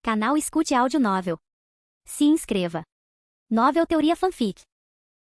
Canal Escute Áudio Novel. Se inscreva. Novel Teoria Fanfic.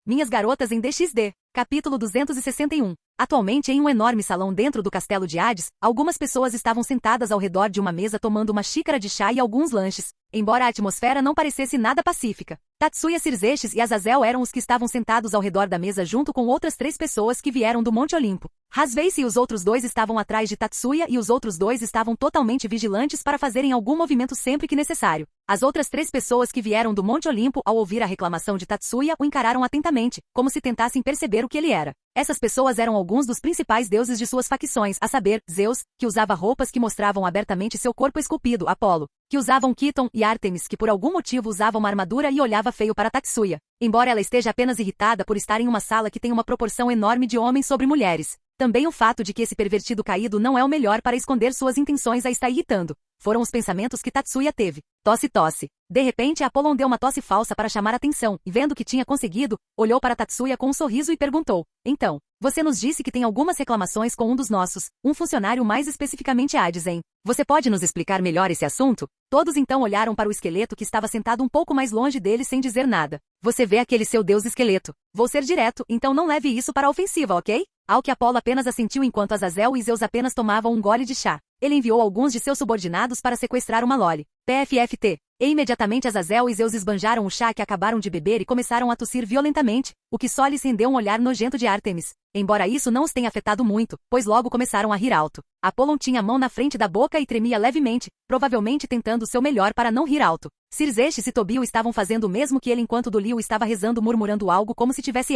Minhas Garotas em DXD, capítulo 261. Atualmente em um enorme salão dentro do castelo de Hades, algumas pessoas estavam sentadas ao redor de uma mesa tomando uma xícara de chá e alguns lanches, embora a atmosfera não parecesse nada pacífica. Tatsuya, Cirzeches e Azazel eram os que estavam sentados ao redor da mesa junto com outras 3 pessoas que vieram do Monte Olimpo. Rasveice e os outros 2 estavam atrás de Tatsuya e os outros 2 estavam totalmente vigilantes para fazerem algum movimento sempre que necessário. As outras 3 pessoas que vieram do Monte Olimpo, ao ouvir a reclamação de Tatsuya, o encararam atentamente, como se tentassem perceber o que ele era. Essas pessoas eram alguns dos principais deuses de suas facções, a saber, Zeus, que usava roupas que mostravam abertamente seu corpo esculpido, Apolo, que usavam Quiton, e Ártemis, que por algum motivo usava uma armadura e olhava feio para Tatsuya, embora ela esteja apenas irritada por estar em uma sala que tem uma proporção enorme de homens sobre mulheres. Também o fato de que esse pervertido caído não é o melhor para esconder suas intenções a está irritando. Foram os pensamentos que Tatsuya teve. Tosse, tosse. De repente, Apollon deu uma tosse falsa para chamar atenção, e vendo que tinha conseguido, olhou para Tatsuya com um sorriso e perguntou: então, você nos disse que tem algumas reclamações com um dos nossos, um funcionário mais especificamente Hades, hein? Você pode nos explicar melhor esse assunto? Todos então olharam para o esqueleto que estava sentado um pouco mais longe deles sem dizer nada. Você vê aquele seu deus esqueleto. Vou ser direto, então não leve isso para a ofensiva, ok? Ao que Apolo apenas assentiu enquanto Azazel e Zeus apenas tomavam um gole de chá. Ele enviou alguns de seus subordinados para sequestrar uma Loli. PFFT. E imediatamente Azazel e Zeus esbanjaram o chá que acabaram de beber e começaram a tossir violentamente, o que só lhes rendeu um olhar nojento de Ártemis. Embora isso não os tenha afetado muito, pois logo começaram a rir alto. Apollon tinha a mão na frente da boca e tremia levemente, provavelmente tentando o seu melhor para não rir alto. Cirzeches e Tobio estavam fazendo o mesmo que ele enquanto Dulio estava rezando murmurando algo como se tivesse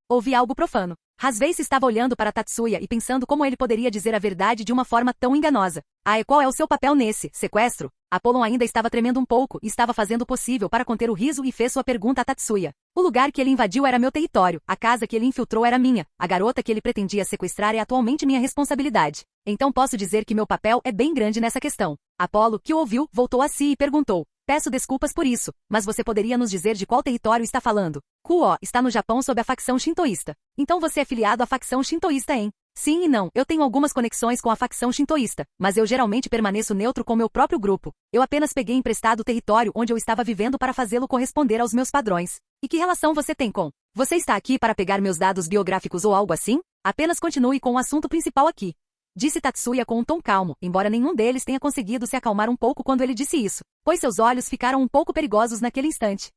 ouvi algo profano. Rasveice estava olhando para Tatsuya e pensando como ele poderia dizer a verdade de uma forma tão enganosa. E qual é o seu papel nesse sequestro? Apollon ainda estava tremendo um pouco e estava fazendo o possível para conter o riso e fez sua pergunta a Tatsuya. O lugar que ele invadiu era meu território, a casa que ele infiltrou era minha, a garota que ele pretendia sequestrar é atualmente minha responsabilidade. Então posso dizer que meu papel é bem grande nessa questão. Apolo, que o ouviu, voltou a si e perguntou: peço desculpas por isso, mas você poderia nos dizer de qual território está falando? Kuo está no Japão sob a facção shintoísta. Então você é filiado à facção shintoísta, hein? Sim e não, eu tenho algumas conexões com a facção shintoísta, mas eu geralmente permaneço neutro com meu próprio grupo. Eu apenas peguei emprestado o território onde eu estava vivendo para fazê-lo corresponder aos meus padrões. E que relação você tem com? Você está aqui para pegar meus dados biográficos ou algo assim? Apenas continue com o assunto principal aqui. Disse Tatsuya com um tom calmo, embora nenhum deles tenha conseguido se acalmar um pouco quando ele disse isso, pois seus olhos ficaram um pouco perigosos naquele instante.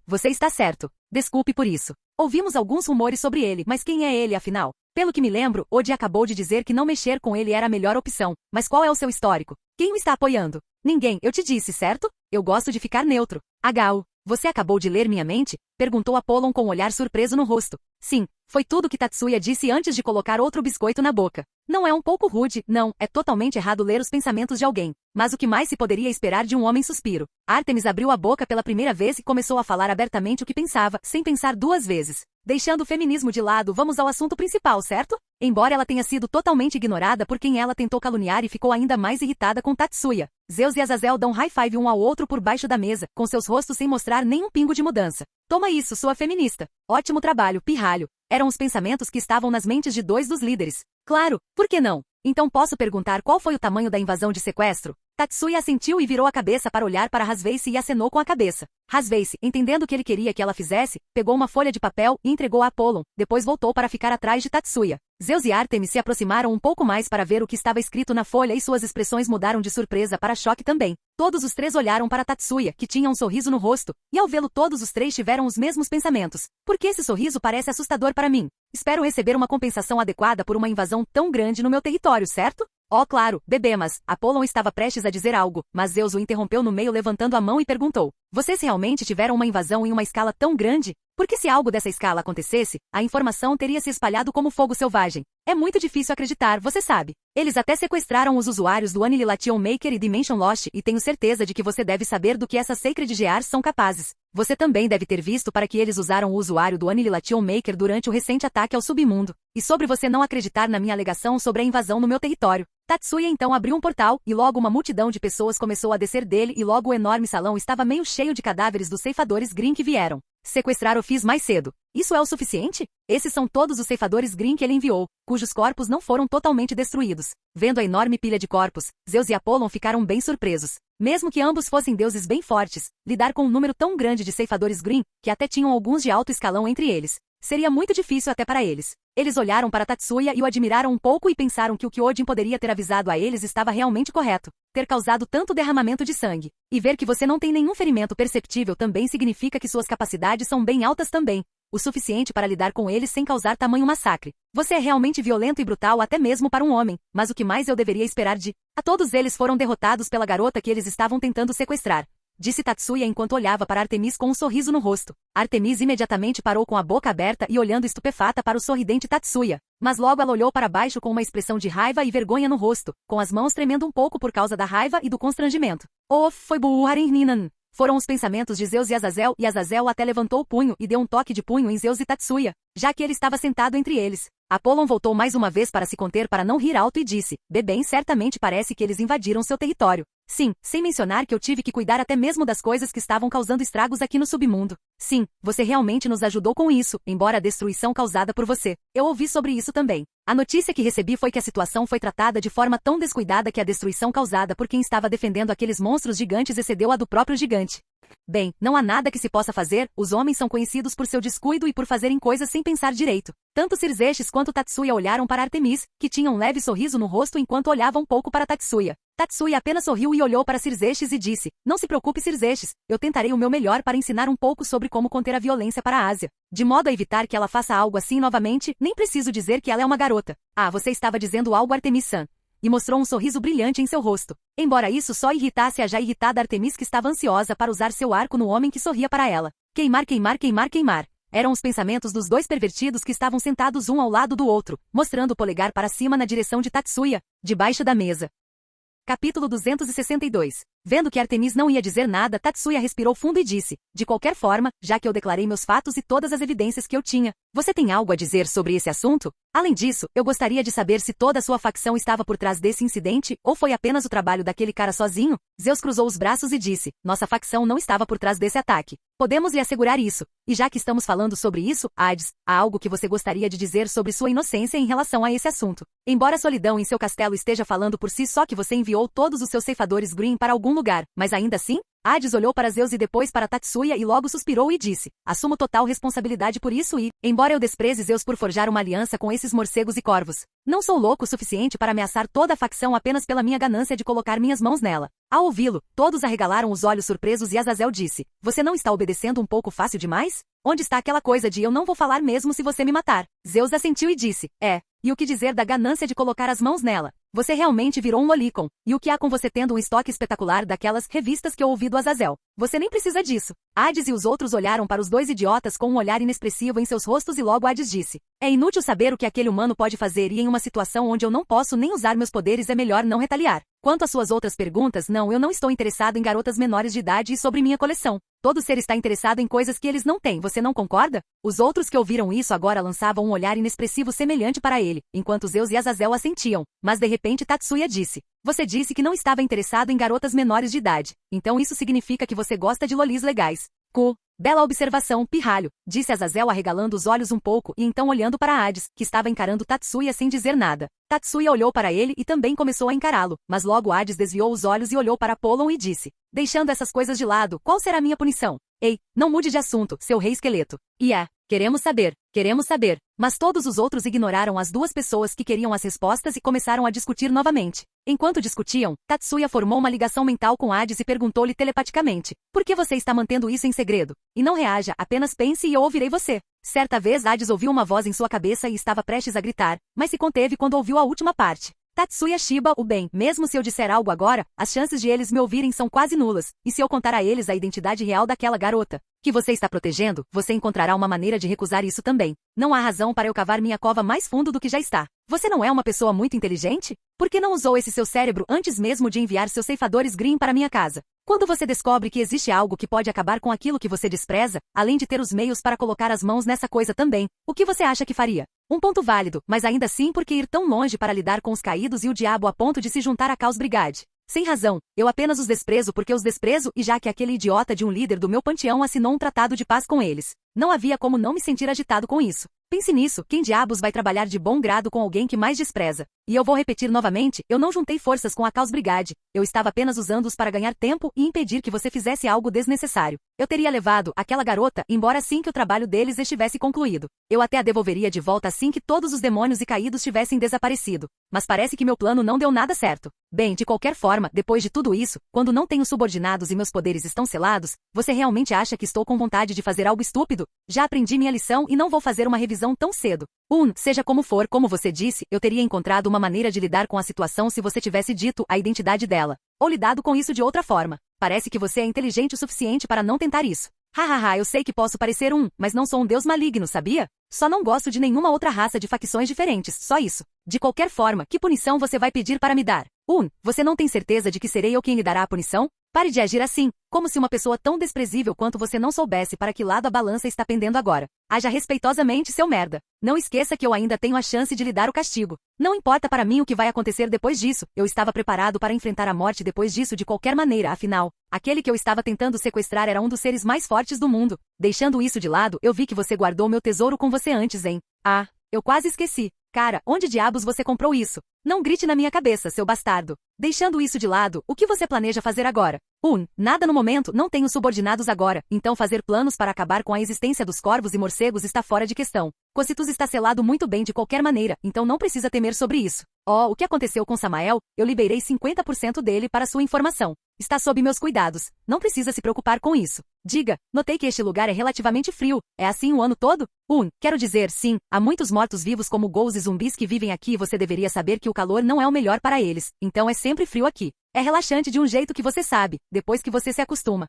Você está certo. Desculpe por isso. Ouvimos alguns rumores sobre ele, mas quem é ele afinal? Pelo que me lembro, Odi acabou de dizer que não mexer com ele era a melhor opção, mas qual é o seu histórico? Quem o está apoiando? Ninguém, eu te disse, certo? Eu gosto de ficar neutro. Hagao, você acabou de ler minha mente? Perguntou Apollon com um olhar surpreso no rosto. Sim, foi tudo que Tatsuya disse antes de colocar outro biscoito na boca. Não é um pouco rude, não, é totalmente errado ler os pensamentos de alguém. Mas o que mais se poderia esperar de um homem suspiro? Ártemis abriu a boca pela primeira vez e começou a falar abertamente o que pensava, sem pensar 2 vezes. Deixando o feminismo de lado, vamos ao assunto principal, certo? Embora ela tenha sido totalmente ignorada por quem ela tentou caluniar e ficou ainda mais irritada com Tatsuya. Zeus e Azazel dão high five um ao outro por baixo da mesa, com seus rostos sem mostrar nenhum pingo de mudança. Toma isso, sua feminista. Ótimo trabalho, pirralho. Eram os pensamentos que estavam nas mentes de 2 dos líderes. Claro, por que não? Então posso perguntar qual foi o tamanho da invasão de sequestro? Tatsuya assentiu e virou a cabeça para olhar para Rasveice e acenou com a cabeça. Rasveice, entendendo o que ele queria que ela fizesse, pegou uma folha de papel e entregou a Apollon, depois voltou para ficar atrás de Tatsuya. Zeus e Ártemis se aproximaram um pouco mais para ver o que estava escrito na folha e suas expressões mudaram de surpresa para choque também. Todos os 3 olharam para Tatsuya, que tinha um sorriso no rosto, e ao vê-lo todos os 3 tiveram os mesmos pensamentos. Por que esse sorriso parece assustador para mim? Espero receber uma compensação adequada por uma invasão tão grande no meu território, certo? Claro, bebê, mas Apollon estava prestes a dizer algo, mas Zeus o interrompeu no meio levantando a mão e perguntou: vocês realmente tiveram uma invasão em uma escala tão grande? Porque se algo dessa escala acontecesse, a informação teria se espalhado como fogo selvagem. É muito difícil acreditar, você sabe. Eles até sequestraram os usuários do Annihilation Maker e Dimension Lost e tenho certeza de que você deve saber do que essas Sacred Gears são capazes. Você também deve ter visto para que eles usaram o usuário do Annihilation Maker durante o recente ataque ao submundo. E sobre você não acreditar na minha alegação sobre a invasão no meu território. Tatsuya então abriu um portal, e logo uma multidão de pessoas começou a descer dele e logo o enorme salão estava meio cheio de cadáveres dos ceifadores Green que vieram sequestrar o Fizz mais cedo. Isso é o suficiente? Esses são todos os ceifadores Green que ele enviou, cujos corpos não foram totalmente destruídos. Vendo a enorme pilha de corpos, Zeus e Apollon ficaram bem surpresos. Mesmo que ambos fossem deuses bem fortes, lidar com um número tão grande de ceifadores Green, que até tinham alguns de alto escalão entre eles, seria muito difícil até para eles. Eles olharam para Tatsuya e o admiraram um pouco e pensaram que o que Odin poderia ter avisado a eles estava realmente correto. Ter causado tanto derramamento de sangue. E ver que você não tem nenhum ferimento perceptível também significa que suas capacidades são bem altas também. O suficiente para lidar com eles sem causar tamanho massacre. Você é realmente violento e brutal até mesmo para um homem, mas o que mais eu deveria esperar de... A todos eles foram derrotados pela garota que eles estavam tentando sequestrar. Disse Tatsuya enquanto olhava para Artemis com um sorriso no rosto. Artemis imediatamente parou com a boca aberta e olhando estupefata para o sorridente Tatsuya. Mas logo ela olhou para baixo com uma expressão de raiva e vergonha no rosto, com as mãos tremendo um pouco por causa da raiva e do constrangimento. Oh, foi Buuharinhinan. Foram os pensamentos de Zeus e Azazel até levantou o punho e deu um toque de punho em Zeus e Tatsuya, já que ele estava sentado entre eles. Apollon voltou mais uma vez para se conter para não rir alto e disse, bem, certamente parece que eles invadiram seu território. Sim, sem mencionar que eu tive que cuidar até mesmo das coisas que estavam causando estragos aqui no submundo. Sim, você realmente nos ajudou com isso, embora a destruição causada por você. Eu ouvi sobre isso também. A notícia que recebi foi que a situação foi tratada de forma tão descuidada que a destruição causada por quem estava defendendo aqueles monstros gigantes excedeu a do próprio gigante. Bem, não há nada que se possa fazer, os homens são conhecidos por seu descuido e por fazerem coisas sem pensar direito. Tanto Cirexes quanto Tatsuya olharam para Artemis, que tinha um leve sorriso no rosto enquanto olhava um pouco para Tatsuya. Tatsuya apenas sorriu e olhou para Cirexes e disse, não se preocupe Cirexes, eu tentarei o meu melhor para ensinar um pouco sobre como conter a violência para a Ásia. De modo a evitar que ela faça algo assim novamente, nem preciso dizer que ela é uma garota. Ah, você estava dizendo algo Artemis-san. E mostrou um sorriso brilhante em seu rosto. Embora isso só irritasse a já irritada Artemis que estava ansiosa para usar seu arco no homem que sorria para ela. Queimar, queimar, queimar, queimar. Eram os pensamentos dos dois pervertidos que estavam sentados um ao lado do outro, mostrando o polegar para cima na direção de Tatsuya, debaixo da mesa. Capítulo 262. Vendo que Artemis não ia dizer nada, Tatsuya respirou fundo e disse, de qualquer forma, já que eu declarei meus fatos e todas as evidências que eu tinha, você tem algo a dizer sobre esse assunto? Além disso, eu gostaria de saber se toda a sua facção estava por trás desse incidente, ou foi apenas o trabalho daquele cara sozinho? Zeus cruzou os braços e disse, nossa facção não estava por trás desse ataque. Podemos lhe assegurar isso. E já que estamos falando sobre isso, Hades, há algo que você gostaria de dizer sobre sua inocência em relação a esse assunto. Embora a solidão em seu castelo esteja falando por si só que você enviou todos os seus ceifadores Green para algum lugar, mas ainda assim? Hades olhou para Zeus e depois para Tatsuya e logo suspirou e disse, assumo total responsabilidade por isso e, embora eu despreze Zeus por forjar uma aliança com esses morcegos e corvos, não sou louco o suficiente para ameaçar toda a facção apenas pela minha ganância de colocar minhas mãos nela. Ao ouvi-lo, todos arregalaram os olhos surpresos e Azazel disse, você não está obedecendo um pouco fácil demais? Onde está aquela coisa de eu não vou falar mesmo se você me matar? Zeus assentiu e disse, e o que dizer da ganância de colocar as mãos nela? Você realmente virou um lolicon. E o que há com você tendo um estoque espetacular daquelas revistas que eu ouvi do Azazel? Você nem precisa disso. Hades e os outros olharam para os dois idiotas com um olhar inexpressivo em seus rostos e logo Hades disse, é inútil saber o que aquele humano pode fazer e em uma situação onde eu não posso nem usar meus poderes é melhor não retaliar. Quanto às suas outras perguntas, não, eu não estou interessado em garotas menores de idade e sobre minha coleção. Todo ser está interessado em coisas que eles não têm, você não concorda? Os outros que ouviram isso agora lançavam um olhar inexpressivo semelhante para ele, enquanto Zeus e Azazel assentiam. Mas de repente Tatsuya disse, você disse que não estava interessado em garotas menores de idade, então isso significa que você gosta de lolis legais. Bela observação, pirralho, disse Azazel arregalando os olhos um pouco e então olhando para Hades, que estava encarando Tatsuya sem dizer nada. Tatsuya olhou para ele e também começou a encará-lo, mas logo Hades desviou os olhos e olhou para Apollon e disse, deixando essas coisas de lado, qual será a minha punição? Ei, não mude de assunto, seu rei esqueleto. Queremos saber. Mas todos os outros ignoraram as duas pessoas que queriam as respostas e começaram a discutir novamente. Enquanto discutiam, Tatsuya formou uma ligação mental com Hades e perguntou-lhe telepaticamente, por que você está mantendo isso em segredo? E não reaja, apenas pense e eu ouvirei você. Certa vez Hades ouviu uma voz em sua cabeça e estava prestes a gritar, mas se conteve quando ouviu a última parte. Tatsuya Shiba, o bem, mesmo se eu disser algo agora, as chances de eles me ouvirem são quase nulas, e se eu contar a eles a identidade real daquela garota que você está protegendo, você encontrará uma maneira de recusar isso também. Não há razão para eu cavar minha cova mais fundo do que já está. Você não é uma pessoa muito inteligente? Por que não usou esse seu cérebro antes mesmo de enviar seus ceifadores Green para minha casa? Quando você descobre que existe algo que pode acabar com aquilo que você despreza, além de ter os meios para colocar as mãos nessa coisa também, o que você acha que faria? Um ponto válido, mas ainda assim por que ir tão longe para lidar com os caídos e o diabo a ponto de se juntar à Caos Brigade? Sem razão, eu apenas os desprezo porque os desprezo e já que aquele idiota de um líder do meu panteão assinou um tratado de paz com eles. Não havia como não me sentir agitado com isso. Pense nisso, quem diabos vai trabalhar de bom grado com alguém que mais despreza? E eu vou repetir novamente, eu não juntei forças com a Caos Brigade, eu estava apenas usando-os para ganhar tempo e impedir que você fizesse algo desnecessário. Eu teria levado aquela garota embora assim que o trabalho deles estivesse concluído. Eu até a devolveria de volta assim que todos os demônios e caídos tivessem desaparecido. Mas parece que meu plano não deu nada certo. Bem, de qualquer forma, depois de tudo isso, quando não tenho subordinados e meus poderes estão selados, você realmente acha que estou com vontade de fazer algo estúpido? Já aprendi minha lição e não vou fazer uma revisão tão cedo. Seja como for, como você disse, eu teria encontrado uma maneira de lidar com a situação se você tivesse dito a identidade dela. Ou lidado com isso de outra forma. Parece que você é inteligente o suficiente para não tentar isso. Hahaha, eu sei que posso parecer mas não sou um deus maligno, sabia? Só não gosto de nenhuma outra raça de facções diferentes, só isso. De qualquer forma, que punição você vai pedir para me dar? Você não tem certeza de que serei eu quem lhe dará a punição? Pare de agir assim, como se uma pessoa tão desprezível quanto você não soubesse para que lado a balança está pendendo agora. Haja respeitosamente, seu merda. Não esqueça que eu ainda tenho a chance de lhe dar o castigo. Não importa para mim o que vai acontecer depois disso, eu estava preparado para enfrentar a morte depois disso de qualquer maneira, afinal, aquele que eu estava tentando sequestrar era um dos seres mais fortes do mundo. Deixando isso de lado, eu vi que você guardou meu tesouro com você antes, hein? Eu quase esqueci. Cara, onde diabos você comprou isso? Não grite na minha cabeça, seu bastardo. Deixando isso de lado, o que você planeja fazer agora? Nada no momento, não tenho subordinados agora, então fazer planos para acabar com a existência dos corvos e morcegos está fora de questão. Cocitus está selado muito bem de qualquer maneira, então não precisa temer sobre isso. O que aconteceu com Samael? Eu liberei 50% dele para sua informação. Está sob meus cuidados. Não precisa se preocupar com isso. Diga, notei que este lugar é relativamente frio. É assim o ano todo? Quero dizer, sim, há muitos mortos-vivos como ghouls e zumbis que vivem aqui e você deveria saber que o calor não é o melhor para eles, então é sempre frio aqui. É relaxante de um jeito que você sabe, depois que você se acostuma.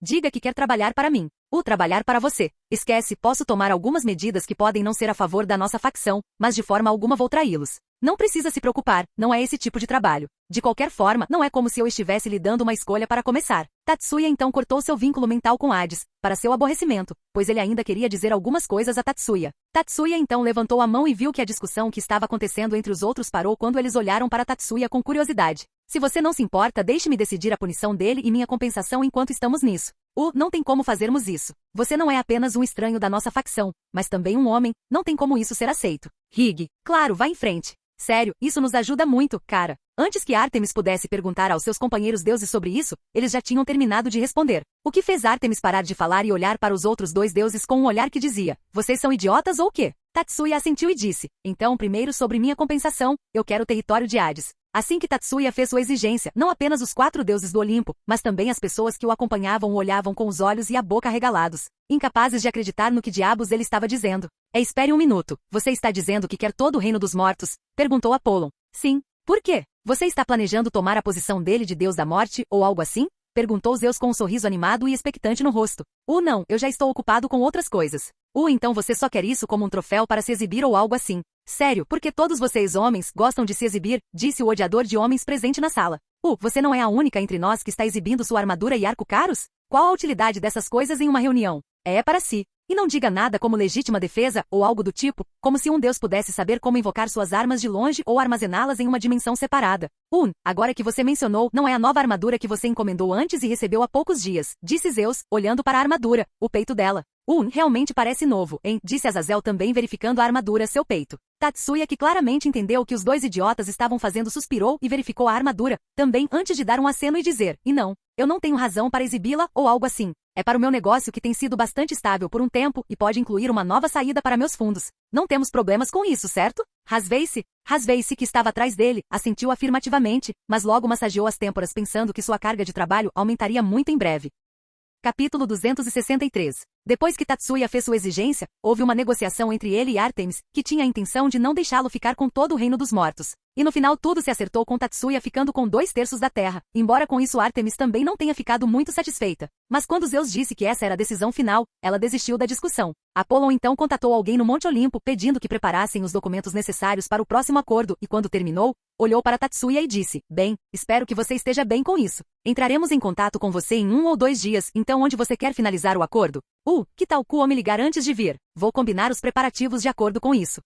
Diga que quer trabalhar para mim. Trabalhar para você. Esquece, posso tomar algumas medidas que podem não ser a favor da nossa facção, mas de forma alguma vou traí-los. Não precisa se preocupar, não é esse tipo de trabalho. De qualquer forma, não é como se eu estivesse lhe dando uma escolha para começar. Tatsuya então cortou seu vínculo mental com Hades, para seu aborrecimento, pois ele ainda queria dizer algumas coisas a Tatsuya. Tatsuya então levantou a mão e viu que a discussão que estava acontecendo entre os outros parou quando eles olharam para Tatsuya com curiosidade. Se você não se importa, deixe-me decidir a punição dele e minha compensação enquanto estamos nisso. Não tem como fazermos isso. Você não é apenas um estranho da nossa facção, mas também um homem, não tem como isso ser aceito. Rig, claro, vá em frente. Sério, isso nos ajuda muito, cara. Antes que Ártemis pudesse perguntar aos seus companheiros deuses sobre isso, eles já tinham terminado de responder. O que fez Ártemis parar de falar e olhar para os outros dois deuses com um olhar que dizia, vocês são idiotas ou o quê? Tatsuya assentiu e disse, então primeiro sobre minha compensação, eu quero o território de Hades. Assim que Tatsuya fez sua exigência, não apenas os 4 deuses do Olimpo, mas também as pessoas que o acompanhavam o olhavam com os olhos e a boca arregalados, incapazes de acreditar no que diabos ele estava dizendo. Espere um minuto, você está dizendo que quer todo o reino dos mortos? Perguntou Apollon. Sim. Por quê? Você está planejando tomar a posição dele de deus da morte, ou algo assim? Perguntou Zeus com um sorriso animado e expectante no rosto. Não, eu já estou ocupado com outras coisas. Então você só quer isso como um troféu para se exibir ou algo assim. Sério, porque todos vocês homens gostam de se exibir, disse o odiador de homens presente na sala. Você não é a única entre nós que está exibindo sua armadura e arco caros? Qual a utilidade dessas coisas em uma reunião? É para si. E não diga nada como legítima defesa, ou algo do tipo, como se um deus pudesse saber como invocar suas armas de longe ou armazená-las em uma dimensão separada. Agora que você mencionou, não é a nova armadura que você encomendou antes e recebeu há poucos dias, disse Zeus, olhando para a armadura, o peito dela. Realmente parece novo, hein? Disse Azazel também verificando a armadura seu peito. Tatsuya, que claramente entendeu o que os dois idiotas estavam fazendo, suspirou e verificou a armadura, também antes de dar um aceno e dizer, e não, eu não tenho razão para exibi-la ou algo assim. É para o meu negócio que tem sido bastante estável por um tempo e pode incluir uma nova saída para meus fundos. Não temos problemas com isso, certo? Rasveice, que estava atrás dele, assentiu afirmativamente, mas logo massageou as têmporas pensando que sua carga de trabalho aumentaria muito em breve. Capítulo 263. Depois que Tatsuya fez sua exigência, houve uma negociação entre ele e Ártemis, que tinha a intenção de não deixá-lo ficar com todo o reino dos mortos. E no final tudo se acertou com Tatsuya ficando com 2/3 da terra, embora com isso Ártemis também não tenha ficado muito satisfeita. Mas quando Zeus disse que essa era a decisão final, ela desistiu da discussão. Apollon então contatou alguém no Monte Olimpo pedindo que preparassem os documentos necessários para o próximo acordo e quando terminou, olhou para Tatsuya e disse, bem, espero que você esteja bem com isso. Entraremos em contato com você em 1 ou 2 dias, então onde você quer finalizar o acordo? Que tal Kuo me ligar antes de vir? Vou combinar os preparativos de acordo com isso.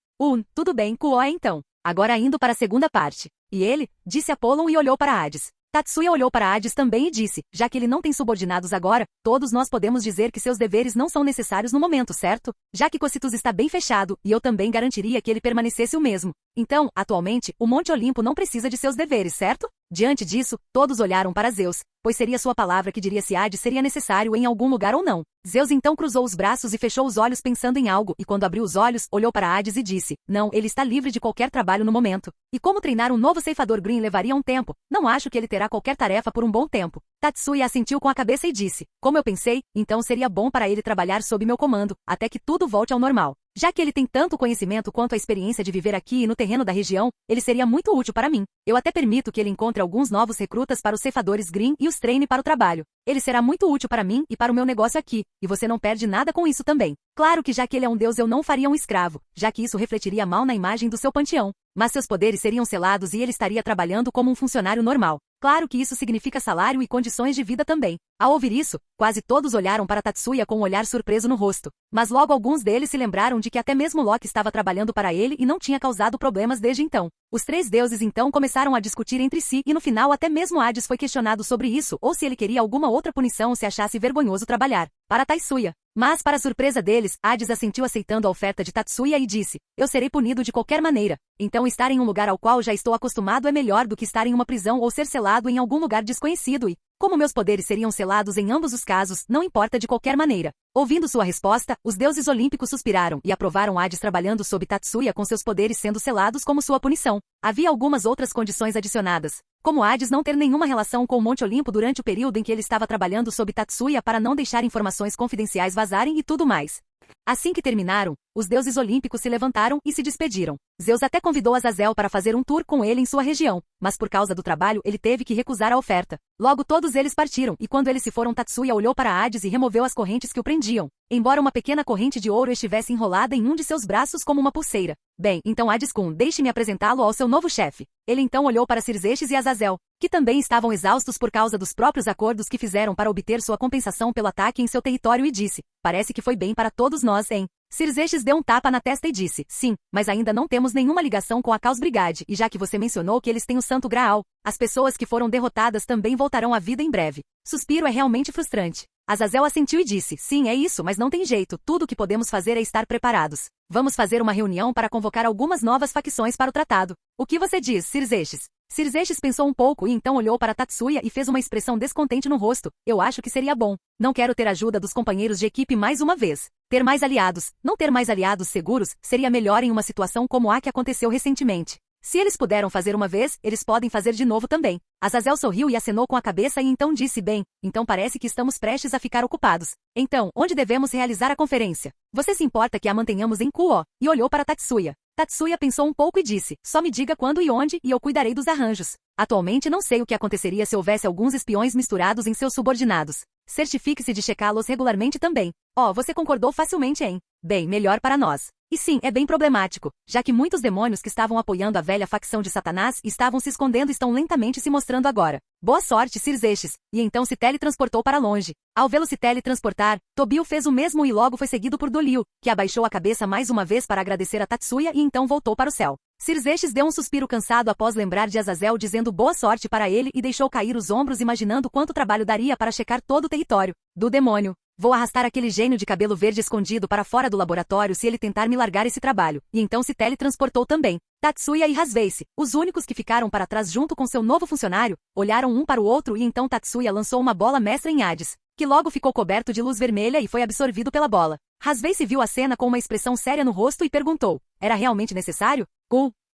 Tudo bem, Kuo é então. Agora indo para a segunda parte. E ele? Disse Apollon e olhou para Hades. Tatsuya olhou para Hades também e disse, já que ele não tem subordinados agora, todos nós podemos dizer que seus deveres não são necessários no momento, certo? Já que Cocytus está bem fechado, e eu também garantiria que ele permanecesse o mesmo. Então, atualmente, o Monte Olimpo não precisa de seus deveres, certo? Diante disso, todos olharam para Zeus, pois seria sua palavra que diria se Hades seria necessário em algum lugar ou não. Zeus então cruzou os braços e fechou os olhos pensando em algo, e quando abriu os olhos, olhou para Hades e disse, não, ele está livre de qualquer trabalho no momento. E como treinar um novo ceifador Green levaria um tempo, não acho que ele terá qualquer tarefa por um bom tempo. Tatsuya assentiu com a cabeça e disse, como eu pensei, então seria bom para ele trabalhar sob meu comando, até que tudo volte ao normal. Já que ele tem tanto conhecimento quanto a experiência de viver aqui e no terreno da região, ele seria muito útil para mim. Eu até permito que ele encontre alguns novos recrutas para os ceifadores Green e os treine para o trabalho. Ele será muito útil para mim e para o meu negócio aqui, e você não perde nada com isso também. Claro que já que ele é um deus eu não faria um escravo, já que isso refletiria mal na imagem do seu panteão. Mas seus poderes seriam selados e ele estaria trabalhando como um funcionário normal. Claro que isso significa salário e condições de vida também. Ao ouvir isso, quase todos olharam para Tatsuya com um olhar surpreso no rosto. Mas logo alguns deles se lembraram de que até mesmo Loki estava trabalhando para ele e não tinha causado problemas desde então. Os três deuses então começaram a discutir entre si e no final até mesmo Hades foi questionado sobre isso ou se ele queria alguma outra punição se achasse vergonhoso trabalhar para Tatsuya. Mas, para surpresa deles, Hades assentiu aceitando a oferta de Tatsuya e disse, eu serei punido de qualquer maneira. Então estar em um lugar ao qual já estou acostumado é melhor do que estar em uma prisão ou ser selado em algum lugar desconhecido e, como meus poderes seriam selados em ambos os casos, não importa de qualquer maneira. Ouvindo sua resposta, os deuses olímpicos suspiraram e aprovaram Hades trabalhando sob Tatsuya com seus poderes sendo selados como sua punição. Havia algumas outras condições adicionadas, como Hades não ter nenhuma relação com o Monte Olimpo durante o período em que ele estava trabalhando sob Tatsuya para não deixar informações confidenciais vazarem e tudo mais. Assim que terminaram, os deuses olímpicos se levantaram e se despediram. Zeus até convidou Azazel para fazer um tour com ele em sua região, mas por causa do trabalho ele teve que recusar a oferta. Logo todos eles partiram, e quando eles se foram Tatsuya olhou para Hades e removeu as correntes que o prendiam, embora uma pequena corrente de ouro estivesse enrolada em um de seus braços como uma pulseira. Bem, então Hades-kun, deixe-me apresentá-lo ao seu novo chefe. Ele então olhou para Cirexes e Azazel, que também estavam exaustos por causa dos próprios acordos que fizeram para obter sua compensação pelo ataque em seu território e disse, parece que foi bem para todos nós, hein? Cirexes deu um tapa na testa e disse, sim, mas ainda não temos nenhuma ligação com a Caos Brigade, e já que você mencionou que eles têm o Santo Graal, as pessoas que foram derrotadas também voltarão à vida em breve. Suspiro é realmente frustrante. Azazel assentiu e disse, sim, é isso, mas não tem jeito, tudo o que podemos fazer é estar preparados. Vamos fazer uma reunião para convocar algumas novas facções para o tratado. O que você diz, Cirexes? Cirexes pensou um pouco e então olhou para Tatsuya e fez uma expressão descontente no rosto. Eu acho que seria bom. Não quero ter ajuda dos companheiros de equipe mais uma vez. Ter mais aliados, não ter mais aliados seguros, seria melhor em uma situação como a que aconteceu recentemente. Se eles puderam fazer uma vez, eles podem fazer de novo também. Azazel sorriu e acenou com a cabeça e então disse, bem, então parece que estamos prestes a ficar ocupados. Então, onde devemos realizar a conferência? Você se importa que a mantenhamos em Kuo? E olhou para Tatsuya. Tatsuya pensou um pouco e disse, só me diga quando e onde e eu cuidarei dos arranjos. Atualmente não sei o que aconteceria se houvesse alguns espiões misturados em seus subordinados. Certifique-se de checá-los regularmente também. Oh, você concordou facilmente, hein? Bem, melhor para nós. E sim, é bem problemático, já que muitos demônios que estavam apoiando a velha facção de Satanás e estavam se escondendo estão lentamente se mostrando agora. Boa sorte, Cirexes. E então se teletransportou para longe. Ao vê-lo se teletransportar, Tobio fez o mesmo e logo foi seguido por Dolio, que abaixou a cabeça mais uma vez para agradecer a Tatsuya e então voltou para o céu. Cirexes deu um suspiro cansado após lembrar de Azazel dizendo boa sorte para ele e deixou cair os ombros imaginando quanto trabalho daria para checar todo o território do demônio. Vou arrastar aquele gênio de cabelo verde escondido para fora do laboratório se ele tentar me largar esse trabalho. E então se teletransportou também. Tatsuya e Hasveice, os únicos que ficaram para trás junto com seu novo funcionário, olharam um para o outro e então Tatsuya lançou uma bola mestra em Hades, que logo ficou coberto de luz vermelha e foi absorvido pela bola. Hasveice viu a cena com uma expressão séria no rosto e perguntou, era realmente necessário?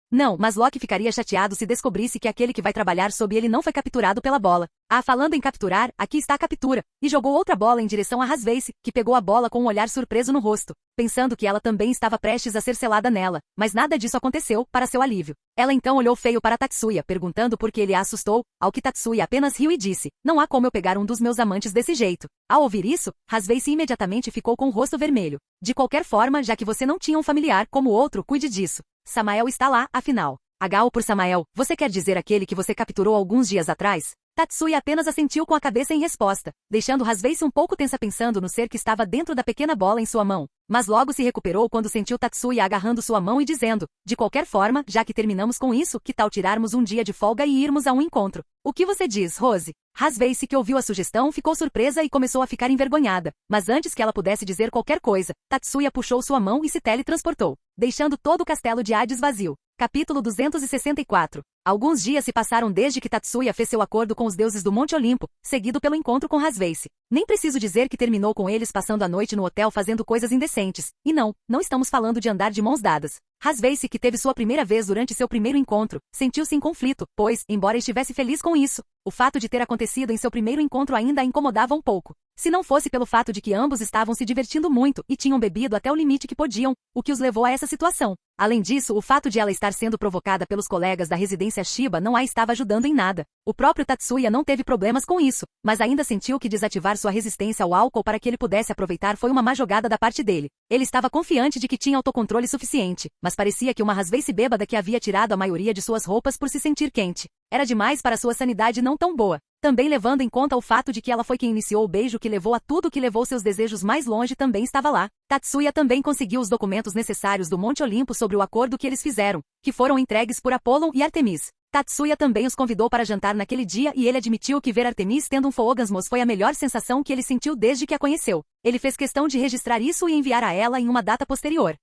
Não, mas Loki ficaria chateado se descobrisse que aquele que vai trabalhar sob ele não foi capturado pela bola. Ah, falando em capturar, aqui está a captura. E jogou outra bola em direção a Hasveice, que pegou a bola com um olhar surpreso no rosto, pensando que ela também estava prestes a ser selada nela, mas nada disso aconteceu, para seu alívio. Ela então olhou feio para Tatsuya, perguntando por que ele a assustou, ao que Tatsuya apenas riu e disse, não há como eu pegar um dos meus amantes desse jeito. Ao ouvir isso, Hasveice imediatamente ficou com o rosto vermelho. De qualquer forma, já que você não tinha um familiar como o outro, cuide disso. Samael está lá, afinal. H por Samael, você quer dizer aquele que você capturou alguns dias atrás? Tatsuya apenas assentiu com a cabeça em resposta, deixando Hasvei-se um pouco tensa pensando no ser que estava dentro da pequena bola em sua mão. Mas logo se recuperou quando sentiu Tatsuya agarrando sua mão e dizendo, de qualquer forma, já que terminamos com isso, que tal tirarmos um dia de folga e irmos a um encontro? O que você diz, Rose? Hasvei-se, que ouviu a sugestão, ficou surpresa e começou a ficar envergonhada. Mas antes que ela pudesse dizer qualquer coisa, Tatsuya puxou sua mão e se teletransportou, deixando todo o castelo de Hades vazio. Capítulo 264. Alguns dias se passaram desde que Tatsuya fez seu acordo com os deuses do Monte Olimpo, seguido pelo encontro com Hasvei-se. Nem preciso dizer que terminou com eles passando a noite no hotel fazendo coisas indecentes. E não estamos falando de andar de mãos dadas. Hasvei-se, que teve sua primeira vez durante seu primeiro encontro, sentiu-se em conflito, pois, embora estivesse feliz com isso, o fato de ter acontecido em seu primeiro encontro ainda a incomodava um pouco. Se não fosse pelo fato de que ambos estavam se divertindo muito e tinham bebido até o limite que podiam, o que os levou a essa situação. Além disso, o fato de ela estar sendo provocada pelos colegas da residência Shiba não a estava ajudando em nada. O próprio Tatsuya não teve problemas com isso, mas ainda sentiu que desativar sua resistência ao álcool para que ele pudesse aproveitar foi uma má jogada da parte dele. Ele estava confiante de que tinha autocontrole suficiente, mas parecia que uma Hasvei-se bêbada que havia tirado a maioria de suas roupas por se sentir quente. Era demais para sua sanidade não tão boa. Também levando em conta o fato de que ela foi quem iniciou o beijo que levou a tudo que levou seus desejos mais longe também estava lá. Tatsuya também conseguiu os documentos necessários do Monte Olimpo sobre o acordo que eles fizeram, que foram entregues por Apollon e Artemis. Tatsuya também os convidou para jantar naquele dia e ele admitiu que ver Artemis tendo um orgasmos foi a melhor sensação que ele sentiu desde que a conheceu. Ele fez questão de registrar isso e enviar a ela em uma data posterior.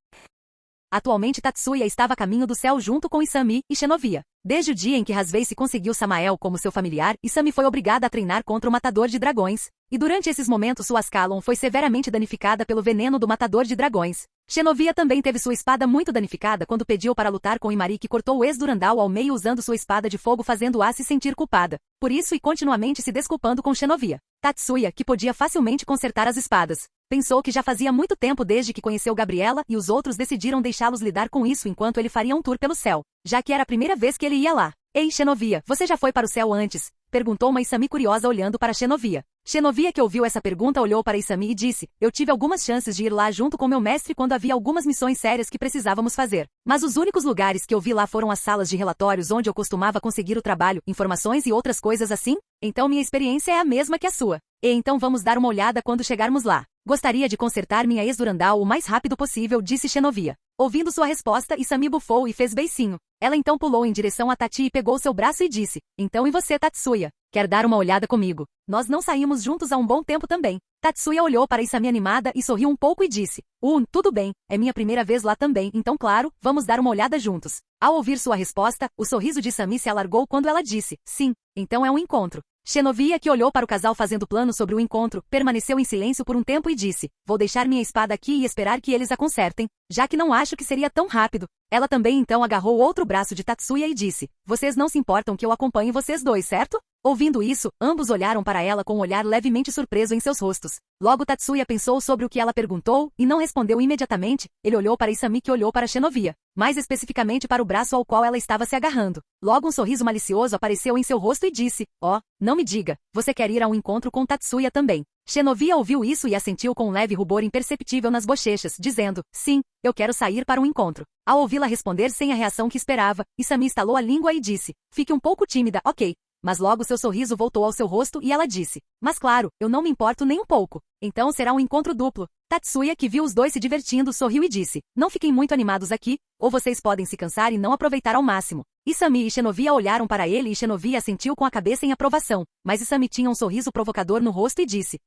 Atualmente Tatsuya estava a caminho do céu junto com Isami e Xenovia. Desde o dia em que Hasvei-se conseguiu Samael como seu familiar, Isami foi obrigada a treinar contra o Matador de Dragões. E durante esses momentos sua Ascalon foi severamente danificada pelo veneno do Matador de Dragões. Xenovia também teve sua espada muito danificada quando pediu para lutar com Imari, que cortou o ex-Durandal ao meio usando sua espada de fogo, fazendo-a se sentir culpada. Por isso e continuamente se desculpando com Xenovia. Tatsuya, que podia facilmente consertar as espadas, pensou que já fazia muito tempo desde que conheceu Gabriela e os outros decidiram deixá-los lidar com isso enquanto ele faria um tour pelo céu, já que era a primeira vez que ele ia lá. Ei, Xenovia, você já foi para o céu antes? Perguntou uma Isami curiosa olhando para Xenovia. Xenovia, que ouviu essa pergunta, olhou para Isami e disse, eu tive algumas chances de ir lá junto com meu mestre quando havia algumas missões sérias que precisávamos fazer. Mas os únicos lugares que eu vi lá foram as salas de relatórios onde eu costumava conseguir o trabalho, informações e outras coisas assim. Então minha experiência é a mesma que a sua. E então vamos dar uma olhada quando chegarmos lá. Gostaria de consertar minha ex-Durandal o mais rápido possível, disse Xenovia. Ouvindo sua resposta, Isami bufou e fez beicinho. Ela então pulou em direção a Tati e pegou seu braço e disse, então e você, Tatsuya? Quer dar uma olhada comigo? Nós não saímos juntos há um bom tempo também. Tatsuya olhou para Isami animada e sorriu um pouco e disse, tudo bem, é minha primeira vez lá também, então claro, vamos dar uma olhada juntos. Ao ouvir sua resposta, o sorriso de Isami se alargou quando ela disse, sim, então é um encontro. Xenovia, que olhou para o casal fazendo plano sobre o encontro, permaneceu em silêncio por um tempo e disse, vou deixar minha espada aqui e esperar que eles a consertem, já que não acho que seria tão rápido. Ela também então agarrou o outro braço de Tatsuya e disse, vocês não se importam que eu acompanhe vocês dois, certo? Ouvindo isso, ambos olharam para ela com um olhar levemente surpreso em seus rostos. Logo Tatsuya pensou sobre o que ela perguntou e não respondeu imediatamente. Ele olhou para Isami, que olhou para Xenovia, mais especificamente para o braço ao qual ela estava se agarrando. Logo um sorriso malicioso apareceu em seu rosto e disse, não me diga, você quer ir a um encontro com Tatsuya também. Xenovia ouviu isso e assentiu com um leve rubor imperceptível nas bochechas, dizendo, sim, eu quero sair para um encontro. Ao ouvi-la responder sem a reação que esperava, Isami estalou a língua e disse, fique um pouco tímida, ok. Mas logo seu sorriso voltou ao seu rosto e ela disse, mas claro, eu não me importo nem um pouco. Então será um encontro duplo. Tatsuya, que viu os dois se divertindo, sorriu e disse, não fiquem muito animados aqui, ou vocês podem se cansar e não aproveitar ao máximo. Isami e Xenovia olharam para ele e Xenovia assentiu com a cabeça em aprovação, mas Isami tinha um sorriso provocador no rosto e disse,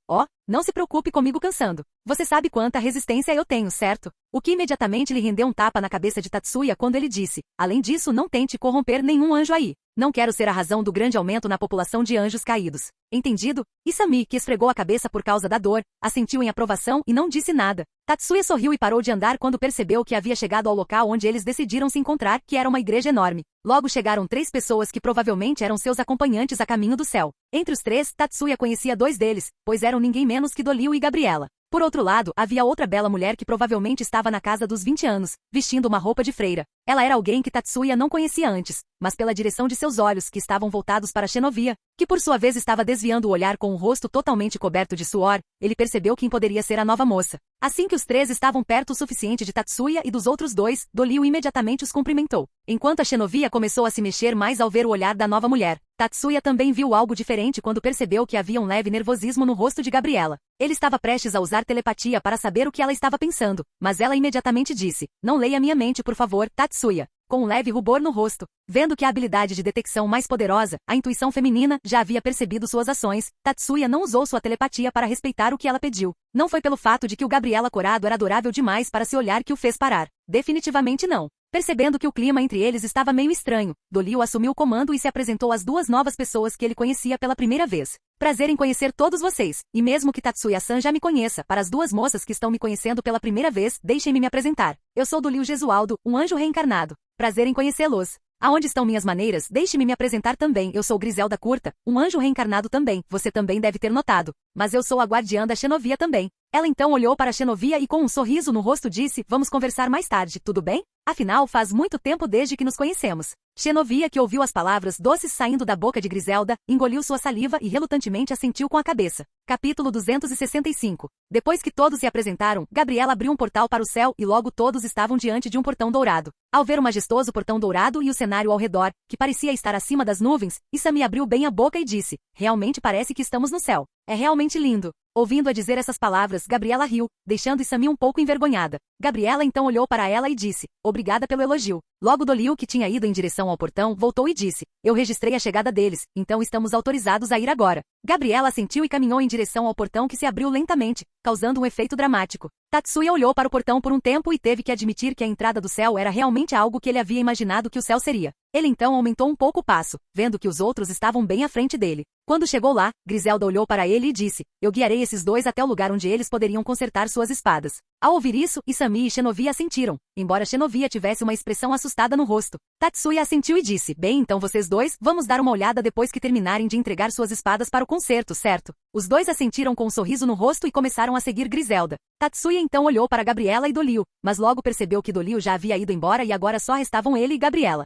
não se preocupe comigo cansando. Você sabe quanta resistência eu tenho, certo? O que imediatamente lhe rendeu um tapa na cabeça de Tatsuya quando ele disse, além disso não tente corromper nenhum anjo aí. Não quero ser a razão do grande aumento na população de anjos caídos. Entendido? Isami, que esfregou a cabeça por causa da dor, assentiu em aprovação e não disse nada. Tatsuya sorriu e parou de andar quando percebeu que havia chegado ao local onde eles decidiram se encontrar, que era uma igreja enorme. Logo chegaram 3 pessoas que provavelmente eram seus acompanhantes a caminho do céu. Entre os 3, Tatsuya conhecia 2 deles, pois eram ninguém menos que Dolio e Gabriela. Por outro lado, havia outra bela mulher que provavelmente estava na casa dos 20 anos, vestindo uma roupa de freira. Ela era alguém que Tatsuya não conhecia antes, mas pela direção de seus olhos que estavam voltados para Xenovia, que por sua vez estava desviando o olhar com o rosto totalmente coberto de suor, ele percebeu quem poderia ser a nova moça. Assim que os 3 estavam perto o suficiente de Tatsuya e dos outros 2, Dolio imediatamente os cumprimentou. Enquanto a Xenovia começou a se mexer mais ao ver o olhar da nova mulher, Tatsuya também viu algo diferente quando percebeu que havia um leve nervosismo no rosto de Gabriela. Ele estava prestes a usar telepatia para saber o que ela estava pensando, mas ela imediatamente disse: "Não leia minha mente, por favor, Tatsuya." Com um leve rubor no rosto. Vendo que a habilidade de detecção mais poderosa, a intuição feminina, já havia percebido suas ações, Tatsuya não usou sua telepatia para respeitar o que ela pediu. Não foi pelo fato de que o Gabriela Corado era adorável demais para se olhar que o fez parar. Definitivamente não. Percebendo que o clima entre eles estava meio estranho, Dolio assumiu o comando e se apresentou às duas novas pessoas que ele conhecia pela primeira vez. "Prazer em conhecer todos vocês, e mesmo que Tatsuya-san já me conheça, para as duas moças que estão me conhecendo pela primeira vez, deixem-me me apresentar. Eu sou Dolio Gesualdo, um anjo reencarnado. Prazer em conhecê-los. Aonde estão minhas maneiras? Deixe-me me apresentar também. Eu sou Griselda Curta, um anjo reencarnado também. Você também deve ter notado. Mas eu sou a guardiã da Xenovia também." Ela então olhou para a Xenovia e com um sorriso no rosto disse: "Vamos conversar mais tarde, tudo bem? Afinal, faz muito tempo desde que nos conhecemos." Xenovia, que ouviu as palavras doces saindo da boca de Griselda, engoliu sua saliva e relutantemente assentiu com a cabeça. Capítulo 265. Depois que todos se apresentaram, Gabriela abriu um portal para o céu e logo todos estavam diante de um portão dourado. Ao ver o majestoso portão dourado e o cenário ao redor, que parecia estar acima das nuvens, Isami abriu bem a boca e disse: "Realmente parece que estamos no céu. É realmente lindo." Ouvindo-a dizer essas palavras, Gabriela riu, deixando Isami um pouco envergonhada. Gabriela então olhou para ela e disse: "Obrigada pelo elogio." Logo Dolio, que tinha ido em direção ao portão, voltou e disse: "Eu registrei a chegada deles, então estamos autorizados a ir agora." Gabriela assentiu e caminhou em direção ao portão que se abriu lentamente, causando um efeito dramático. Tatsuya olhou para o portão por um tempo e teve que admitir que a entrada do céu era realmente algo que ele havia imaginado que o céu seria. Ele então aumentou um pouco o passo, vendo que os outros estavam bem à frente dele. Quando chegou lá, Griselda olhou para ele e disse: "Eu guiarei esses dois até o lugar onde eles poderiam consertar suas espadas." Ao ouvir isso, Isami e Xenovia assentiram, embora Xenovia tivesse uma expressão assustada no rosto. Tatsuya assentiu e disse: "Bem, então vocês dois, vamos dar uma olhada depois que terminarem de entregar suas espadas para o concerto, certo?" Os dois assentiram com um sorriso no rosto e começaram a seguir Griselda. Tatsuya então olhou para Gabriela e Dolio, mas logo percebeu que Dolio já havia ido embora e agora só restavam ele e Gabriela.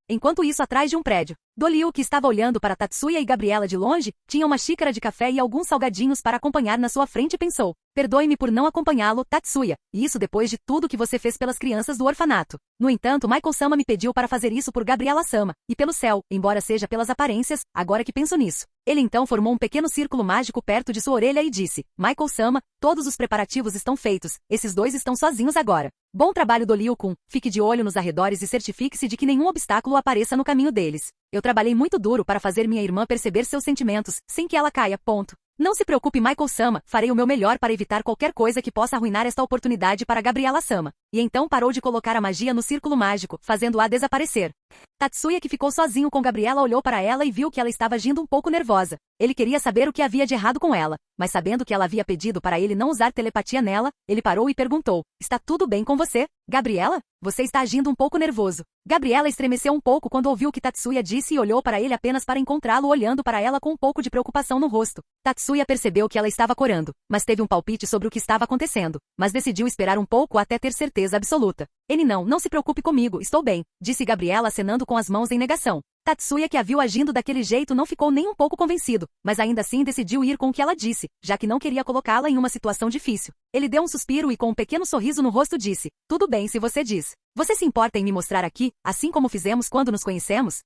Enquanto isso, atrás de um prédio, Dolio, que estava olhando para Tatsuya e Gabriela de longe, tinha uma xícara de café e alguns salgadinhos para acompanhar na sua frente e pensou: "Perdoe-me por não acompanhá-lo, Tatsuya, e isso depois de tudo que você fez pelas crianças do orfanato. No entanto, Michael-sama me pediu para fazer isso por Gabriela-sama, e pelo céu, embora seja pelas aparências, agora que penso nisso." Ele então formou um pequeno círculo mágico perto de sua orelha e disse: "Michael-sama, todos os preparativos estão feitos, esses dois estão sozinhos agora. Bom trabalho, Dolio-kun, fique de olho nos arredores e certifique-se de que nenhum obstáculo apareça no caminho deles. Eu trabalhei muito duro para fazer minha irmã perceber seus sentimentos, sem que ela caia, ponto. Não se preocupe, Michael-sama, farei o meu melhor para evitar qualquer coisa que possa arruinar esta oportunidade para Gabriela-sama." E então parou de colocar a magia no círculo mágico, fazendo-a desaparecer. Tatsuya, que ficou sozinho com Gabriela, olhou para ela e viu que ela estava agindo um pouco nervosa. Ele queria saber o que havia de errado com ela, mas sabendo que ela havia pedido para ele não usar telepatia nela, ele parou e perguntou: "Está tudo bem com você, Gabriela? Você está agindo um pouco nervoso." Gabriela estremeceu um pouco quando ouviu o que Tatsuya disse e olhou para ele apenas para encontrá-lo olhando para ela com um pouco de preocupação no rosto. Tatsuya percebeu que ela estava corando, mas teve um palpite sobre o que estava acontecendo, mas decidiu esperar um pouco até ter certeza absoluta. "Ele não se preocupe comigo, estou bem", disse Gabriela acenando com as mãos em negação. Tatsuya, que a viu agindo daquele jeito, não ficou nem um pouco convencido, mas ainda assim decidiu ir com o que ela disse, já que não queria colocá-la em uma situação difícil. Ele deu um suspiro e com um pequeno sorriso no rosto disse: "Tudo bem se você diz. Você se importa em me mostrar aqui, assim como fizemos quando nos conhecemos?"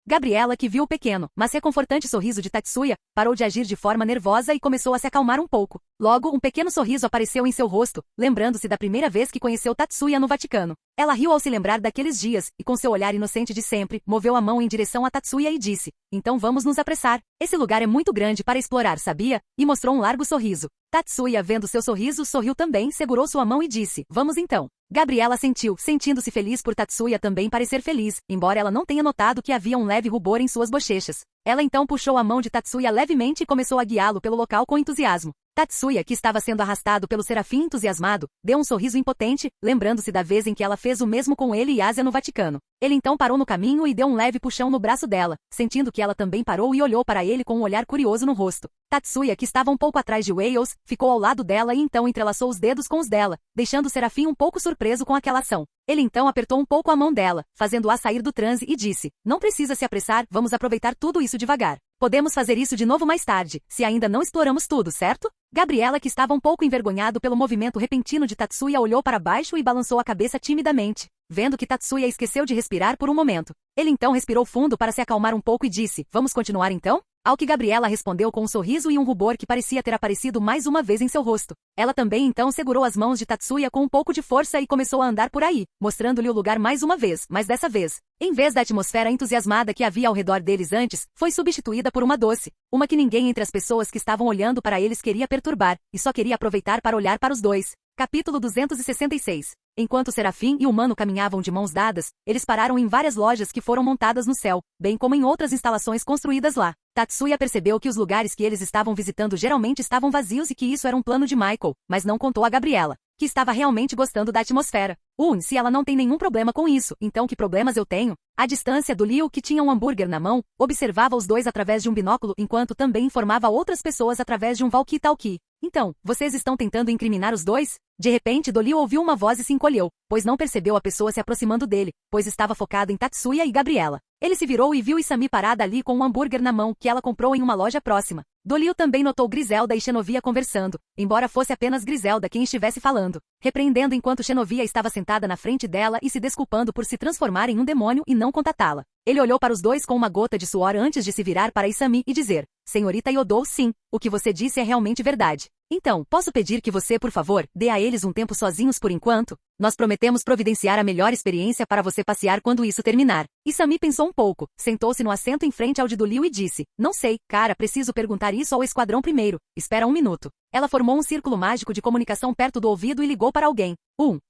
Gabriela, que viu o pequeno, mas reconfortante sorriso de Tatsuya, parou de agir de forma nervosa e começou a se acalmar um pouco. Logo, um pequeno sorriso apareceu em seu rosto, lembrando-se da primeira vez que conheceu Tatsuya no Vaticano. Ela riu ao se lembrar daqueles dias, e com seu olhar inocente de sempre, moveu a mão em direção a Tatsuya e disse: "Então vamos nos apressar. Esse lugar é muito grande para explorar, sabia?" E mostrou um largo sorriso. Tatsuya, vendo seu sorriso, sorriu também, segurou sua mão e disse: "Vamos então." Gabriela assentiu, sentindo-se feliz por Tatsuya também parecer feliz, embora ela não tenha notado que havia um leve rubor em suas bochechas. Ela então puxou a mão de Tatsuya levemente e começou a guiá-lo pelo local com entusiasmo. Tatsuya, que estava sendo arrastado pelo serafim entusiasmado, deu um sorriso impotente, lembrando-se da vez em que ela fez o mesmo com ele e Asia no Vaticano. Ele então parou no caminho e deu um leve puxão no braço dela, sentindo que ela também parou e olhou para ele com um olhar curioso no rosto. Tatsuya, que estava um pouco atrás de Wales, ficou ao lado dela e então entrelaçou os dedos com os dela, deixando o serafim um pouco surpreso com aquela ação. Ele então apertou um pouco a mão dela, fazendo-a sair do transe e disse: "Não precisa se apressar, vamos aproveitar tudo isso devagar. Podemos fazer isso de novo mais tarde, se ainda não exploramos tudo, certo?" Gabriela, que estava um pouco envergonhado pelo movimento repentino de Tatsuya, olhou para baixo e balançou a cabeça timidamente, vendo que Tatsuya esqueceu de respirar por um momento. Ele então respirou fundo para se acalmar um pouco e disse, vamos continuar então? Ao que Gabriela respondeu com um sorriso e um rubor que parecia ter aparecido mais uma vez em seu rosto. Ela também então segurou as mãos de Tatsuya com um pouco de força e começou a andar por aí, mostrando-lhe o lugar mais uma vez, mas dessa vez, em vez da atmosfera entusiasmada que havia ao redor deles antes, foi substituída por uma doce, uma que ninguém entre as pessoas que estavam olhando para eles queria perturbar, e só queria aproveitar para olhar para os dois. Capítulo 266. Enquanto Serafim e o humano caminhavam de mãos dadas, eles pararam em várias lojas que foram montadas no céu, bem como em outras instalações construídas lá. Tatsuya percebeu que os lugares que eles estavam visitando geralmente estavam vazios e que isso era um plano de Michael, mas não contou a Gabriela, que estava realmente gostando da atmosfera. Se ela não tem nenhum problema com isso, então que problemas eu tenho? À distância do Liu, que tinha um hambúrguer na mão, observava os dois através de um binóculo enquanto também informava outras pessoas através de um walkie-talkie. Então, vocês estão tentando incriminar os dois? De repente, Liu ouviu uma voz e se encolheu, pois não percebeu a pessoa se aproximando dele, pois estava focado em Tatsuya e Gabriela. Ele se virou e viu Isami parada ali com um hambúrguer na mão que ela comprou em uma loja próxima. Liu também notou Griselda e Xenovia conversando, embora fosse apenas Griselda quem estivesse falando, repreendendo enquanto Xenovia estava sentada na frente dela e se desculpando por se transformar em um demônio e não contatá-la. Ele olhou para os dois com uma gota de suor antes de se virar para Isami e dizer, Senhorita Yodou, sim, o que você disse é realmente verdade. Então, posso pedir que você, por favor, dê a eles um tempo sozinhos por enquanto? Nós prometemos providenciar a melhor experiência para você passear quando isso terminar. Isami pensou um pouco, sentou-se no assento em frente ao de Liu e disse, não sei, cara, preciso perguntar isso ao esquadrão primeiro. Espera um minuto. Ela formou um círculo mágico de comunicação perto do ouvido e ligou para alguém.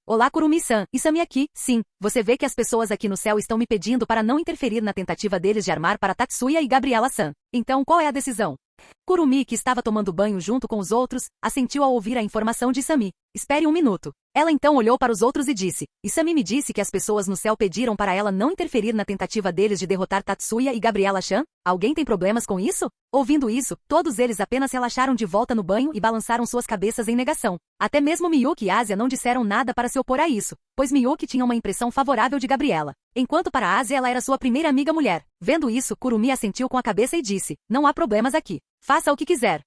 Olá Kurumi-san, Isami aqui, sim, você vê que as pessoas aqui no céu estão me pedindo para não interferir na tentativa deles de armar para Tatsuya e Gabriela-san. Então qual é a decisão? Kurumi, que estava tomando banho junto com os outros, assentiu ao ouvir a informação de Isami. Espere um minuto. Ela então olhou para os outros e disse, Isami me disse que as pessoas no céu pediram para ela não interferir na tentativa deles de derrotar Tatsuya e Gabriela-chan? Alguém tem problemas com isso? Ouvindo isso, todos eles apenas relaxaram de volta no banho e balançaram suas cabeças em negação. Até mesmo Miyuki e Asia não disseram nada para se opor a isso, pois Miyuki tinha uma impressão favorável de Gabriela, enquanto para Asia ela era sua primeira amiga mulher. Vendo isso, Kurumi assentiu com a cabeça e disse, não há problemas aqui. Faça o que quiser.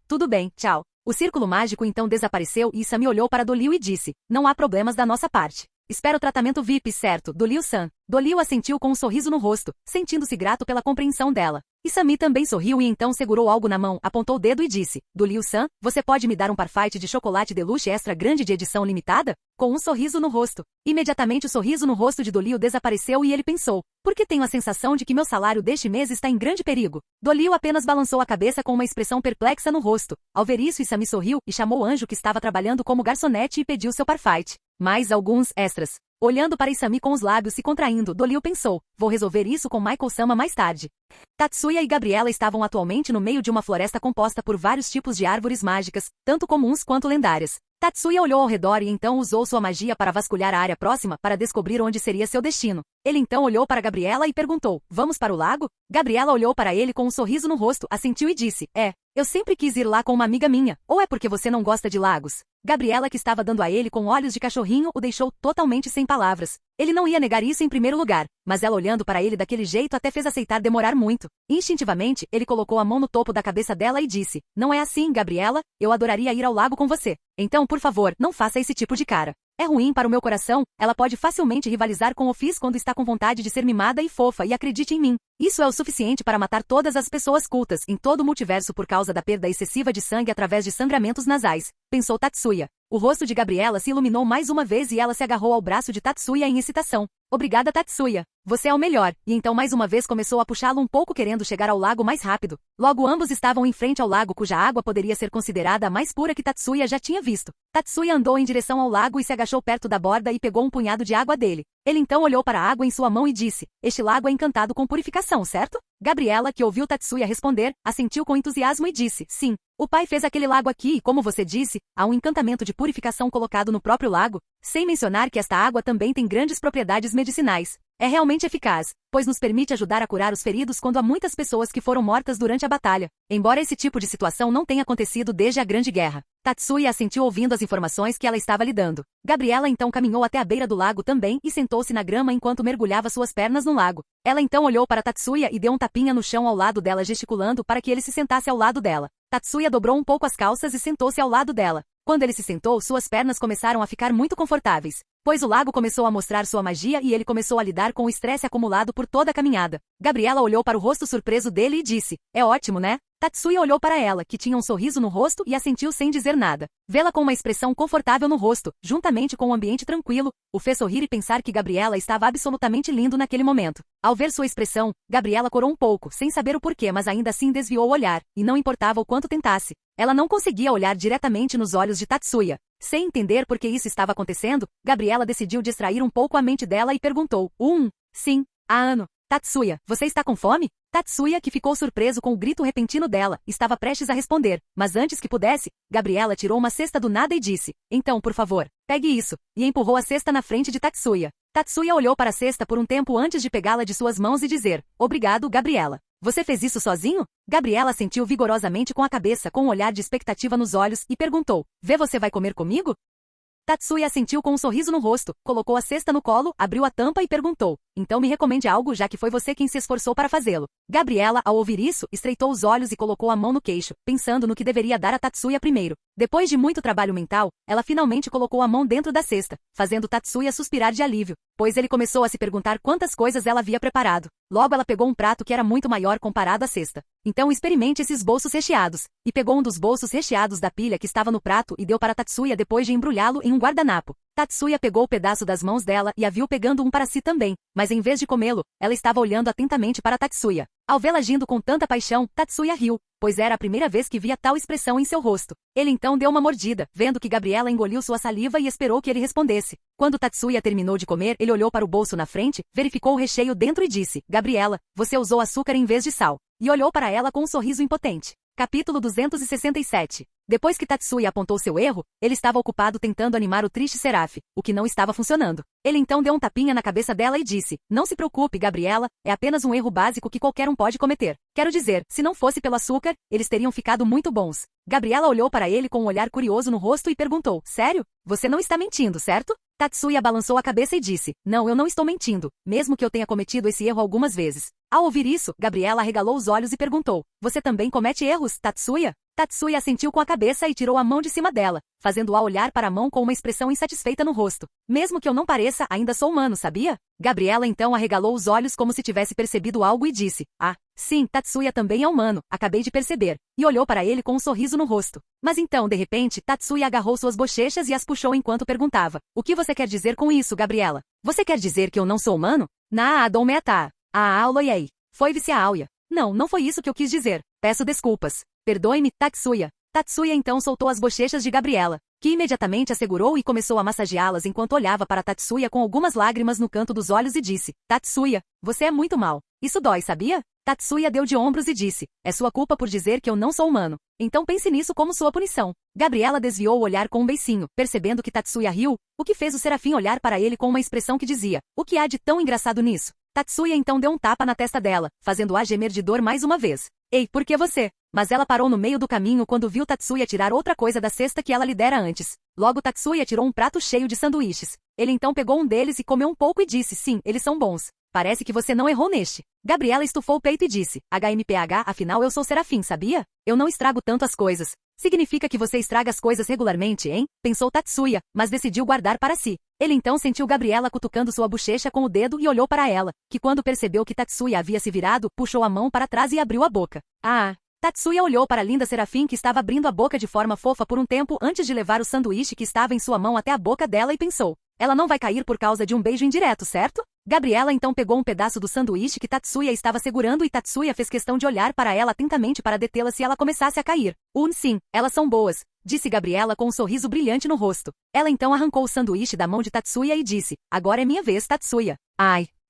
Tudo bem, tchau. O círculo mágico então desapareceu e Isami olhou para Liu e disse, não há problemas da nossa parte. Espero o tratamento VIP, certo, Liu-san. Liu assentiu com um sorriso no rosto, sentindo-se grato pela compreensão dela. Isami também sorriu e então segurou algo na mão, apontou o dedo e disse, Liu-san, você pode me dar um parfait de chocolate deluxe extra grande de edição limitada? Com um sorriso no rosto. Imediatamente o sorriso no rosto de Liu desapareceu e ele pensou, por que tenho a sensação de que meu salário deste mês está em grande perigo? Liu apenas balançou a cabeça com uma expressão perplexa no rosto. Ao ver isso, Isami sorriu e chamou o anjo que estava trabalhando como garçonete e pediu seu parfait. Mais alguns extras. Olhando para Isami com os lábios se contraindo, Liu pensou, vou resolver isso com Michael-sama mais tarde. Tatsuya e Gabriela estavam atualmente no meio de uma floresta composta por vários tipos de árvores mágicas, tanto comuns quanto lendárias. Tatsuya olhou ao redor e então usou sua magia para vasculhar a área próxima para descobrir onde seria seu destino. Ele então olhou para Gabriela e perguntou, vamos para o lago? Gabriela olhou para ele com um sorriso no rosto, assentiu e disse, eu sempre quis ir lá com uma amiga minha, ou é porque você não gosta de lagos? Gabriela, que estava dando a ele com olhos de cachorrinho, o deixou totalmente sem palavras. Ele não ia negar isso em primeiro lugar, mas ela olhando para ele daquele jeito até fez aceitar demorar muito. Instintivamente, ele colocou a mão no topo da cabeça dela e disse, não é assim, Gabriela, eu adoraria ir ao lago com você. Então, por favor, não faça esse tipo de cara. É ruim para o meu coração, ela pode facilmente rivalizar com o Fizz quando está com vontade de ser mimada e fofa e acredite em mim. Isso é o suficiente para matar todas as pessoas cultas em todo o multiverso por causa da perda excessiva de sangue através de sangramentos nasais, pensou Tatsuya. O rosto de Gabriela se iluminou mais uma vez e ela se agarrou ao braço de Tatsuya em excitação. Obrigada, Tatsuya. Você é o melhor. E então mais uma vez começou a puxá-lo um pouco querendo chegar ao lago mais rápido. Logo ambos estavam em frente ao lago cuja água poderia ser considerada a mais pura que Tatsuya já tinha visto. Tatsuya andou em direção ao lago e se agachou perto da borda e pegou um punhado de água dele. Ele então olhou para a água em sua mão e disse, este lago é encantado com purificação, certo? Gabriela, que ouviu Tatsuya responder, assentiu com entusiasmo e disse, sim. O pai fez aquele lago aqui e, como você disse, há um encantamento de purificação colocado no próprio lago, sem mencionar que esta água também tem grandes propriedades medicinais. É realmente eficaz, pois nos permite ajudar a curar os feridos quando há muitas pessoas que foram mortas durante a batalha, embora esse tipo de situação não tenha acontecido desde a Grande Guerra. Tatsuya assentiu ouvindo as informações que ela estava lhe dando. Gabriela então caminhou até a beira do lago também e sentou-se na grama enquanto mergulhava suas pernas no lago. Ela então olhou para Tatsuya e deu um tapinha no chão ao lado dela gesticulando para que ele se sentasse ao lado dela. Tatsuya dobrou um pouco as calças e sentou-se ao lado dela. Quando ele se sentou, suas pernas começaram a ficar muito confortáveis, pois o lago começou a mostrar sua magia e ele começou a lidar com o estresse acumulado por toda a caminhada. Gabriela olhou para o rosto surpreso dele e disse, é ótimo, né? Tatsuya olhou para ela, que tinha um sorriso no rosto e assentiu sem dizer nada. Vê-la com uma expressão confortável no rosto, juntamente com um ambiente tranquilo, o fez sorrir e pensar que Gabriela estava absolutamente lindo naquele momento. Ao ver sua expressão, Gabriela corou um pouco, sem saber o porquê, mas ainda assim desviou o olhar, e não importava o quanto tentasse. Ela não conseguia olhar diretamente nos olhos de Tatsuya. Sem entender por que isso estava acontecendo, Gabriela decidiu distrair um pouco a mente dela e perguntou, sim, há ano. Tatsuya, você está com fome? Tatsuya, que ficou surpreso com o grito repentino dela, estava prestes a responder, mas antes que pudesse, Gabriela tirou uma cesta do nada e disse, então, por favor, pegue isso, e empurrou a cesta na frente de Tatsuya. Tatsuya olhou para a cesta por um tempo antes de pegá-la de suas mãos e dizer, obrigado, Gabriela. Você fez isso sozinho? Gabriela assentiu vigorosamente com a cabeça com um olhar de expectativa nos olhos e perguntou, vê você vai comer comigo? Tatsuya assentiu com um sorriso no rosto, colocou a cesta no colo, abriu a tampa e perguntou, então me recomende algo já que foi você quem se esforçou para fazê-lo. Gabriela, ao ouvir isso, estreitou os olhos e colocou a mão no queixo, pensando no que deveria dar a Tatsuya primeiro. Depois de muito trabalho mental, ela finalmente colocou a mão dentro da cesta, fazendo Tatsuya suspirar de alívio, pois ele começou a se perguntar quantas coisas ela havia preparado. Logo ela pegou um prato que era muito maior comparado à cesta. Então experimente esses bolsos recheados. E pegou um dos bolsos recheados da pilha que estava no prato e deu para Tatsuya depois de embrulhá-lo em um guardanapo. Tatsuya pegou o pedaço das mãos dela e a viu pegando um para si também, mas em vez de comê-lo, ela estava olhando atentamente para Tatsuya. Ao vê-la agindo com tanta paixão, Tatsuya riu, pois era a primeira vez que via tal expressão em seu rosto. Ele então deu uma mordida, vendo que Gabriela engoliu sua saliva e esperou que ele respondesse. Quando Tatsuya terminou de comer, ele olhou para o bolso na frente, verificou o recheio dentro e disse, Gabriela, você usou açúcar em vez de sal. E olhou para ela com um sorriso impotente. Capítulo 267. Depois que Tatsuya apontou seu erro, ele estava ocupado tentando animar o triste Seraph, o que não estava funcionando. Ele então deu um tapinha na cabeça dela e disse, não se preocupe, Gabriela, é apenas um erro básico que qualquer um pode cometer. Quero dizer, se não fosse pelo açúcar, eles teriam ficado muito bons. Gabriela olhou para ele com um olhar curioso no rosto e perguntou, sério? Você não está mentindo, certo? Tatsuya balançou a cabeça e disse, não, eu não estou mentindo, mesmo que eu tenha cometido esse erro algumas vezes. Ao ouvir isso, Gabriela arregalou os olhos e perguntou, você também comete erros, Tatsuya? Tatsuya assentiu com a cabeça e tirou a mão de cima dela, fazendo-a olhar para a mão com uma expressão insatisfeita no rosto. Mesmo que eu não pareça, ainda sou humano, sabia? Gabriela então arregalou os olhos como se tivesse percebido algo e disse, sim, Tatsuya também é humano, acabei de perceber, e olhou para ele com um sorriso no rosto. Mas então, de repente, Tatsuya agarrou suas bochechas e as puxou enquanto perguntava, o que você quer dizer com isso, Gabriela? Você quer dizer que eu não sou humano? Na Adon Meata. Aoloyei. Foi vice a Aoya. Não foi isso que eu quis dizer. Peço desculpas. Perdoe-me, Tatsuya. Tatsuya então soltou as bochechas de Gabriela, que imediatamente a segurou e começou a massageá-las enquanto olhava para Tatsuya com algumas lágrimas no canto dos olhos e disse, Tatsuya, você é muito mal. Isso dói, sabia? Tatsuya deu de ombros e disse, é sua culpa por dizer que eu não sou humano. Então pense nisso como sua punição. Gabriela desviou o olhar com um beicinho, percebendo que Tatsuya riu, o que fez o Serafim olhar para ele com uma expressão que dizia, o que há de tão engraçado nisso? Tatsuya então deu um tapa na testa dela, fazendo-a gemer de dor mais uma vez. Ei, por que você? Mas ela parou no meio do caminho quando viu Tatsuya tirar outra coisa da cesta que ela lhe dera antes. Logo Tatsuya tirou um prato cheio de sanduíches. Ele então pegou um deles e comeu um pouco e disse, sim, eles são bons. Parece que você não errou neste. Gabriela estufou o peito e disse, HMPH, afinal eu sou Serafim, sabia? Eu não estrago tanto as coisas. Significa que você estraga as coisas regularmente, hein? Pensou Tatsuya, mas decidiu guardar para si. Ele então sentiu Gabriela cutucando sua bochecha com o dedo e olhou para ela, que quando percebeu que Tatsuya havia se virado, puxou a mão para trás e abriu a boca. Tatsuya olhou para a linda Serafim que estava abrindo a boca de forma fofa por um tempo antes de levar o sanduíche que estava em sua mão até a boca dela e pensou, ela não vai cair por causa de um beijo indireto, certo? Gabriela então pegou um pedaço do sanduíche que Tatsuya estava segurando e Tatsuya fez questão de olhar para ela atentamente para detê-la se ela começasse a cair. Sim, elas são boas, disse Gabriela com um sorriso brilhante no rosto. Ela então arrancou o sanduíche da mão de Tatsuya e disse, agora é minha vez, Tatsuya.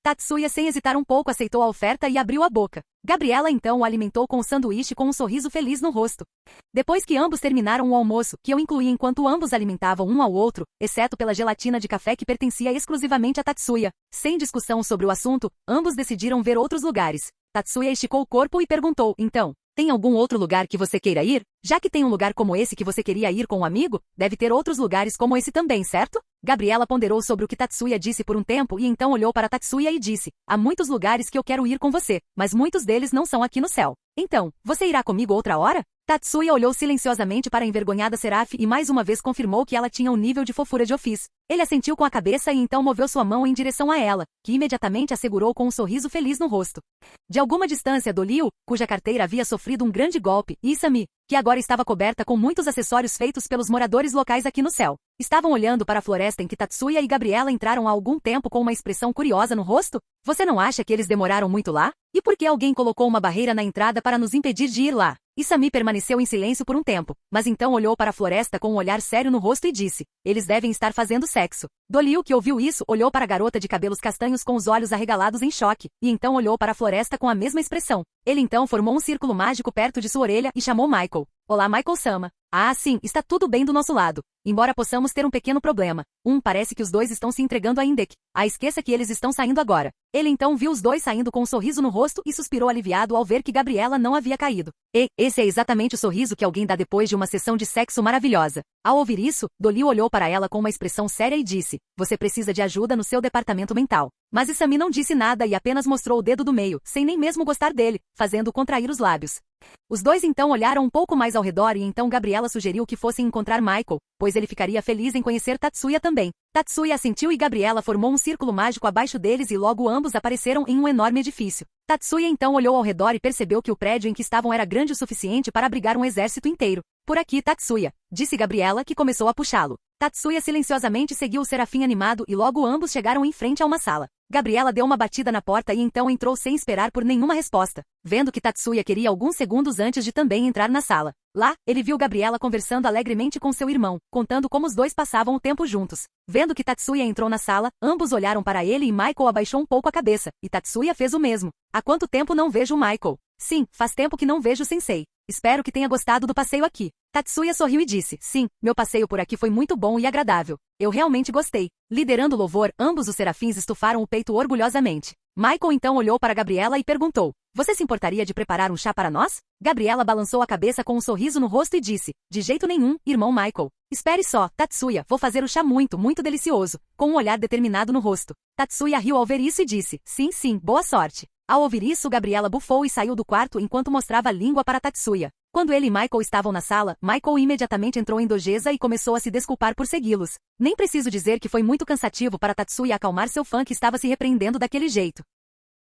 Tatsuya sem hesitar um pouco aceitou a oferta e abriu a boca. Gabriela então o alimentou com o sanduíche com um sorriso feliz no rosto. Depois que ambos terminaram o almoço, que eu incluí enquanto ambos alimentavam um ao outro, exceto pela gelatina de café que pertencia exclusivamente a Tatsuya. Sem discussão sobre o assunto, ambos decidiram ver outros lugares. Tatsuya esticou o corpo e perguntou, então, tem algum outro lugar que você queira ir? Já que tem um lugar como esse que você queria ir com um amigo, deve ter outros lugares como esse também, certo? Gabriela ponderou sobre o que Tatsuya disse por um tempo e então olhou para Tatsuya e disse, há muitos lugares que eu quero ir com você, mas muitos deles não são aqui no céu. Então, você irá comigo outra hora? Tatsuya olhou silenciosamente para a envergonhada Seraph e mais uma vez confirmou que ela tinha um nível de fofura de Office. Ele assentiu com a cabeça e então moveu sua mão em direção a ela, que imediatamente a segurou com um sorriso feliz no rosto. De alguma distância do Liu, cuja carteira havia sofrido um grande golpe, e Isami, que agora estava coberta com muitos acessórios feitos pelos moradores locais aqui no céu, estavam olhando para a floresta em que Tatsuya e Gabriela entraram há algum tempo com uma expressão curiosa no rosto? Você não acha que eles demoraram muito lá? E por que alguém colocou uma barreira na entrada para nos impedir de ir lá? Isami permaneceu em silêncio por um tempo, mas então olhou para a floresta com um olhar sério no rosto e disse, eles devem estar fazendo sexo. Doliu, que ouviu isso, olhou para a garota de cabelos castanhos com os olhos arregalados em choque, e então olhou para a floresta com a mesma expressão. Ele então formou um círculo mágico perto de sua orelha e chamou Michael. Olá, Michael-sama. Ah, sim, está tudo bem do nosso lado. Embora possamos ter um pequeno problema. Parece que os dois estão se entregando a Indek. Esqueça que eles estão saindo agora. Ele então viu os dois saindo com um sorriso no rosto e suspirou aliviado ao ver que Gabriela não havia caído. E, esse é exatamente o sorriso que alguém dá depois de uma sessão de sexo maravilhosa. Ao ouvir isso, Doliu olhou para ela com uma expressão séria e disse, você precisa de ajuda no seu departamento mental. Mas Isami não disse nada e apenas mostrou o dedo do meio, sem nem mesmo gostar dele, fazendo-o contrair os lábios. Os dois então olharam um pouco mais ao redor e então Gabriela sugeriu que fossem encontrar Michael, pois ele ficaria feliz em conhecer Tatsuya também. Tatsuya assentiu e Gabriela formou um círculo mágico abaixo deles e logo ambos apareceram em um enorme edifício. Tatsuya então olhou ao redor e percebeu que o prédio em que estavam era grande o suficiente para abrigar um exército inteiro. Por aqui, Tatsuya, disse Gabriela, que começou a puxá-lo. Tatsuya silenciosamente seguiu o serafim animado e logo ambos chegaram em frente a uma sala. Gabriela deu uma batida na porta e então entrou sem esperar por nenhuma resposta, vendo que Tatsuya queria alguns segundos antes de também entrar na sala. Lá, ele viu Gabriela conversando alegremente com seu irmão, contando como os dois passavam o tempo juntos. Vendo que Tatsuya entrou na sala, ambos olharam para ele e Michael abaixou um pouco a cabeça, e Tatsuya fez o mesmo. Há quanto tempo não vejo o Michael? Sim, faz tempo que não vejo o sensei. Espero que tenha gostado do passeio aqui. Tatsuya sorriu e disse, sim, meu passeio por aqui foi muito bom e agradável. Eu realmente gostei. Liderando o louvor, ambos os serafins estufaram o peito orgulhosamente. Michael então olhou para Gabriela e perguntou, você se importaria de preparar um chá para nós? Gabriela balançou a cabeça com um sorriso no rosto e disse, de jeito nenhum, irmão Michael. Espere só, Tatsuya, vou fazer o chá muito, muito delicioso, com um olhar determinado no rosto. Tatsuya riu ao ver isso e disse, sim, sim, boa sorte. Ao ouvir isso, Gabriela bufou e saiu do quarto enquanto mostrava a língua para Tatsuya. Quando ele e Michael estavam na sala, Michael imediatamente entrou em dojeza e começou a se desculpar por segui-los. Nem preciso dizer que foi muito cansativo para Tatsuya acalmar seu fã que estava se repreendendo daquele jeito.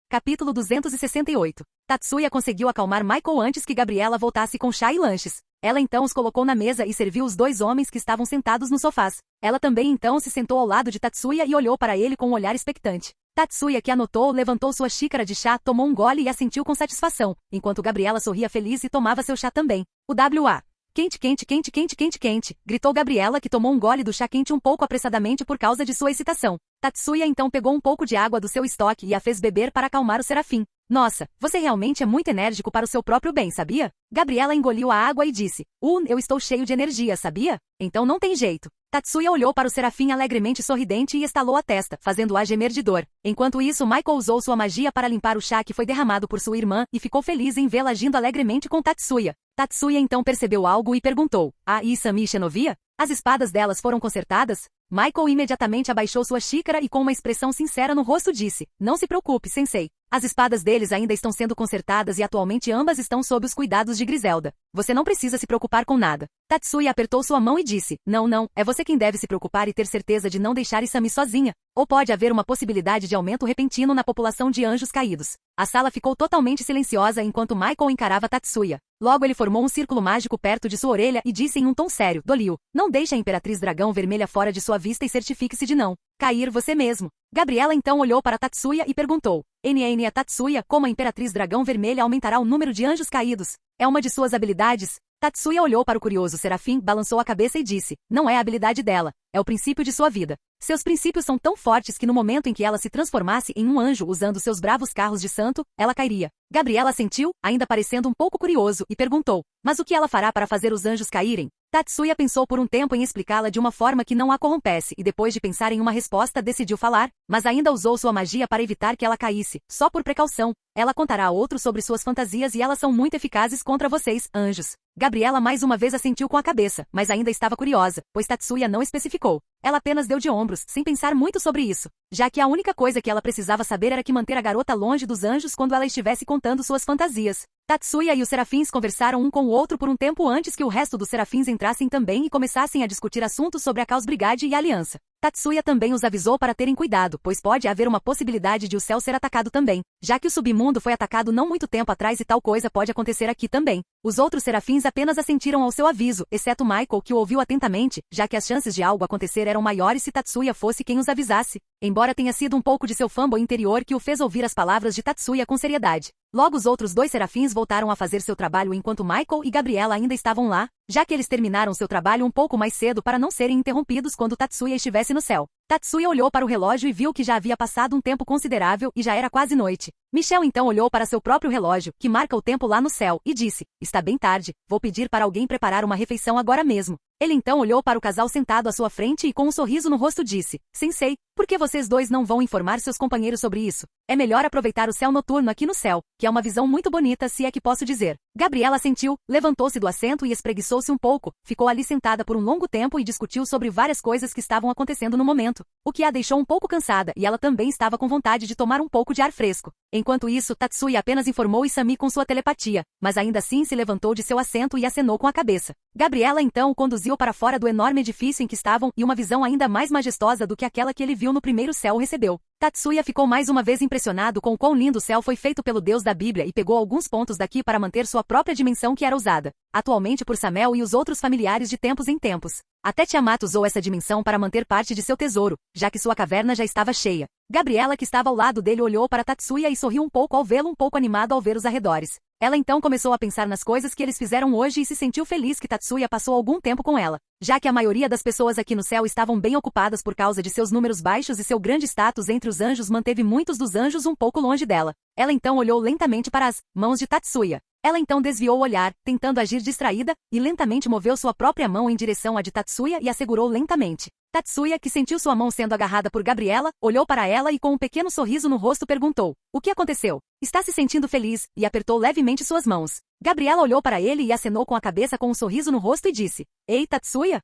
Capítulo 268. Tatsuya conseguiu acalmar Michael antes que Gabriela voltasse com chá e lanches. Ela então os colocou na mesa e serviu os dois homens que estavam sentados nos sofás. Ela também então se sentou ao lado de Tatsuya e olhou para ele com um olhar expectante. Tatsuya, que anotou, levantou sua xícara de chá, tomou um gole e assentiu com satisfação, enquanto Gabriela sorria feliz e tomava seu chá também. O W.A. Quente, quente, quente, quente, quente, quente, gritou Gabriela, que tomou um gole do chá quente um pouco apressadamente por causa de sua excitação. Tatsuya então pegou um pouco de água do seu estoque e a fez beber para acalmar o serafim. Nossa, você realmente é muito enérgico para o seu próprio bem, sabia? Gabriela engoliu a água e disse, eu estou cheio de energia, sabia? Então não tem jeito. Tatsuya olhou para o serafim alegremente sorridente e estalou a testa, fazendo-a gemer de dor. Enquanto isso, Michael usou sua magia para limpar o chá que foi derramado por sua irmã e ficou feliz em vê-la agindo alegremente com Tatsuya. Tatsuya então percebeu algo e perguntou, Isami e Shenovia? As espadas delas foram consertadas? Michael imediatamente abaixou sua xícara e com uma expressão sincera no rosto disse, não se preocupe, sensei. As espadas deles ainda estão sendo consertadas e atualmente ambas estão sob os cuidados de Griselda. Você não precisa se preocupar com nada. Tatsuya apertou sua mão e disse, não, é você quem deve se preocupar e ter certeza de não deixar Isami sozinha. Ou pode haver uma possibilidade de aumento repentino na população de anjos caídos. A sala ficou totalmente silenciosa enquanto Michael encarava Tatsuya. Logo ele formou um círculo mágico perto de sua orelha e disse em um tom sério, Doliu, não deixe a Imperatriz Dragão Vermelha fora de sua vista e certifique-se de não cair você mesmo. Gabriela então olhou para Tatsuya e perguntou, a Tatsuya, como a Imperatriz Dragão Vermelha aumentará o número de anjos caídos? É uma de suas habilidades? Tatsuya olhou para o curioso serafim, balançou a cabeça e disse, não é a habilidade dela, é o princípio de sua vida. Seus princípios são tão fortes que no momento em que ela se transformasse em um anjo usando seus bravos carros de santo, ela cairia. Gabriela assentiu, ainda parecendo um pouco curioso, e perguntou, mas o que ela fará para fazer os anjos caírem? Tatsuya pensou por um tempo em explicá-la de uma forma que não a corrompesse e depois de pensar em uma resposta decidiu falar, mas ainda usou sua magia para evitar que ela caísse, só por precaução. Ela contará a outros sobre suas fantasias e elas são muito eficazes contra vocês, anjos. Gabriela mais uma vez assentiu com a cabeça, mas ainda estava curiosa, pois Tatsuya não especificou. Ela apenas deu de ombros, sem pensar muito sobre isso, já que a única coisa que ela precisava saber era que manter a garota longe dos anjos quando ela estivesse contando suas fantasias. Tatsuya e os serafins conversaram um com o outro por um tempo antes que o resto dos serafins entrassem também e começassem a discutir assuntos sobre a Caos Brigade e a aliança. Tatsuya também os avisou para terem cuidado, pois pode haver uma possibilidade de o céu ser atacado também, já que o submundo foi atacado não muito tempo atrás e tal coisa pode acontecer aqui também. Os outros serafins apenas assentiram ao seu aviso, exceto Michael que o ouviu atentamente, já que as chances de algo acontecer eram maiores se Tatsuya fosse quem os avisasse, embora tenha sido um pouco de seu fanboy interior que o fez ouvir as palavras de Tatsuya com seriedade. Logo os outros dois serafins voltaram a fazer seu trabalho enquanto Michael e Gabriela ainda estavam lá, já que eles terminaram seu trabalho um pouco mais cedo para não serem interrompidos quando Tatsuya estivesse no céu. Tatsuya olhou para o relógio e viu que já havia passado um tempo considerável e já era quase noite. Michelle então olhou para seu próprio relógio, que marca o tempo lá no céu, e disse, está bem tarde, vou pedir para alguém preparar uma refeição agora mesmo. Ele então olhou para o casal sentado à sua frente e com um sorriso no rosto disse, Sensei, por que vocês dois não vão informar seus companheiros sobre isso? É melhor aproveitar o céu noturno aqui no céu, que é uma visão muito bonita se é que posso dizer. Gabriela assentiu, levantou-se do assento e espreguiçou-se um pouco, ficou ali sentada por um longo tempo e discutiu sobre várias coisas que estavam acontecendo no momento, o que a deixou um pouco cansada e ela também estava com vontade de tomar um pouco de ar fresco. Enquanto isso, Tatsuya apenas informou Isami com sua telepatia, mas ainda assim se levantou de seu assento e acenou com a cabeça. Gabriela então o conduziu para fora do enorme edifício em que estavam e uma visão ainda mais majestosa do que aquela que ele viu no primeiro céu recebeu. Tatsuya ficou mais uma vez impressionado com o quão lindo o céu foi feito pelo Deus da Bíblia e pegou alguns pontos daqui para manter sua própria dimensão que era usada atualmente por Samel e os outros familiares de tempos em tempos. Até Tiamat usou essa dimensão para manter parte de seu tesouro, já que sua caverna já estava cheia. Gabriela, que estava ao lado dele, olhou para Tatsuya e sorriu um pouco ao vê-lo um pouco animado ao ver os arredores. Ela então começou a pensar nas coisas que eles fizeram hoje e se sentiu feliz que Tatsuya passou algum tempo com ela, já que a maioria das pessoas aqui no céu estavam bem ocupadas por causa de seus números baixos e seu grande status entre os anjos manteve muitos dos anjos um pouco longe dela. Ela então olhou lentamente para as mãos de Tatsuya. Ela então desviou o olhar, tentando agir distraída, e lentamente moveu sua própria mão em direção à de Tatsuya e a segurou lentamente. Tatsuya, que sentiu sua mão sendo agarrada por Gabriela, olhou para ela e com um pequeno sorriso no rosto perguntou, o que aconteceu? Está se sentindo feliz, e apertou levemente suas mãos. Gabriela olhou para ele e acenou com a cabeça com um sorriso no rosto e disse, Ei Tatsuya?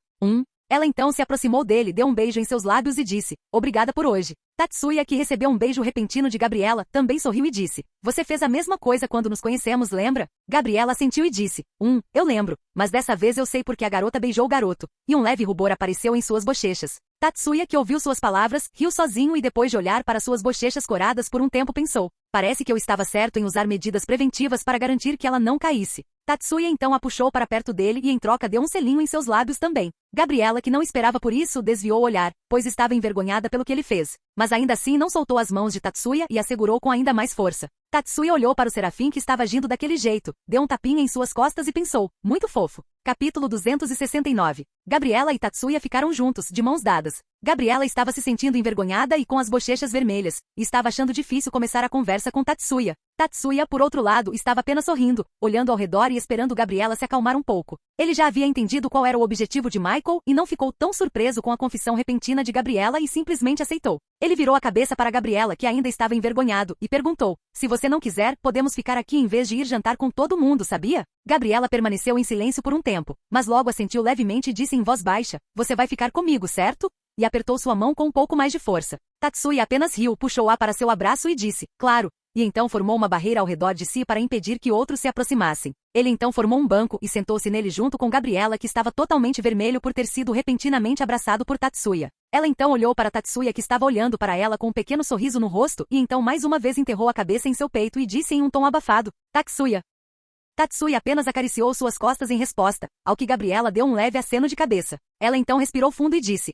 Ela então se aproximou dele, deu um beijo em seus lábios e disse, obrigada por hoje. Tatsuya, que recebeu um beijo repentino de Gabriela, também sorriu e disse, você fez a mesma coisa quando nos conhecemos, lembra? Gabriela assentiu e disse, eu lembro, mas dessa vez eu sei porque a garota beijou o garoto, e um leve rubor apareceu em suas bochechas. Tatsuya, que ouviu suas palavras, riu sozinho e depois de olhar para suas bochechas coradas por um tempo pensou, parece que eu estava certo em usar medidas preventivas para garantir que ela não caísse. Tatsuya então a puxou para perto dele e em troca deu um selinho em seus lábios também. Gabriela, que não esperava por isso, desviou o olhar, pois estava envergonhada pelo que ele fez. Mas ainda assim não soltou as mãos de Tatsuya e a segurou com ainda mais força. Tatsuya olhou para o serafim que estava agindo daquele jeito, deu um tapinha em suas costas e pensou, muito fofo. Capítulo 269. Gabriela e Tatsuya ficaram juntos, de mãos dadas. Gabriela estava se sentindo envergonhada e com as bochechas vermelhas, e estava achando difícil começar a conversa com Tatsuya. Tatsuya, por outro lado, estava apenas sorrindo, olhando ao redor e esperando Gabriela se acalmar um pouco. Ele já havia entendido qual era o objetivo de Michael e não ficou tão surpreso com a confissão repentina de Gabriela e simplesmente aceitou. Ele virou a cabeça para Gabriela, que ainda estava envergonhado, e perguntou, se você não quiser, podemos ficar aqui em vez de ir jantar com todo mundo, sabia? Gabriela permaneceu em silêncio por um tempo, mas logo assentiu levemente e disse em voz baixa, você vai ficar comigo, certo? E apertou sua mão com um pouco mais de força. Tatsuya apenas riu, puxou-a para seu abraço e disse, claro, e então formou uma barreira ao redor de si para impedir que outros se aproximassem. Ele então formou um banco e sentou-se nele junto com Gabriela, que estava totalmente vermelho por ter sido repentinamente abraçado por Tatsuya. Ela então olhou para Tatsuya, que estava olhando para ela com um pequeno sorriso no rosto e então mais uma vez enterrou a cabeça em seu peito e disse em um tom abafado, Tatsuya. Tatsuya apenas acariciou suas costas em resposta, ao que Gabriela deu um leve aceno de cabeça. Ela então respirou fundo e disse,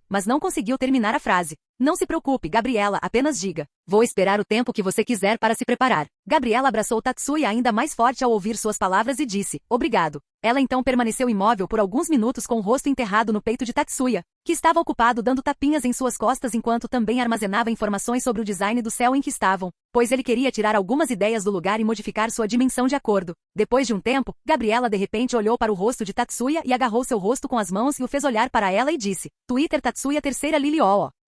mas não conseguiu terminar a frase. Não se preocupe, Gabriela, apenas diga. Vou esperar o tempo que você quiser para se preparar. Gabriela abraçou Tatsuya ainda mais forte ao ouvir suas palavras e disse, obrigado. Ela então permaneceu imóvel por alguns minutos com o rosto enterrado no peito de Tatsuya, que estava ocupado dando tapinhas em suas costas enquanto também armazenava informações sobre o design do céu em que estavam, pois ele queria tirar algumas ideias do lugar e modificar sua dimensão de acordo. Depois de um tempo, Gabriela de repente olhou para o rosto de Tatsuya e agarrou seu rosto com as mãos e o fez olhar para ela e disse, Twitter Tatsuya terceira Lily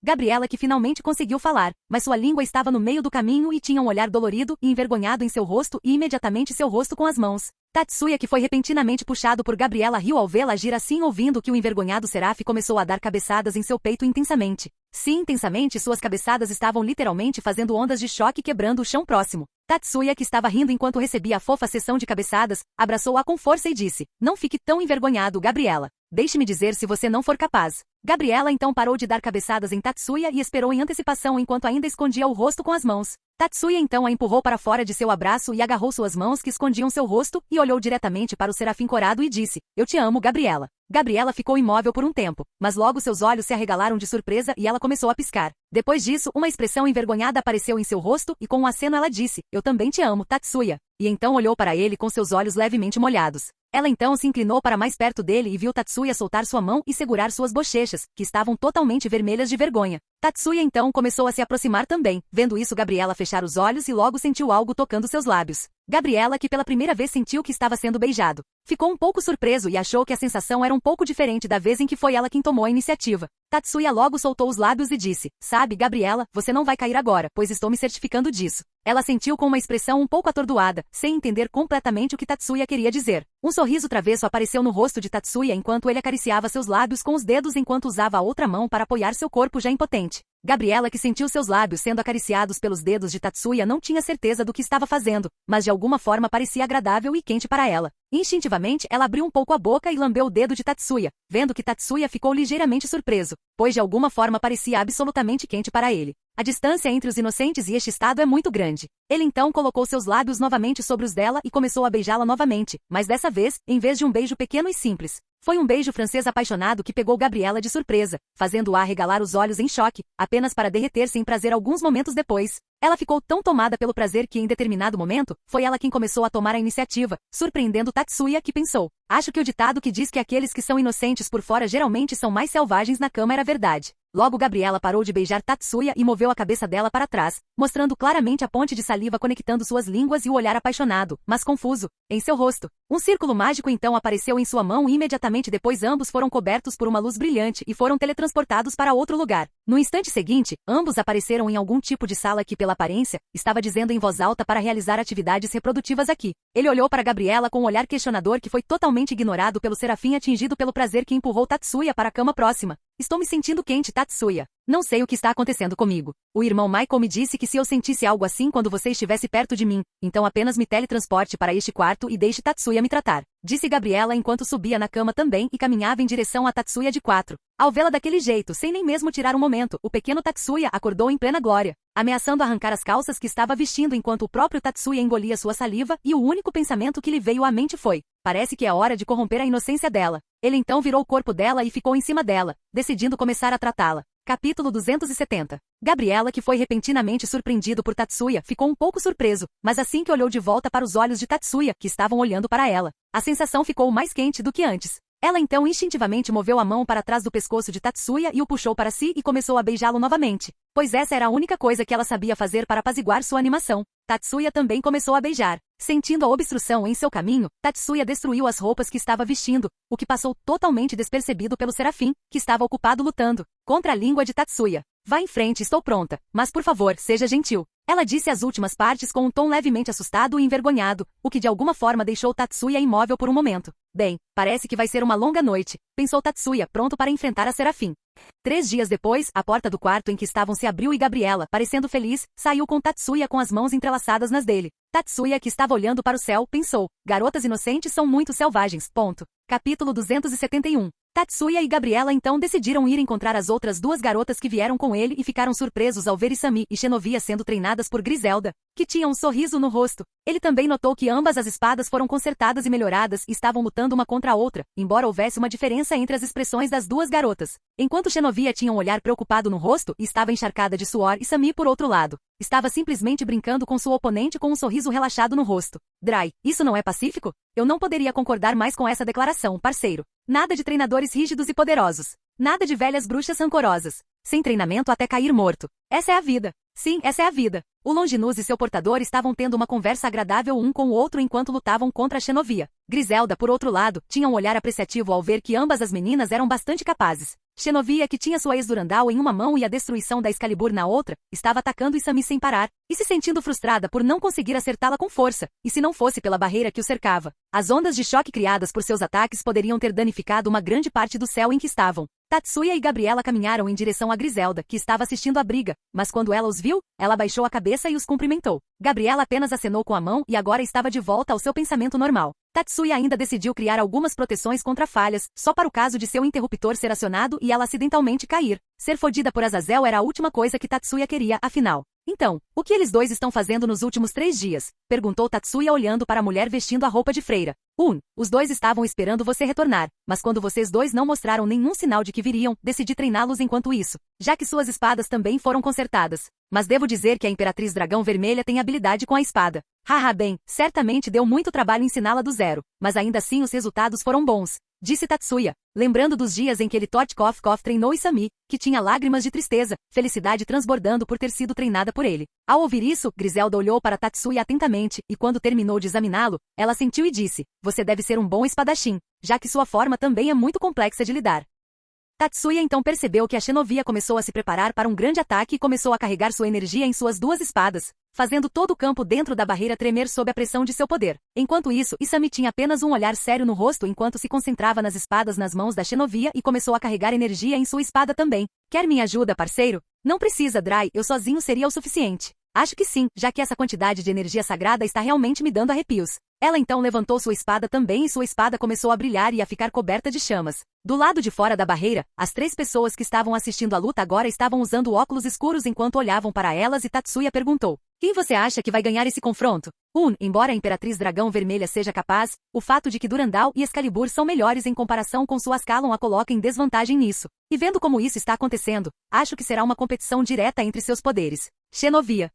Gabriela que finalmente conseguiu falar, mas sua língua estava no meio do caminho e tinha um olhar dolorido e envergonhado em seu rosto e imediatamente seu rosto com as mãos. Tatsuya, que foi repentinamente puxado por Gabriela, riu ao vê-la agir assim, ouvindo que o envergonhado Seraf começou a dar cabeçadas em seu peito intensamente. Sim, intensamente, suas cabeçadas estavam literalmente fazendo ondas de choque quebrando o chão próximo. Tatsuya, que estava rindo enquanto recebia a fofa sessão de cabeçadas, abraçou-a com força e disse: "Não fique tão envergonhado, Gabriela. Deixe-me dizer se você não for capaz." Gabriela então parou de dar cabeçadas em Tatsuya e esperou em antecipação enquanto ainda escondia o rosto com as mãos. Tatsuya então a empurrou para fora de seu abraço e agarrou suas mãos que escondiam seu rosto e olhou diretamente para o Serafim corado e disse: "Eu te amo, Gabriela." Gabriela ficou imóvel por um tempo, mas logo seus olhos se arregalaram de surpresa e ela começou a piscar. Depois disso, uma expressão envergonhada apareceu em seu rosto e com um aceno ela disse: "Eu também te amo, Tatsuya." E então olhou para ele com seus olhos levemente molhados. Ela então se inclinou para mais perto dele e viu Tatsuya soltar sua mão e segurar suas bochechas, que estavam totalmente vermelhas de vergonha. Tatsuya então começou a se aproximar também. Vendo isso, Gabriela fechar os olhos e logo sentiu algo tocando seus lábios. Gabriela, que pela primeira vez sentiu que estava sendo beijado, ficou um pouco surpreso e achou que a sensação era um pouco diferente da vez em que foi ela quem tomou a iniciativa. Tatsuya logo soltou os lábios e disse: "Sabe, Gabriela, você não vai cair agora, pois estou me certificando disso." Ela sentiu com uma expressão um pouco atordoada, sem entender completamente o que Tatsuya queria dizer. Um sorriso travesso apareceu no rosto de Tatsuya enquanto ele acariciava seus lábios com os dedos enquanto usava a outra mão para apoiar seu corpo já impotente. Gabriela, que sentiu seus lábios sendo acariciados pelos dedos de Tatsuya, não tinha certeza do que estava fazendo, mas de alguma forma parecia agradável e quente para ela. Instintivamente, ela abriu um pouco a boca e lambeu o dedo de Tatsuya, vendo que Tatsuya ficou ligeiramente surpreso, pois de alguma forma parecia absolutamente quente para ele. A distância entre os inocentes e este estado é muito grande. Ele então colocou seus lábios novamente sobre os dela e começou a beijá-la novamente, mas dessa vez, em vez de um beijo pequeno e simples, foi um beijo francês apaixonado que pegou Gabriela de surpresa, fazendo-a arregalar os olhos em choque, apenas para derreter-se em prazer alguns momentos depois. Ela ficou tão tomada pelo prazer que em determinado momento, foi ela quem começou a tomar a iniciativa, surpreendendo Tatsuya, que pensou: "Acho que o ditado que diz que aqueles que são inocentes por fora geralmente são mais selvagens na cama era verdade." Logo Gabriela parou de beijar Tatsuya e moveu a cabeça dela para trás, mostrando claramente a ponte de saliva conectando suas línguas e o olhar apaixonado, mas confuso, em seu rosto. Um círculo mágico então apareceu em sua mão e imediatamente depois ambos foram cobertos por uma luz brilhante e foram teletransportados para outro lugar. No instante seguinte, ambos apareceram em algum tipo de sala que, pela aparência, estava dizendo em voz alta para realizar atividades reprodutivas aqui. Ele olhou para Gabriela com um olhar questionador que foi totalmente ignorado pelo Serafim, atingido pelo prazer que empurrou Tatsuya para a cama próxima. "Estou me sentindo quente, Tatsuya. Não sei o que está acontecendo comigo. O irmão Michael me disse que se eu sentisse algo assim quando você estivesse perto de mim, então apenas me teletransporte para este quarto e deixe Tatsuya me tratar." Disse Gabriela enquanto subia na cama também e caminhava em direção a Tatsuya de 4. Ao vê-la daquele jeito, sem nem mesmo tirar um momento, o pequeno Tatsuya acordou em plena glória, ameaçando arrancar as calças que estava vestindo enquanto o próprio Tatsuya engolia sua saliva e o único pensamento que lhe veio à mente foi: "Parece que é hora de corromper a inocência dela." Ele então virou o corpo dela e ficou em cima dela, decidindo começar a tratá-la. Capítulo 270. Gabriela, que foi repentinamente surpreendido por Tatsuya, ficou um pouco surpreso, mas assim que olhou de volta para os olhos de Tatsuya, que estavam olhando para ela, a sensação ficou mais quente do que antes. Ela então instintivamente moveu a mão para trás do pescoço de Tatsuya e o puxou para si e começou a beijá-lo novamente, pois essa era a única coisa que ela sabia fazer para apaziguar sua animação. Tatsuya também começou a beijar. Sentindo a obstrução em seu caminho, Tatsuya destruiu as roupas que estava vestindo, o que passou totalmente despercebido pelo Serafim, que estava ocupado lutando contra a língua de Tatsuya. "Vá em frente, estou pronta, mas por favor, seja gentil." Ela disse as últimas partes com um tom levemente assustado e envergonhado, o que de alguma forma deixou Tatsuya imóvel por um momento. "Bem, parece que vai ser uma longa noite", pensou Tatsuya, pronto para enfrentar a Serafim. 3 dias depois, a porta do quarto em que estavam se abriu e Gabriela, parecendo feliz, saiu com Tatsuya com as mãos entrelaçadas nas dele. Tatsuya, que estava olhando para o céu, pensou: "Garotas inocentes são muito selvagens." Ponto. Capítulo 271. Tatsuya e Gabriela então decidiram ir encontrar as outras duas garotas que vieram com ele e ficaram surpresos ao ver Isami e Xenovia sendo treinadas por Griselda, que tinha um sorriso no rosto. Ele também notou que ambas as espadas foram consertadas e melhoradas e estavam lutando uma contra a outra, embora houvesse uma diferença entre as expressões das duas garotas. Enquanto Xenovia tinha um olhar preocupado no rosto e estava encharcada de suor, Isami, por outro lado, estava simplesmente brincando com sua oponente com um sorriso relaxado no rosto. "Dry, isso não é pacífico?" "Eu não poderia concordar mais com essa declaração, parceiro. Nada de treinadores rígidos e poderosos. Nada de velhas bruxas rancorosas. sem treinamento até cair morto. Essa é a vida. Sim, essa é a vida. O Longinus e seu portador estavam tendo uma conversa agradável um com o outro enquanto lutavam contra a Xenovia. Griselda, por outro lado, tinha um olhar apreciativo ao ver que ambas as meninas eram bastante capazes. Xenovia, que tinha sua ex-Durandal em uma mão e a destruição da Excalibur na outra, estava atacando Isami sem parar, e se sentindo frustrada por não conseguir acertá-la com força, e se não fosse pela barreira que o cercava. As ondas de choque criadas por seus ataques poderiam ter danificado uma grande parte do céu em que estavam. Tatsuya e Gabriela caminharam em direção a Griselda, que estava assistindo a briga, mas quando ela os viu, ela baixou a cabeça e os cumprimentou. Gabriela apenas acenou com a mão e agora estava de volta ao seu pensamento normal. Tatsuya ainda decidiu criar algumas proteções contra falhas, só para o caso de seu interruptor ser acionado e ela acidentalmente cair. Ser fodida por Azazel era a última coisa que Tatsuya queria, afinal. Então, o que eles dois estão fazendo nos últimos 3 dias? Perguntou Tatsuya olhando para a mulher vestindo a roupa de freira. Os dois estavam esperando você retornar, mas quando vocês dois não mostraram nenhum sinal de que viriam, decidi treiná-los enquanto isso, já que suas espadas também foram consertadas. Mas devo dizer que a Imperatriz Dragão Vermelha tem habilidade com a espada. Haha, bem, certamente deu muito trabalho ensiná-la do zero, mas ainda assim os resultados foram bons, disse Tatsuya, lembrando dos dias em que ele Tortkov treinou Isami, que tinha lágrimas de tristeza, felicidade transbordando por ter sido treinada por ele. Ao ouvir isso, Griselda olhou para Tatsuya atentamente, e quando terminou de examiná-lo, ela sentiu e disse, você deve ser um bom espadachim, já que sua forma também é muito complexa de lidar. Tatsuya então percebeu que a Xenovia começou a se preparar para um grande ataque e começou a carregar sua energia em suas 2 espadas, fazendo todo o campo dentro da barreira tremer sob a pressão de seu poder. Enquanto isso, Isami tinha apenas um olhar sério no rosto enquanto se concentrava nas espadas nas mãos da Xenovia e começou a carregar energia em sua espada também. Quer minha ajuda, parceiro? Não precisa, Dry, eu sozinho seria o suficiente. Acho que sim, já que essa quantidade de energia sagrada está realmente me dando arrepios. Ela então levantou sua espada também e sua espada começou a brilhar e a ficar coberta de chamas. Do lado de fora da barreira, as 3 pessoas que estavam assistindo a luta agora estavam usando óculos escuros enquanto olhavam para elas e Tatsuya perguntou, quem você acha que vai ganhar esse confronto? Embora a Imperatriz Dragão Vermelha seja capaz, o fato de que Durandal e Excalibur são melhores em comparação com suas Kalon a coloca em desvantagem nisso. E vendo como isso está acontecendo, acho que será uma competição direta entre seus poderes. Xenovia.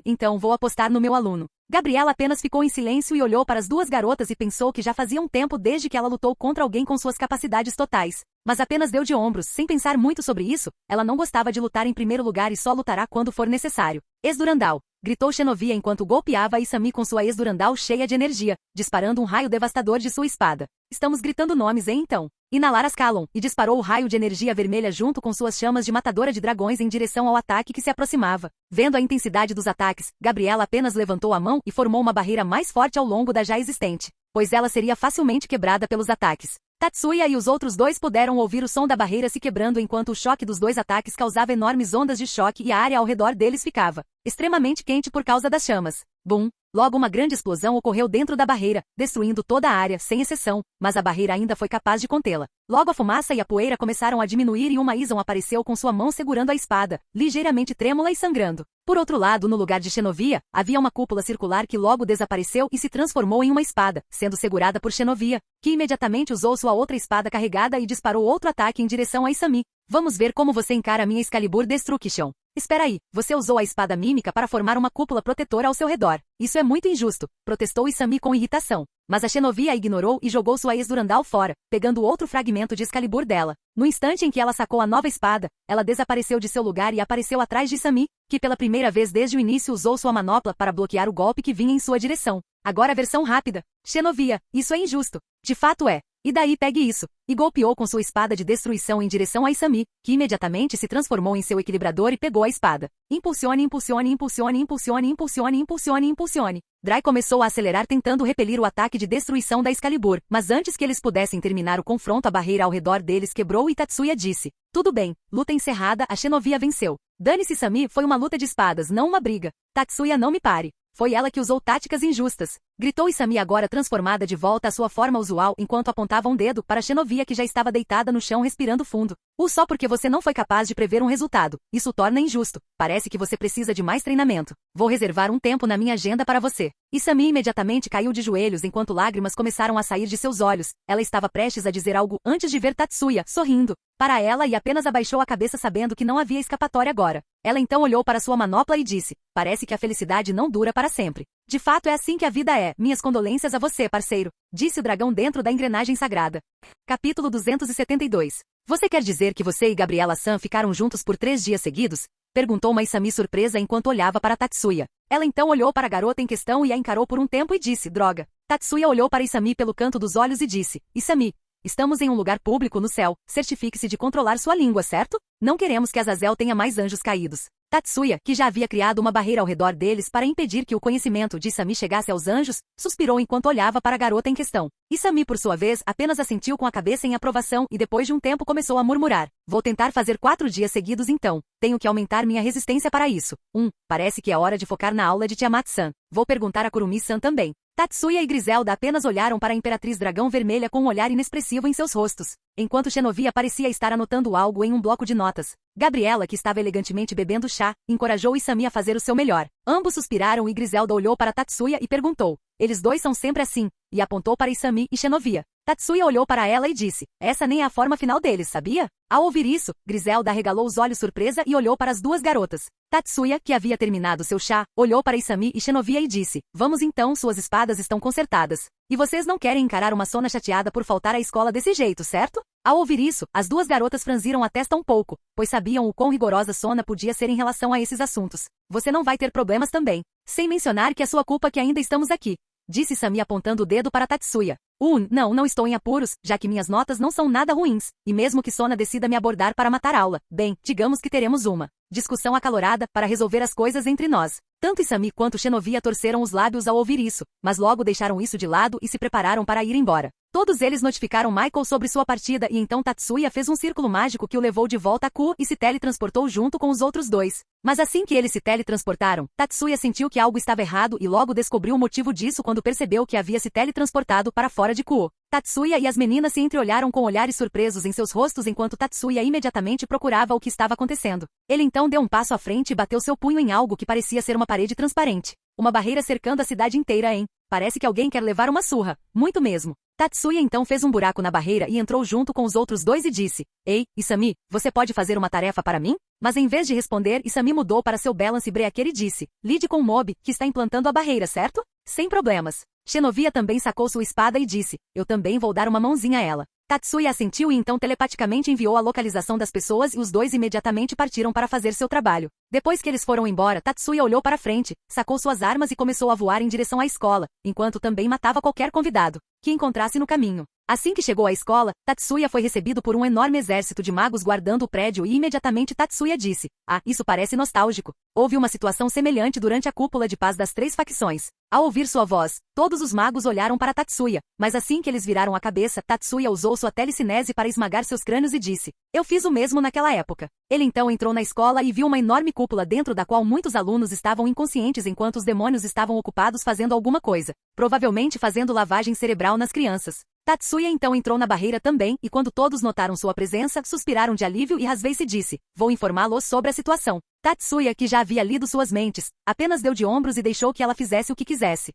Então vou apostar no meu aluno. Gabriela apenas ficou em silêncio e olhou para as 2 garotas e pensou que já fazia um tempo desde que ela lutou contra alguém com suas capacidades totais. Mas apenas deu de ombros, sem pensar muito sobre isso, ela não gostava de lutar em primeiro lugar e só lutará quando for necessário. Ex-Durandal, gritou Xenovia enquanto golpeava Isami com sua ex-Durandal cheia de energia, disparando um raio devastador de sua espada. Estamos gritando nomes, hein então? Inalar as Kalon, e disparou o raio de energia vermelha junto com suas chamas de matadora de dragões em direção ao ataque que se aproximava. Vendo a intensidade dos ataques, Gabriela apenas levantou a mão e formou uma barreira mais forte ao longo da já existente, pois ela seria facilmente quebrada pelos ataques. Tatsuya e os outros 2 puderam ouvir o som da barreira se quebrando enquanto o choque dos 2 ataques causava enormes ondas de choque e a área ao redor deles ficava extremamente quente por causa das chamas. Bum! Logo uma grande explosão ocorreu dentro da barreira, destruindo toda a área, sem exceção, mas a barreira ainda foi capaz de contê-la. Logo a fumaça e a poeira começaram a diminuir e uma Ison apareceu com sua mão segurando a espada, ligeiramente trêmula e sangrando. Por outro lado, no lugar de Xenovia, havia uma cúpula circular que logo desapareceu e se transformou em uma espada, sendo segurada por Xenovia, que imediatamente usou sua outra espada carregada e disparou outro ataque em direção a Isami. Vamos ver como você encara minha Excalibur Destruction. Espera aí, você usou a espada mímica para formar uma cúpula protetora ao seu redor. Isso é muito injusto, protestou Isami com irritação. Mas a Xenovia a ignorou e jogou sua ex-Durandal fora, pegando outro fragmento de Excalibur dela. No instante em que ela sacou a nova espada, ela desapareceu de seu lugar e apareceu atrás de Isami, que pela primeira vez desde o início usou sua manopla para bloquear o golpe que vinha em sua direção. Agora a versão rápida. Xenovia, isso é injusto. De fato é. E daí pegue isso. E golpeou com sua espada de destruição em direção a Isami, que imediatamente se transformou em seu equilibrador e pegou a espada. Impulsione, impulsione, impulsione, impulsione, impulsione, impulsione, impulsione. Dry começou a acelerar tentando repelir o ataque de destruição da Excalibur, mas antes que eles pudessem terminar o confronto a barreira ao redor deles quebrou e Tatsuya disse, tudo bem, luta encerrada, a Xenovia venceu. Dane-se Isami, foi uma luta de espadas, não uma briga. Tatsuya não me pare. Foi ela que usou táticas injustas. Gritou Isami agora transformada de volta à sua forma usual enquanto apontava um dedo para Xenovia que já estava deitada no chão respirando fundo. Só porque você não foi capaz de prever um resultado. Isso torna injusto. Parece que você precisa de mais treinamento. Vou reservar um tempo na minha agenda para você. Isami imediatamente caiu de joelhos enquanto lágrimas começaram a sair de seus olhos. Ela estava prestes a dizer algo antes de ver Tatsuya, sorrindo para ela e apenas abaixou a cabeça sabendo que não havia escapatória agora. Ela então olhou para sua manopla e disse, parece que a felicidade não dura para sempre. De fato é assim que a vida é. Minhas condolências a você, parceiro, disse o dragão dentro da engrenagem sagrada. Capítulo 272. Você quer dizer que você e Gabriela-san ficaram juntos por 3 dias seguidos? Perguntou Maisami surpresa enquanto olhava para Tatsuya. Ela então olhou para a garota em questão e a encarou por um tempo e disse, droga. Tatsuya olhou para Isami pelo canto dos olhos e disse, Isami, estamos em um lugar público no céu, certifique-se de controlar sua língua, certo? Não queremos que Azazel tenha mais anjos caídos. Tatsuya, que já havia criado uma barreira ao redor deles para impedir que o conhecimento de Isami chegasse aos anjos, suspirou enquanto olhava para a garota em questão. Isami, por sua vez, apenas assentiu com a cabeça em aprovação e depois de um tempo começou a murmurar. Vou tentar fazer 4 dias seguidos então. Tenho que aumentar minha resistência para isso. Parece que é hora de focar na aula de Tiamat-san. Vou perguntar a Kurumi-san também. Tatsuya e Griselda apenas olharam para a Imperatriz Dragão Vermelha com um olhar inexpressivo em seus rostos, enquanto Xenovia parecia estar anotando algo em um bloco de notas. Gabriela, que estava elegantemente bebendo chá, encorajou Isami a fazer o seu melhor. Ambos suspiraram e Griselda olhou para Tatsuya e perguntou, eles dois são sempre assim, e apontou para Isami e Xenovia. Tatsuya olhou para ela e disse, essa nem é a forma final deles, sabia? Ao ouvir isso, Griselda arregalou os olhos surpresa e olhou para as duas garotas. Tatsuya, que havia terminado seu chá, olhou para Isami e Xenovia e disse, vamos então, suas espadas estão consertadas. E vocês não querem encarar uma Sona chateada por faltar à escola desse jeito, certo? Ao ouvir isso, as duas garotas franziram a testa um pouco, pois sabiam o quão rigorosa Sona podia ser em relação a esses assuntos. Você não vai ter problemas também. Sem mencionar que é sua culpa que ainda estamos aqui. Disse Isami apontando o dedo para Tatsuya. Não estou em apuros, já que minhas notas não são nada ruins, e mesmo que Sona decida me abordar para matar aula, bem, digamos que teremos uma discussão acalorada para resolver as coisas entre nós. Tanto Isami quanto Xenovia torceram os lábios ao ouvir isso, mas logo deixaram isso de lado e se prepararam para ir embora. Todos eles notificaram Michael sobre sua partida e então Tatsuya fez um círculo mágico que o levou de volta a Ku e se teletransportou junto com os outros dois. Mas assim que eles se teletransportaram, Tatsuya sentiu que algo estava errado e logo descobriu o motivo disso quando percebeu que havia se teletransportado para fora de Ku. Tatsuya e as meninas se entreolharam com olhares surpresos em seus rostos enquanto Tatsuya imediatamente procurava o que estava acontecendo. Ele então deu um passo à frente e bateu seu punho em algo que parecia ser uma parede transparente. Uma barreira cercando a cidade inteira, hein? Parece que alguém quer levar uma surra. Muito mesmo. Tatsuya então fez um buraco na barreira e entrou junto com os outros dois e disse, Ei, Isami, você pode fazer uma tarefa para mim? Mas em vez de responder, Isami mudou para seu Balance Breaker e disse, lide com o mob, que está implantando a barreira, certo? Sem problemas. Xenovia também sacou sua espada e disse, eu também vou dar uma mãozinha a ela. Tatsuya assentiu e então telepaticamente enviou a localização das pessoas e os dois imediatamente partiram para fazer seu trabalho. Depois que eles foram embora, Tatsuya olhou para frente, sacou suas armas e começou a voar em direção à escola, enquanto também matava qualquer convidado que encontrasse no caminho. Assim que chegou à escola, Tatsuya foi recebido por um enorme exército de magos guardando o prédio e imediatamente Tatsuya disse, isso parece nostálgico. Houve uma situação semelhante durante a cúpula de paz das 3 facções. Ao ouvir sua voz, todos os magos olharam para Tatsuya, mas assim que eles viraram a cabeça, Tatsuya usou sua telecinese para esmagar seus crânios e disse, eu fiz o mesmo naquela época. Ele então entrou na escola e viu uma enorme cúpula dentro da qual muitos alunos estavam inconscientes enquanto os demônios estavam ocupados fazendo alguma coisa, provavelmente fazendo lavagem cerebral nas crianças. Tatsuya então entrou na barreira também e quando todos notaram sua presença, suspiraram de alívio e Rasvei-se disse, vou informá-los sobre a situação. Tatsuya, que já havia lido suas mentes, apenas deu de ombros e deixou que ela fizesse o que quisesse.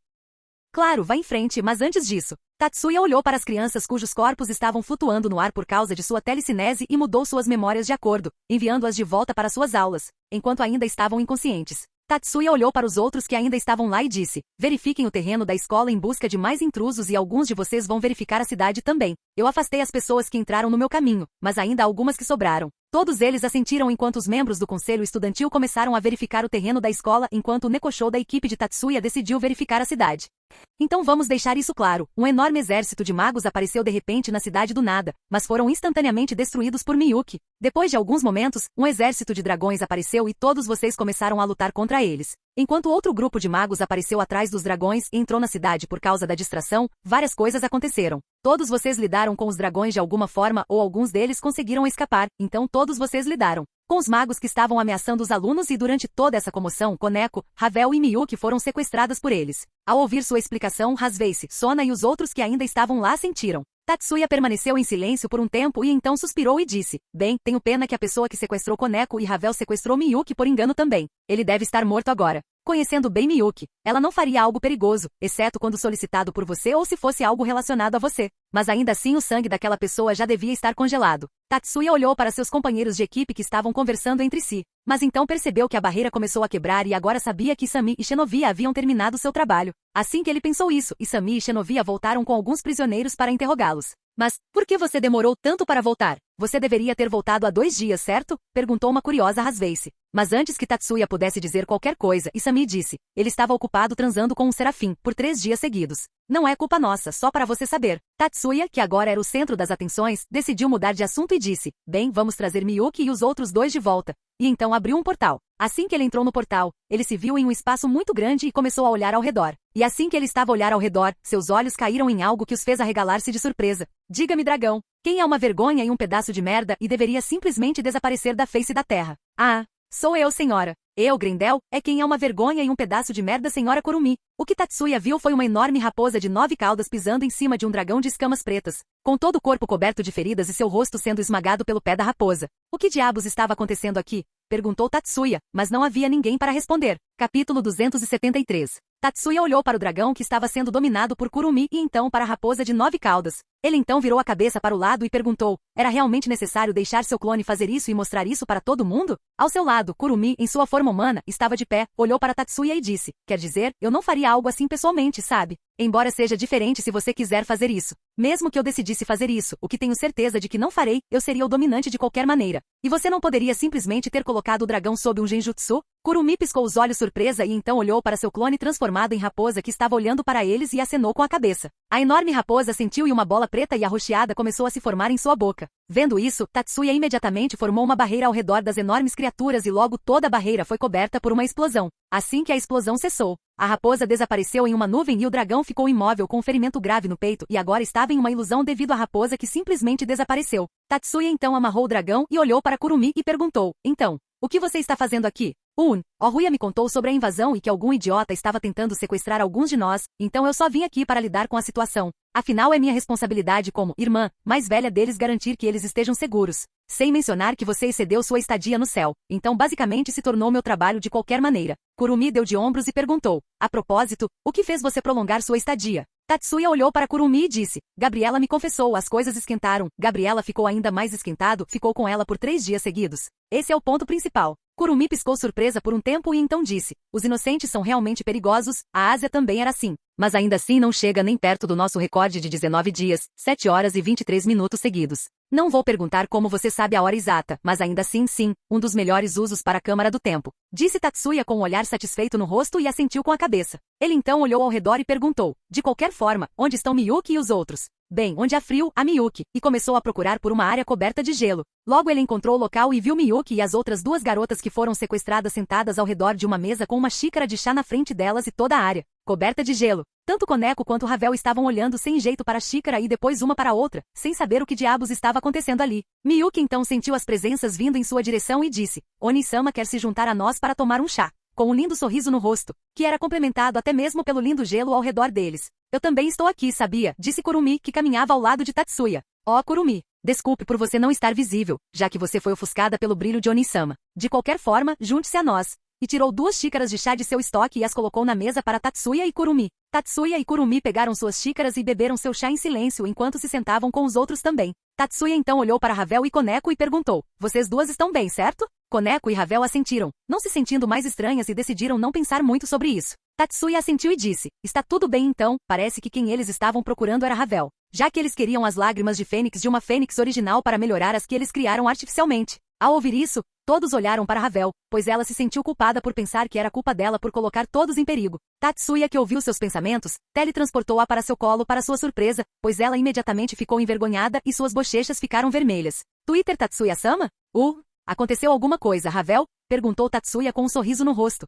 Claro, vá em frente, mas antes disso, Tatsuya olhou para as crianças cujos corpos estavam flutuando no ar por causa de sua telecinese e mudou suas memórias de acordo, enviando-as de volta para suas aulas, enquanto ainda estavam inconscientes. Tatsuya olhou para os outros que ainda estavam lá e disse, verifiquem o terreno da escola em busca de mais intrusos e alguns de vocês vão verificar a cidade também. Eu afastei as pessoas que entraram no meu caminho, mas ainda há algumas que sobraram. Todos eles assentiram enquanto os membros do conselho estudantil começaram a verificar o terreno da escola enquanto o Nekoshou da equipe de Tatsuya decidiu verificar a cidade. Então vamos deixar isso claro, um enorme exército de magos apareceu de repente na cidade do nada, mas foram instantaneamente destruídos por Miyuki. Depois de alguns momentos, um exército de dragões apareceu e todos vocês começaram a lutar contra eles. Enquanto outro grupo de magos apareceu atrás dos dragões e entrou na cidade por causa da distração, várias coisas aconteceram. Todos vocês lidaram com os dragões de alguma forma ou alguns deles conseguiram escapar, então todos vocês lidaram com os magos que estavam ameaçando os alunos e durante toda essa comoção, Koneko, Ravel e Miyuki foram sequestradas por eles. Ao ouvir sua explicação, Rasvei-se, Sona e os outros que ainda estavam lá sentiram. Tatsuya permaneceu em silêncio por um tempo e então suspirou e disse, bem, tenho pena que a pessoa que sequestrou Koneko e Ravel sequestrou Miyuki por engano também. Ele deve estar morto agora. Conhecendo bem Miyuki, ela não faria algo perigoso, exceto quando solicitado por você ou se fosse algo relacionado a você. Mas ainda assim o sangue daquela pessoa já devia estar congelado. Tatsuya olhou para seus companheiros de equipe que estavam conversando entre si. Mas então percebeu que a barreira começou a quebrar e agora sabia que Isami e Xenovia haviam terminado seu trabalho. Assim que ele pensou isso, Isami e Xenovia voltaram com alguns prisioneiros para interrogá-los. Mas, por que você demorou tanto para voltar? Você deveria ter voltado há 2 dias, certo? Perguntou uma curiosa Hasveice. Mas antes que Tatsuya pudesse dizer qualquer coisa, Isami disse. Ele estava ocupado transando com um serafim, por 3 dias seguidos. Não é culpa nossa, só para você saber. Tatsuya, que agora era o centro das atenções, decidiu mudar de assunto e disse. Bem, vamos trazer Miyuki e os outros 2 de volta. E então abriu um portal. Assim que ele entrou no portal, ele se viu em um espaço muito grande e começou a olhar ao redor. E assim que ele estava a olhar ao redor, seus olhos caíram em algo que os fez arregalar-se de surpresa. Diga-me, dragão, quem é uma vergonha e um pedaço de merda e deveria simplesmente desaparecer da face da terra? Ah, sou eu, senhora. Eu, Grendel, é quem é uma vergonha e um pedaço de merda, senhora Kurumi. O que Tatsuya viu foi uma enorme raposa de 9 caudas pisando em cima de um dragão de escamas pretas, com todo o corpo coberto de feridas e seu rosto sendo esmagado pelo pé da raposa. O que diabos estava acontecendo aqui? Perguntou Tatsuya, mas não havia ninguém para responder. Capítulo 273. Tatsuya olhou para o dragão que estava sendo dominado por Kurumi e então para a raposa de 9 caudas. Ele então virou a cabeça para o lado e perguntou, era realmente necessário deixar seu clone fazer isso e mostrar isso para todo mundo? Ao seu lado, Kurumi, em sua forma humana, estava de pé, olhou para Tatsuya e disse, quer dizer, eu não faria algo assim pessoalmente, sabe? Embora seja diferente se você quiser fazer isso. Mesmo que eu decidisse fazer isso, o que tenho certeza de que não farei, eu seria o dominante de qualquer maneira. E você não poderia simplesmente ter colocado o dragão sob um genjutsu? Kurumi piscou os olhos surpresa e então olhou para seu clone transformado em raposa que estava olhando para eles e acenou com a cabeça. A enorme raposa sentiu e uma bola preta e arroxeada começou a se formar em sua boca. Vendo isso, Tatsuya imediatamente formou uma barreira ao redor das enormes criaturas e logo toda a barreira foi coberta por uma explosão. Assim que a explosão cessou, a raposa desapareceu em uma nuvem e o dragão ficou imóvel com um ferimento grave no peito e agora estava em uma ilusão devido à raposa que simplesmente desapareceu. Tatsuya então amarrou o dragão e olhou para Kurumi e perguntou, então, o que você está fazendo aqui? Ruya me contou sobre a invasão e que algum idiota estava tentando sequestrar alguns de nós, então eu só vim aqui para lidar com a situação. Afinal é minha responsabilidade como irmã mais velha deles garantir que eles estejam seguros. Sem mencionar que você excedeu sua estadia no céu, então basicamente se tornou meu trabalho de qualquer maneira. Kurumi deu de ombros e perguntou, a propósito, o que fez você prolongar sua estadia? Tatsuya olhou para Kurumi e disse, Gabriela me confessou, as coisas esquentaram, Gabriela ficou ainda mais esquentado, ficou com ela por 3 dias seguidos. Esse é o ponto principal. Kurumi piscou surpresa por um tempo e então disse, os inocentes são realmente perigosos, a Ásia também era assim. Mas ainda assim não chega nem perto do nosso recorde de 19 dias, 7 horas e 23 minutos seguidos. Não vou perguntar como você sabe a hora exata, mas ainda assim sim, um dos melhores usos para a Câmara do Tempo. Disse Tatsuya com um olhar satisfeito no rosto e assentiu com a cabeça. Ele então olhou ao redor e perguntou, de qualquer forma, onde estão Miyuki e os outros? Bem, onde há frio, há Miyuki, e começou a procurar por uma área coberta de gelo. Logo ele encontrou o local e viu Miyuki e as outras 2 garotas que foram sequestradas sentadas ao redor de uma mesa com uma xícara de chá na frente delas e toda a área, coberta de gelo. Tanto Koneko quanto Ravel estavam olhando sem jeito para a xícara e depois uma para a outra, sem saber o que diabos estava acontecendo ali. Miyuki então sentiu as presenças vindo em sua direção e disse, Oni-sama quer se juntar a nós para tomar um chá. Com um lindo sorriso no rosto, que era complementado até mesmo pelo lindo gelo ao redor deles. Eu também estou aqui, sabia? Disse Kurumi, que caminhava ao lado de Tatsuya. Kurumi, desculpe por você não estar visível, já que você foi ofuscada pelo brilho de Oni-sama. De qualquer forma, junte-se a nós. E tirou 2 xícaras de chá de seu estoque e as colocou na mesa para Tatsuya e Kurumi. Tatsuya e Kurumi pegaram suas xícaras e beberam seu chá em silêncio enquanto se sentavam com os outros também. Tatsuya então olhou para Ravel e Koneko e perguntou, vocês 2 estão bem, certo? Koneko e Ravel assentiram, não se sentindo mais estranhas e decidiram não pensar muito sobre isso. Tatsuya assentiu e disse, está tudo bem então, parece que quem eles estavam procurando era Ravel, já que eles queriam as lágrimas de fênix de uma fênix original para melhorar as que eles criaram artificialmente. Ao ouvir isso, todos olharam para Ravel, pois ela se sentiu culpada por pensar que era culpa dela por colocar todos em perigo. Tatsuya, que ouviu seus pensamentos, teletransportou-a para seu colo para sua surpresa, pois ela imediatamente ficou envergonhada e suas bochechas ficaram vermelhas. Twitter Tatsuya-sama? Aconteceu alguma coisa, Ravel? Perguntou Tatsuya com um sorriso no rosto.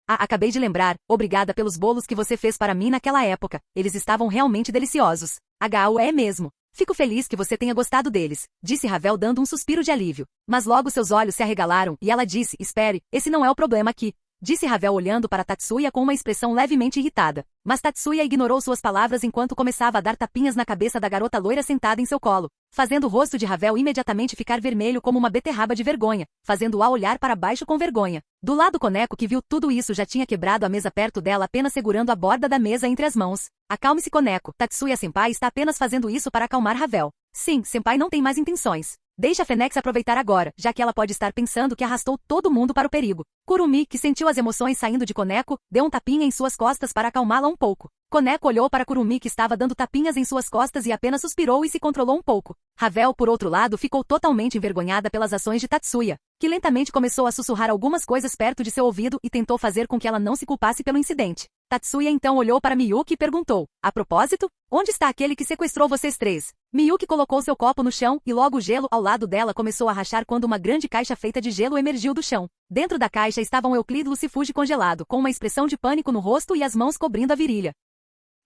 Acabei de lembrar, obrigada pelos bolos que você fez para mim naquela época, eles estavam realmente deliciosos. É mesmo. Fico feliz que você tenha gostado deles, disse Ravel dando um suspiro de alívio. Mas logo seus olhos se arregalaram e ela disse, espere, esse não é o problema aqui. Disse Ravel olhando para Tatsuya com uma expressão levemente irritada. Mas Tatsuya ignorou suas palavras enquanto começava a dar tapinhas na cabeça da garota loira sentada em seu colo, fazendo o rosto de Ravel imediatamente ficar vermelho como uma beterraba de vergonha, fazendo-a olhar para baixo com vergonha. Do lado Koneko, que viu tudo isso, já tinha quebrado a mesa perto dela apenas segurando a borda da mesa entre as mãos. Acalme-se, Koneko, Tatsuya-senpai está apenas fazendo isso para acalmar Ravel. Sim, senpai não tem mais intenções. Deixa a Fênix aproveitar agora, já que ela pode estar pensando que arrastou todo mundo para o perigo. Kurumi, que sentiu as emoções saindo de Koneko, deu um tapinha em suas costas para acalmá-la um pouco. Koneko olhou para Kurumi que estava dando tapinhas em suas costas e apenas suspirou e se controlou um pouco. Ravel, por outro lado, ficou totalmente envergonhada pelas ações de Tatsuya, que lentamente começou a sussurrar algumas coisas perto de seu ouvido e tentou fazer com que ela não se culpasse pelo incidente. Tatsuya então olhou para Miyuki e perguntou: a propósito, onde está aquele que sequestrou vocês três? Miyuki colocou seu copo no chão e logo o gelo ao lado dela começou a rachar quando uma grande caixa feita de gelo emergiu do chão. Dentro da caixa estava um Euclide Lucifuge congelado, com uma expressão de pânico no rosto e as mãos cobrindo a virilha.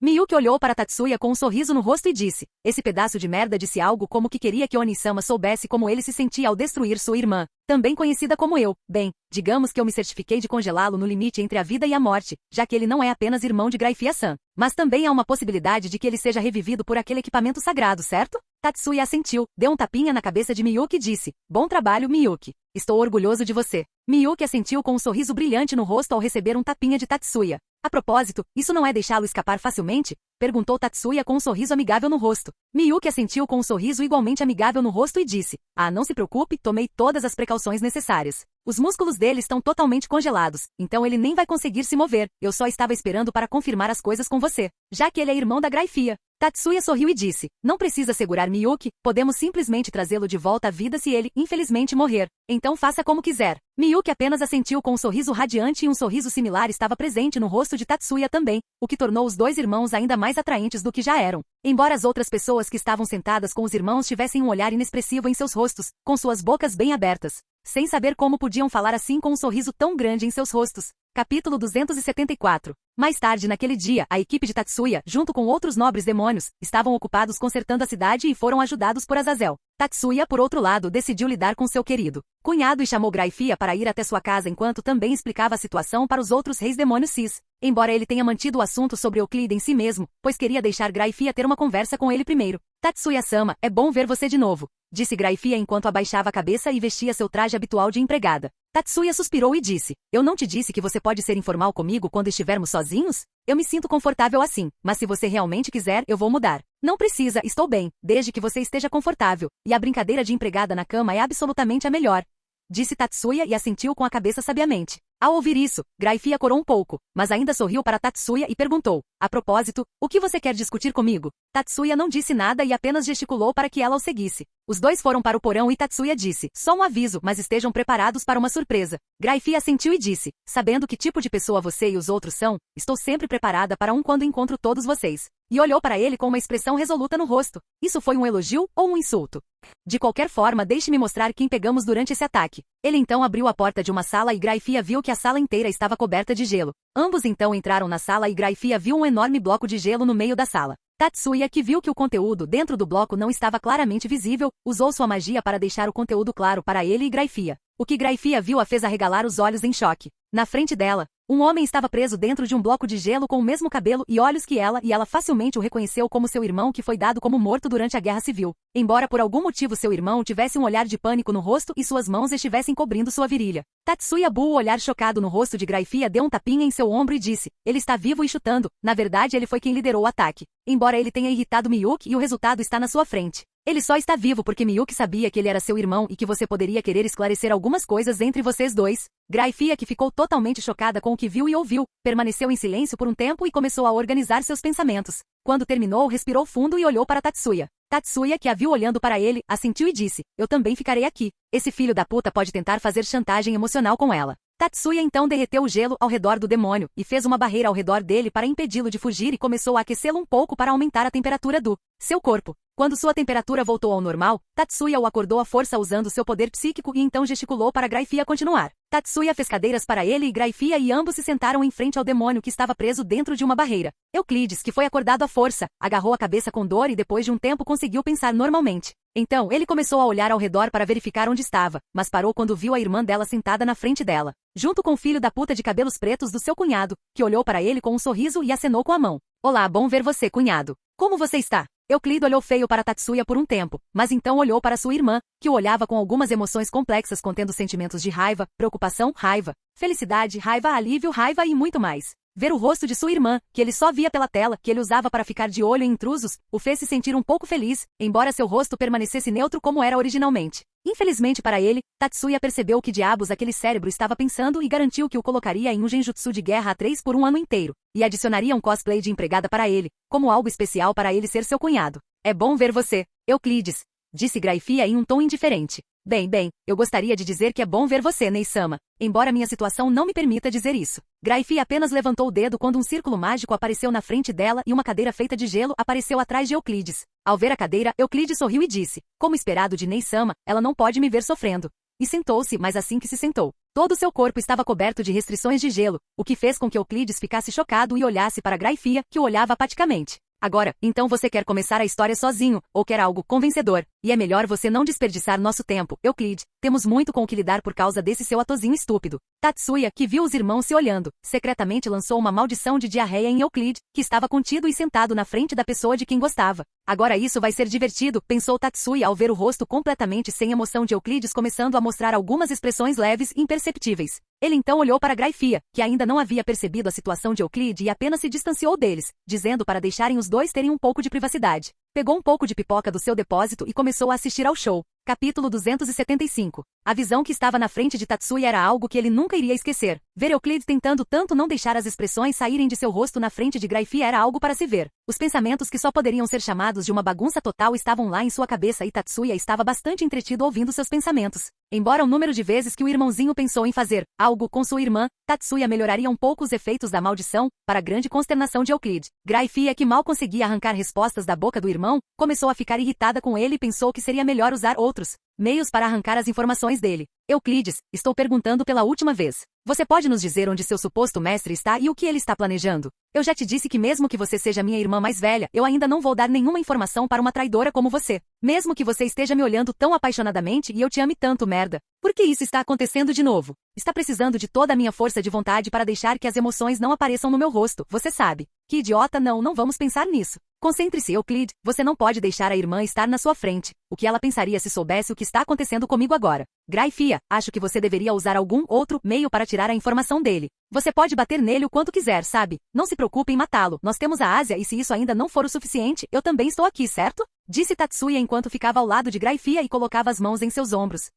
Miyuki olhou para Tatsuya com um sorriso no rosto e disse: esse pedaço de merda disse algo como que queria que Oni-sama soubesse como ele se sentia ao destruir sua irmã, também conhecida como eu. Bem, digamos que eu me certifiquei de congelá-lo no limite entre a vida e a morte, já que ele não é apenas irmão de Graifia-san. Mas também há uma possibilidade de que ele seja revivido por aquele equipamento sagrado, certo? Tatsuya assentiu, deu um tapinha na cabeça de Miyuki e disse: bom trabalho, Miyuki. Estou orgulhoso de você. Miyuki assentiu com um sorriso brilhante no rosto ao receber um tapinha de Tatsuya. A propósito, isso não é deixá-lo escapar facilmente? Perguntou Tatsuya com um sorriso amigável no rosto. Miyuki assentiu com um sorriso igualmente amigável no rosto e disse: ah, não se preocupe, tomei todas as precauções necessárias. Os músculos dele estão totalmente congelados, então ele nem vai conseguir se mover. Eu só estava esperando para confirmar as coisas com você, já que ele é irmão da Graifia. Tatsuya sorriu e disse: não precisa segurar Miyuki, podemos simplesmente trazê-lo de volta à vida se ele, infelizmente, morrer. Então faça como quiser. Miyuki apenas assentiu com um sorriso radiante e um sorriso similar estava presente no rosto de Tatsuya também, o que tornou os dois irmãos ainda mais atraentes do que já eram. Embora as outras pessoas que estavam sentadas com os irmãos tivessem um olhar inexpressivo em seus rostos, com suas bocas bem abertas, sem saber como podiam falar assim com um sorriso tão grande em seus rostos. Capítulo 274. Mais tarde naquele dia, a equipe de Tatsuya, junto com outros nobres demônios, estavam ocupados consertando a cidade e foram ajudados por Azazel. Tatsuya, por outro lado, decidiu lidar com seu querido cunhado e chamou Graifia para ir até sua casa enquanto também explicava a situação para os outros reis demônios Cis. Embora ele tenha mantido o assunto sobre Euclide em si mesmo, pois queria deixar Graifia ter uma conversa com ele primeiro. Tatsuya-sama, é bom ver você de novo, disse Graifia enquanto abaixava a cabeça e vestia seu traje habitual de empregada. Tatsuya suspirou e disse: eu não te disse que você pode ser informal comigo quando estivermos sozinhos? Eu me sinto confortável assim, mas se você realmente quiser, eu vou mudar. Não precisa, estou bem, desde que você esteja confortável, e a brincadeira de empregada na cama é absolutamente a melhor, disse Tatsuya e assentiu com a cabeça sabiamente. Ao ouvir isso, Graifia corou um pouco, mas ainda sorriu para Tatsuya e perguntou: a propósito, o que você quer discutir comigo? Tatsuya não disse nada e apenas gesticulou para que ela o seguisse. Os dois foram para o porão e Tatsuya disse: só um aviso, mas estejam preparados para uma surpresa. Graifia assentiu e disse: sabendo que tipo de pessoa você e os outros são, estou sempre preparada para quando encontro todos vocês. E olhou para ele com uma expressão resoluta no rosto. Isso foi um elogio ou um insulto? De qualquer forma, deixe-me mostrar quem pegamos durante esse ataque. Ele então abriu a porta de uma sala e Graifia viu que a sala inteira estava coberta de gelo. Ambos então entraram na sala e Graifia viu um enorme bloco de gelo no meio da sala. Tatsuya, que viu que o conteúdo dentro do bloco não estava claramente visível, usou sua magia para deixar o conteúdo claro para ele e Graifia. O que Graifia viu a fez arregalar os olhos em choque. Na frente dela, um homem estava preso dentro de um bloco de gelo com o mesmo cabelo e olhos que ela e ela facilmente o reconheceu como seu irmão que foi dado como morto durante a Guerra Civil. Embora por algum motivo seu irmão tivesse um olhar de pânico no rosto e suas mãos estivessem cobrindo sua virilha. Tatsuya o olhar chocado no rosto de Graifia deu um tapinha em seu ombro e disse: ele está vivo e chutando, na verdade ele foi quem liderou o ataque. Embora ele tenha irritado Miyuki e o resultado está na sua frente. Ele só está vivo porque Miyuki sabia que ele era seu irmão e que você poderia querer esclarecer algumas coisas entre vocês dois. Graifia, que ficou totalmente chocada com o que viu e ouviu, permaneceu em silêncio por um tempo e começou a organizar seus pensamentos. Quando terminou, respirou fundo e olhou para Tatsuya. Tatsuya, que a viu olhando para ele, assentiu e disse: eu também ficarei aqui. Esse filho da puta pode tentar fazer chantagem emocional com ela. Tatsuya então derreteu o gelo ao redor do demônio e fez uma barreira ao redor dele para impedi-lo de fugir e começou a aquecê-lo um pouco para aumentar a temperatura do seu corpo. Quando sua temperatura voltou ao normal, Tatsuya o acordou à força usando seu poder psíquico e então gesticulou para Graifia continuar. Tatsuya fez cadeiras para ele e Graifia e ambos se sentaram em frente ao demônio que estava preso dentro de uma barreira. Euclides, que foi acordado à força, agarrou a cabeça com dor e depois de um tempo conseguiu pensar normalmente. Então ele começou a olhar ao redor para verificar onde estava, mas parou quando viu a irmã dela sentada na frente dela, junto com o filho da puta de cabelos pretos do seu cunhado, que olhou para ele com um sorriso e acenou com a mão. Olá, bom ver você, cunhado. Como você está? Euclide olhou feio para Tatsuya por um tempo, mas então olhou para sua irmã, que o olhava com algumas emoções complexas contendo sentimentos de raiva, preocupação, raiva, felicidade, raiva, alívio, raiva e muito mais. Ver o rosto de sua irmã, que ele só via pela tela, que ele usava para ficar de olho em intrusos, o fez se sentir um pouco feliz, embora seu rosto permanecesse neutro como era originalmente. Infelizmente para ele, Tatsuya percebeu o que diabos aquele cérebro estava pensando e garantiu que o colocaria em um genjutsu de guerra a 3 por um ano inteiro, e adicionaria um cosplay de empregada para ele, como algo especial para ele ser seu cunhado. É bom ver você, Euclides, disse Graifia em um tom indiferente. Bem, eu gostaria de dizer que é bom ver você, Nei-sama, embora minha situação não me permita dizer isso. Graifia apenas levantou o dedo quando um círculo mágico apareceu na frente dela e uma cadeira feita de gelo apareceu atrás de Euclides. Ao ver a cadeira, Euclides sorriu e disse, como esperado de Nei-sama, ela não pode me ver sofrendo. E sentou-se, mas assim que se sentou, todo seu corpo estava coberto de restrições de gelo, o que fez com que Euclides ficasse chocado e olhasse para Graifia, que o olhava apaticamente. Agora, então você quer começar a história sozinho, ou quer algo convencedor, e é melhor você não desperdiçar nosso tempo, Euclide. Temos muito com o que lidar por causa desse seu atozinho estúpido. Tatsuya, que viu os irmãos se olhando, secretamente lançou uma maldição de diarreia em Euclide, que estava contido e sentado na frente da pessoa de quem gostava. Agora isso vai ser divertido, pensou Tatsuya ao ver o rosto completamente sem emoção de Euclides começando a mostrar algumas expressões leves e imperceptíveis. Ele então olhou para Graifia, que ainda não havia percebido a situação de Euclide e apenas se distanciou deles, dizendo para deixarem os dois terem um pouco de privacidade. Pegou um pouco de pipoca do seu depósito e começou a assistir ao show. Capítulo 275. A visão que estava na frente de Tatsuya era algo que ele nunca iria esquecer. Ver Euclides tentando tanto não deixar as expressões saírem de seu rosto na frente de Graifia era algo para se ver. Os pensamentos que só poderiam ser chamados de uma bagunça total estavam lá em sua cabeça e Tatsuya estava bastante entretido ouvindo seus pensamentos. Embora o número de vezes que o irmãozinho pensou em fazer algo com sua irmã, Tatsuya melhoraria um pouco os efeitos da maldição, para a grande consternação de Euclide. Graifia, que mal conseguia arrancar respostas da boca do irmão, começou a ficar irritada com ele e pensou que seria melhor usar outros meios para arrancar as informações dele. Euclides, estou perguntando pela última vez. Você pode nos dizer onde seu suposto mestre está e o que ele está planejando? Eu já te disse que mesmo que você seja minha irmã mais velha, eu ainda não vou dar nenhuma informação para uma traidora como você. Mesmo que você esteja me olhando tão apaixonadamente e eu te ame tanto, merda. Por que isso está acontecendo de novo? Está precisando de toda a minha força de vontade para deixar que as emoções não apareçam no meu rosto, você sabe. Que idiota, não vamos pensar nisso. Concentre-se, Euclide, você não pode deixar a irmã estar na sua frente. O que ela pensaria se soubesse o que está acontecendo comigo agora? Graifia, acho que você deveria usar algum outro meio para tirar a informação dele. Você pode bater nele o quanto quiser, sabe? Não se preocupe em matá-lo. Nós temos a Ásia e se isso ainda não for o suficiente, eu também estou aqui, certo? Disse Tatsuya enquanto ficava ao lado de Graifia e colocava as mãos em seus ombros.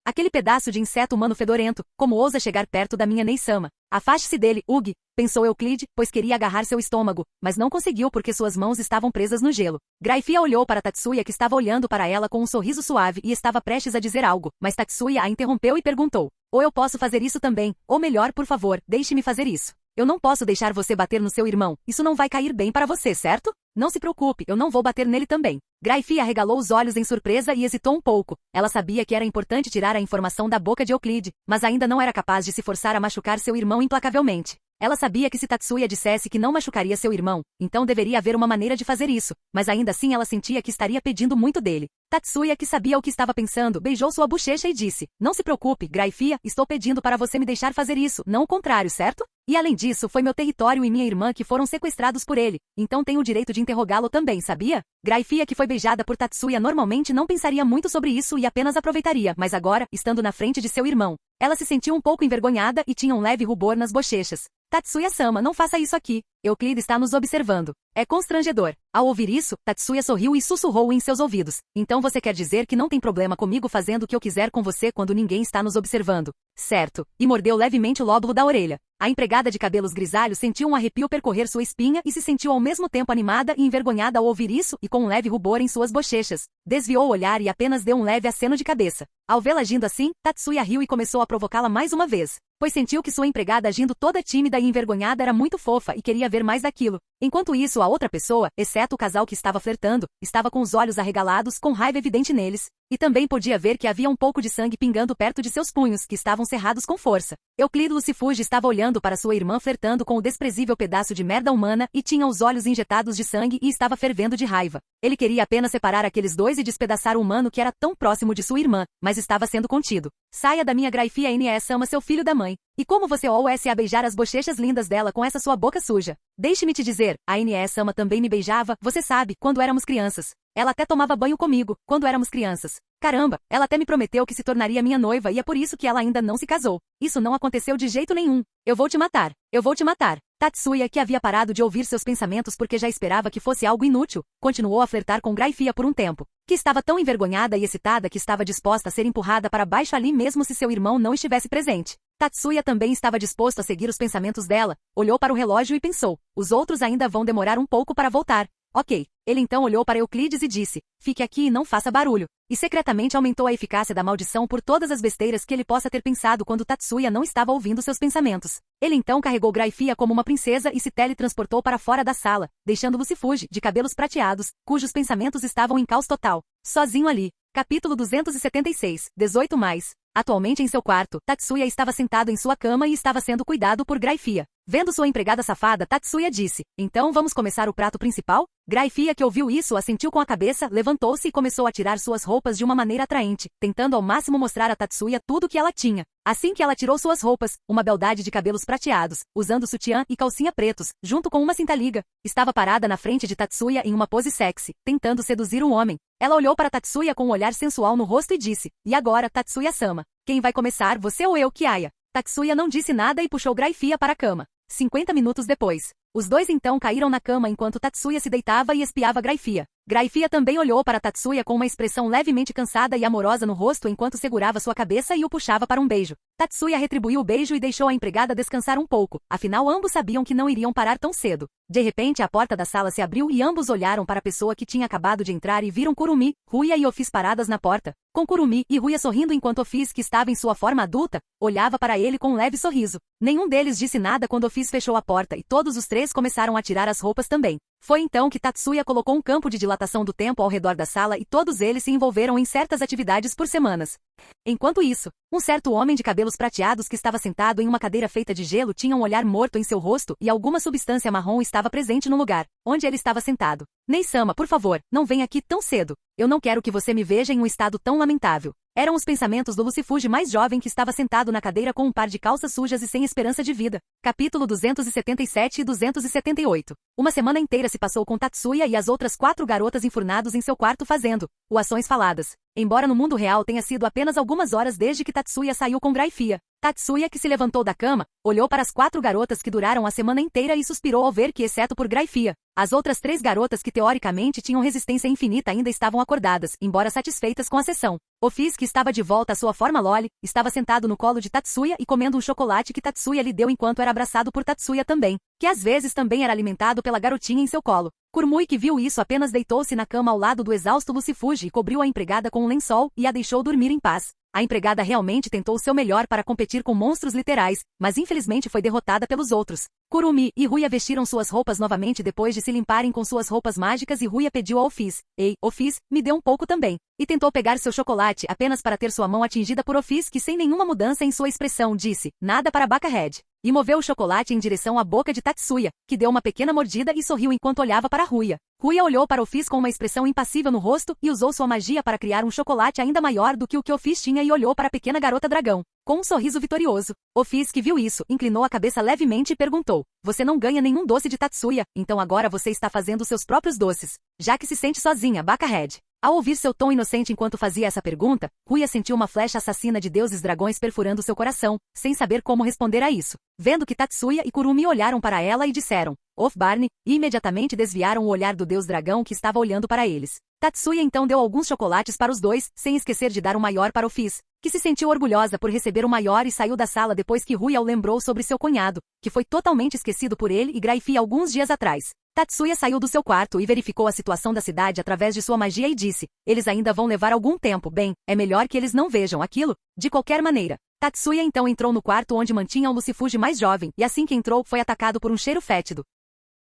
Aquele pedaço de inseto humano fedorento, como ousa chegar perto da minha Nei-sama? Afaste-se dele, Ugi, pensou Euclide, pois queria agarrar seu estômago, mas não conseguiu porque suas mãos estavam presas no gelo. Graifia olhou para Tatsuya que estava olhando para ela com um sorriso suave e estava prestes a dizer algo, mas Tatsuya a interrompeu e perguntou, ou eu posso fazer isso também, ou melhor, por favor, deixe-me fazer isso. Eu não posso deixar você bater no seu irmão, isso não vai cair bem para você, certo? Não se preocupe, eu não vou bater nele também. Graifia arregalou os olhos em surpresa e hesitou um pouco. Ela sabia que era importante tirar a informação da boca de Euclide, mas ainda não era capaz de se forçar a machucar seu irmão implacavelmente. Ela sabia que se Tatsuya dissesse que não machucaria seu irmão, então deveria haver uma maneira de fazer isso, mas ainda assim ela sentia que estaria pedindo muito dele. Tatsuya, que sabia o que estava pensando, beijou sua bochecha e disse, não se preocupe, Graifia, estou pedindo para você me deixar fazer isso, não o contrário, certo? E além disso, foi meu território e minha irmã que foram sequestrados por ele, então tenho o direito de interrogá-lo também, sabia? Graifia, que foi beijada por Tatsuya, normalmente não pensaria muito sobre isso e apenas aproveitaria, mas agora, estando na frente de seu irmão, ela se sentiu um pouco envergonhada e tinha um leve rubor nas bochechas. Tatsuya-sama, não faça isso aqui. Euclide está nos observando. É constrangedor. Ao ouvir isso, Tatsuya sorriu e sussurrou em seus ouvidos. Então você quer dizer que não tem problema comigo fazendo o que eu quiser com você quando ninguém está nos observando? Certo. E mordeu levemente o lóbulo da orelha. A empregada de cabelos grisalhos sentiu um arrepio percorrer sua espinha e se sentiu ao mesmo tempo animada e envergonhada ao ouvir isso e com um leve rubor em suas bochechas. Desviou o olhar e apenas deu um leve aceno de cabeça. Ao vê-la agindo assim, Tatsuya riu e começou a provocá-la mais uma vez, pois sentiu que sua empregada agindo toda tímida e envergonhada era muito fofa e queria ver mais daquilo. Enquanto isso, a outra pessoa, exceto o casal que estava flertando, estava com os olhos arregalados com raiva evidente neles, e também podia ver que havia um pouco de sangue pingando perto de seus punhos, que estavam cerrados com força. Euclide Lucifuge estava olhando para sua irmã flertando com o desprezível pedaço de merda humana e tinha os olhos injetados de sangue e estava fervendo de raiva. Ele queria apenas separar aqueles dois e despedaçar o humano que era tão próximo de sua irmã, mas estava sendo contido. Saia da minha Graifia, NS ama seu filho da mãe. E como você ousa a beijar as bochechas lindas dela com essa sua boca suja? Deixe-me te dizer, a NS ama também me beijava, você sabe, quando éramos crianças. Ela até tomava banho comigo, quando éramos crianças. Caramba, ela até me prometeu que se tornaria minha noiva e é por isso que ela ainda não se casou. Isso não aconteceu de jeito nenhum. Eu vou te matar. Eu vou te matar. Tatsuya, que havia parado de ouvir seus pensamentos porque já esperava que fosse algo inútil, continuou a flertar com Graifia por um tempo, que estava tão envergonhada e excitada que estava disposta a ser empurrada para baixo ali mesmo se seu irmão não estivesse presente. Tatsuya também estava disposto a seguir os pensamentos dela, olhou para o relógio e pensou, os outros ainda vão demorar um pouco para voltar. Ok. Ele então olhou para Euclides e disse, fique aqui e não faça barulho. E secretamente aumentou a eficácia da maldição por todas as besteiras que ele possa ter pensado quando Tatsuya não estava ouvindo seus pensamentos. Ele então carregou Graifia como uma princesa e se teletransportou para fora da sala, deixando Lucifuge, de cabelos prateados, cujos pensamentos estavam em caos total, sozinho ali. Capítulo 276, 18+. Atualmente em seu quarto, Tatsuya estava sentado em sua cama e estava sendo cuidado por Graifia. Vendo sua empregada safada, Tatsuya disse, então vamos começar o prato principal? Graifia, que ouviu isso, assentiu com a cabeça, levantou-se e começou a tirar suas roupas de uma maneira atraente, tentando ao máximo mostrar a Tatsuya tudo o que ela tinha. Assim que ela tirou suas roupas, uma beldade de cabelos prateados, usando sutiã e calcinha pretos, junto com uma cinta-liga, estava parada na frente de Tatsuya em uma pose sexy, tentando seduzir o homem. Ela olhou para Tatsuya com um olhar sensual no rosto e disse, e agora, Tatsuya-sama, quem vai começar, você ou eu, Kiaya? Tatsuya não disse nada e puxou Graifia para a cama. 50 minutos depois, os dois então caíram na cama enquanto Tatsuya se deitava e espiava Graifia. Graifia também olhou para Tatsuya com uma expressão levemente cansada e amorosa no rosto enquanto segurava sua cabeça e o puxava para um beijo. Tatsuya retribuiu o beijo e deixou a empregada descansar um pouco, afinal ambos sabiam que não iriam parar tão cedo. De repente a porta da sala se abriu e ambos olharam para a pessoa que tinha acabado de entrar e viram Kurumi, Ruya e Office paradas na porta. Com Kurumi e Ruya sorrindo enquanto Office, que estava em sua forma adulta, olhava para ele com um leve sorriso. Nenhum deles disse nada quando Office fechou a porta e todos os três começaram a tirar as roupas também. Foi então que Tatsuya colocou um campo de dilatação do tempo ao redor da sala e todos eles se envolveram em certas atividades por semanas. Enquanto isso, um certo homem de cabelos prateados que estava sentado em uma cadeira feita de gelo tinha um olhar morto em seu rosto e alguma substância marrom estava presente no lugar onde ele estava sentado. Nei-sama, por favor, não venha aqui tão cedo. Eu não quero que você me veja em um estado tão lamentável. Eram os pensamentos do Lucifuge mais jovem que estava sentado na cadeira com um par de calças sujas e sem esperança de vida. Capítulo 277 e 278. Uma semana inteira se passou com Tatsuya e as outras 4 garotas enfurnados em seu quarto fazendo ações faladas. Embora no mundo real tenha sido apenas algumas horas desde que Tatsuya saiu com Graifia. Tatsuya, que se levantou da cama, olhou para as 4 garotas que duraram a semana inteira e suspirou ao ver que, exceto por Graifia, as outras 3 garotas que teoricamente tinham resistência infinita ainda estavam acordadas, embora satisfeitas com a sessão. Office, que estava de volta à sua forma loli, estava sentado no colo de Tatsuya e comendo um chocolate que Tatsuya lhe deu enquanto era abraçado por Tatsuya também, que às vezes também era alimentado pela garotinha em seu colo. Kurumui, que viu isso, apenas deitou-se na cama ao lado do exausto Lucifuge e cobriu a empregada com um lençol e a deixou dormir em paz. A empregada realmente tentou o seu melhor para competir com monstros literais, mas infelizmente foi derrotada pelos outros. Kurumi e Ruya vestiram suas roupas novamente depois de se limparem com suas roupas mágicas e Ruya pediu ao Office, ei, Office, me dê um pouco também. E tentou pegar seu chocolate apenas para ter sua mão atingida por Office, que sem nenhuma mudança em sua expressão disse, nada para Bakahead. E moveu o chocolate em direção à boca de Tatsuya, que deu uma pequena mordida e sorriu enquanto olhava para Ruya. Ruya olhou para Office com uma expressão impassível no rosto e usou sua magia para criar um chocolate ainda maior do que o que Office tinha e olhou para a pequena garota dragão, com um sorriso vitorioso. Office, que viu isso, inclinou a cabeça levemente e perguntou, você não ganha nenhum doce de Tatsuya, então agora você está fazendo seus próprios doces, já que se sente sozinha, Bakahead. Ao ouvir seu tom inocente enquanto fazia essa pergunta, Ruya sentiu uma flecha assassina de deuses dragões perfurando seu coração, sem saber como responder a isso. Vendo que Tatsuya e Kurumi olharam para ela e disseram, Of Barney, e imediatamente desviaram o olhar do deus dragão que estava olhando para eles. Tatsuya então deu alguns chocolates para os dois, sem esquecer de dar o maior para Office, que se sentiu orgulhosa por receber o maior e saiu da sala depois que Ruya o lembrou sobre seu cunhado, que foi totalmente esquecido por ele e Graifia alguns dias atrás. Tatsuya saiu do seu quarto e verificou a situação da cidade através de sua magia e disse, eles ainda vão levar algum tempo, bem, é melhor que eles não vejam aquilo, de qualquer maneira. Tatsuya então entrou no quarto onde mantinha o Lucifuge mais jovem, e assim que entrou foi atacado por um cheiro fétido.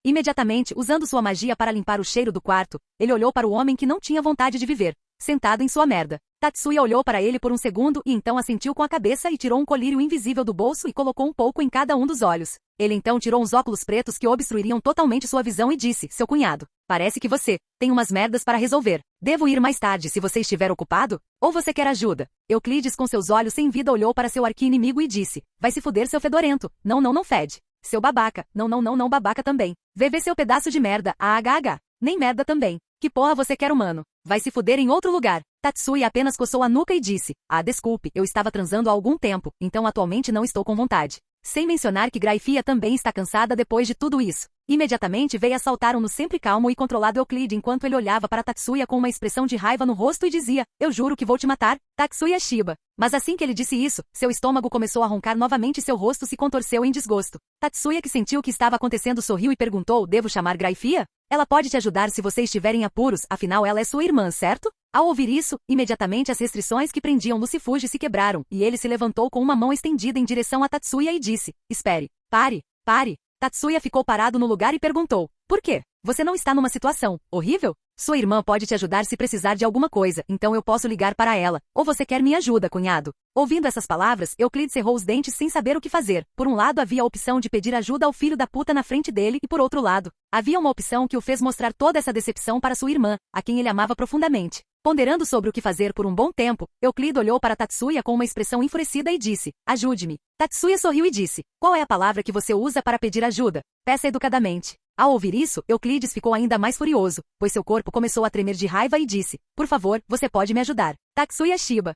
Imediatamente, usando sua magia para limpar o cheiro do quarto, ele olhou para o homem que não tinha vontade de viver, sentado em sua merda. Tatsuya olhou para ele por um segundo e então assentiu com a cabeça e tirou um colírio invisível do bolso e colocou um pouco em cada um dos olhos. Ele então tirou uns óculos pretos que obstruiriam totalmente sua visão e disse, seu cunhado, parece que você tem umas merdas para resolver. Devo ir mais tarde se você estiver ocupado? Ou você quer ajuda? Euclides, com seus olhos sem vida, olhou para seu arqui-inimigo e disse, vai se fuder, seu fedorento. Não, não, não fede. Seu babaca. Não, não, não, não, babaca também. VV, seu pedaço de merda. AHH. Nem merda também. Que porra você quer, humano? Vai se fuder em outro lugar. Tatsuya apenas coçou a nuca e disse, desculpe, eu estava transando há algum tempo, então atualmente não estou com vontade. Sem mencionar que Graifia também está cansada depois de tudo isso. Imediatamente veio assaltaram-no sempre calmo e controlado Euclide enquanto ele olhava para Tatsuya com uma expressão de raiva no rosto e dizia, eu juro que vou te matar, Tatsuya Shiba. Mas assim que ele disse isso, seu estômago começou a roncar novamente e seu rosto se contorceu em desgosto. Tatsuya, que sentiu o que estava acontecendo, sorriu e perguntou, devo chamar Graifia? Ela pode te ajudar se você estiver em apuros, afinal ela é sua irmã, certo? Ao ouvir isso, imediatamente as restrições que prendiam Lucifuge se quebraram, e ele se levantou com uma mão estendida em direção a Tatsuya e disse, espere, pare, pare. Tatsuya ficou parado no lugar e perguntou, por quê? Você não está numa situação horrível? Sua irmã pode te ajudar se precisar de alguma coisa, então eu posso ligar para ela. Ou você quer minha ajuda, cunhado? Ouvindo essas palavras, Euclide cerrou os dentes sem saber o que fazer. Por um lado havia a opção de pedir ajuda ao filho da puta na frente dele e por outro lado, havia uma opção que o fez mostrar toda essa decepção para sua irmã, a quem ele amava profundamente. Ponderando sobre o que fazer por um bom tempo, Euclide olhou para Tatsuya com uma expressão enfurecida e disse, ajude-me. Tatsuya sorriu e disse, qual é a palavra que você usa para pedir ajuda? Peça educadamente. Ao ouvir isso, Euclides ficou ainda mais furioso, pois seu corpo começou a tremer de raiva e disse, por favor, você pode me ajudar. Tatsuya Shiba.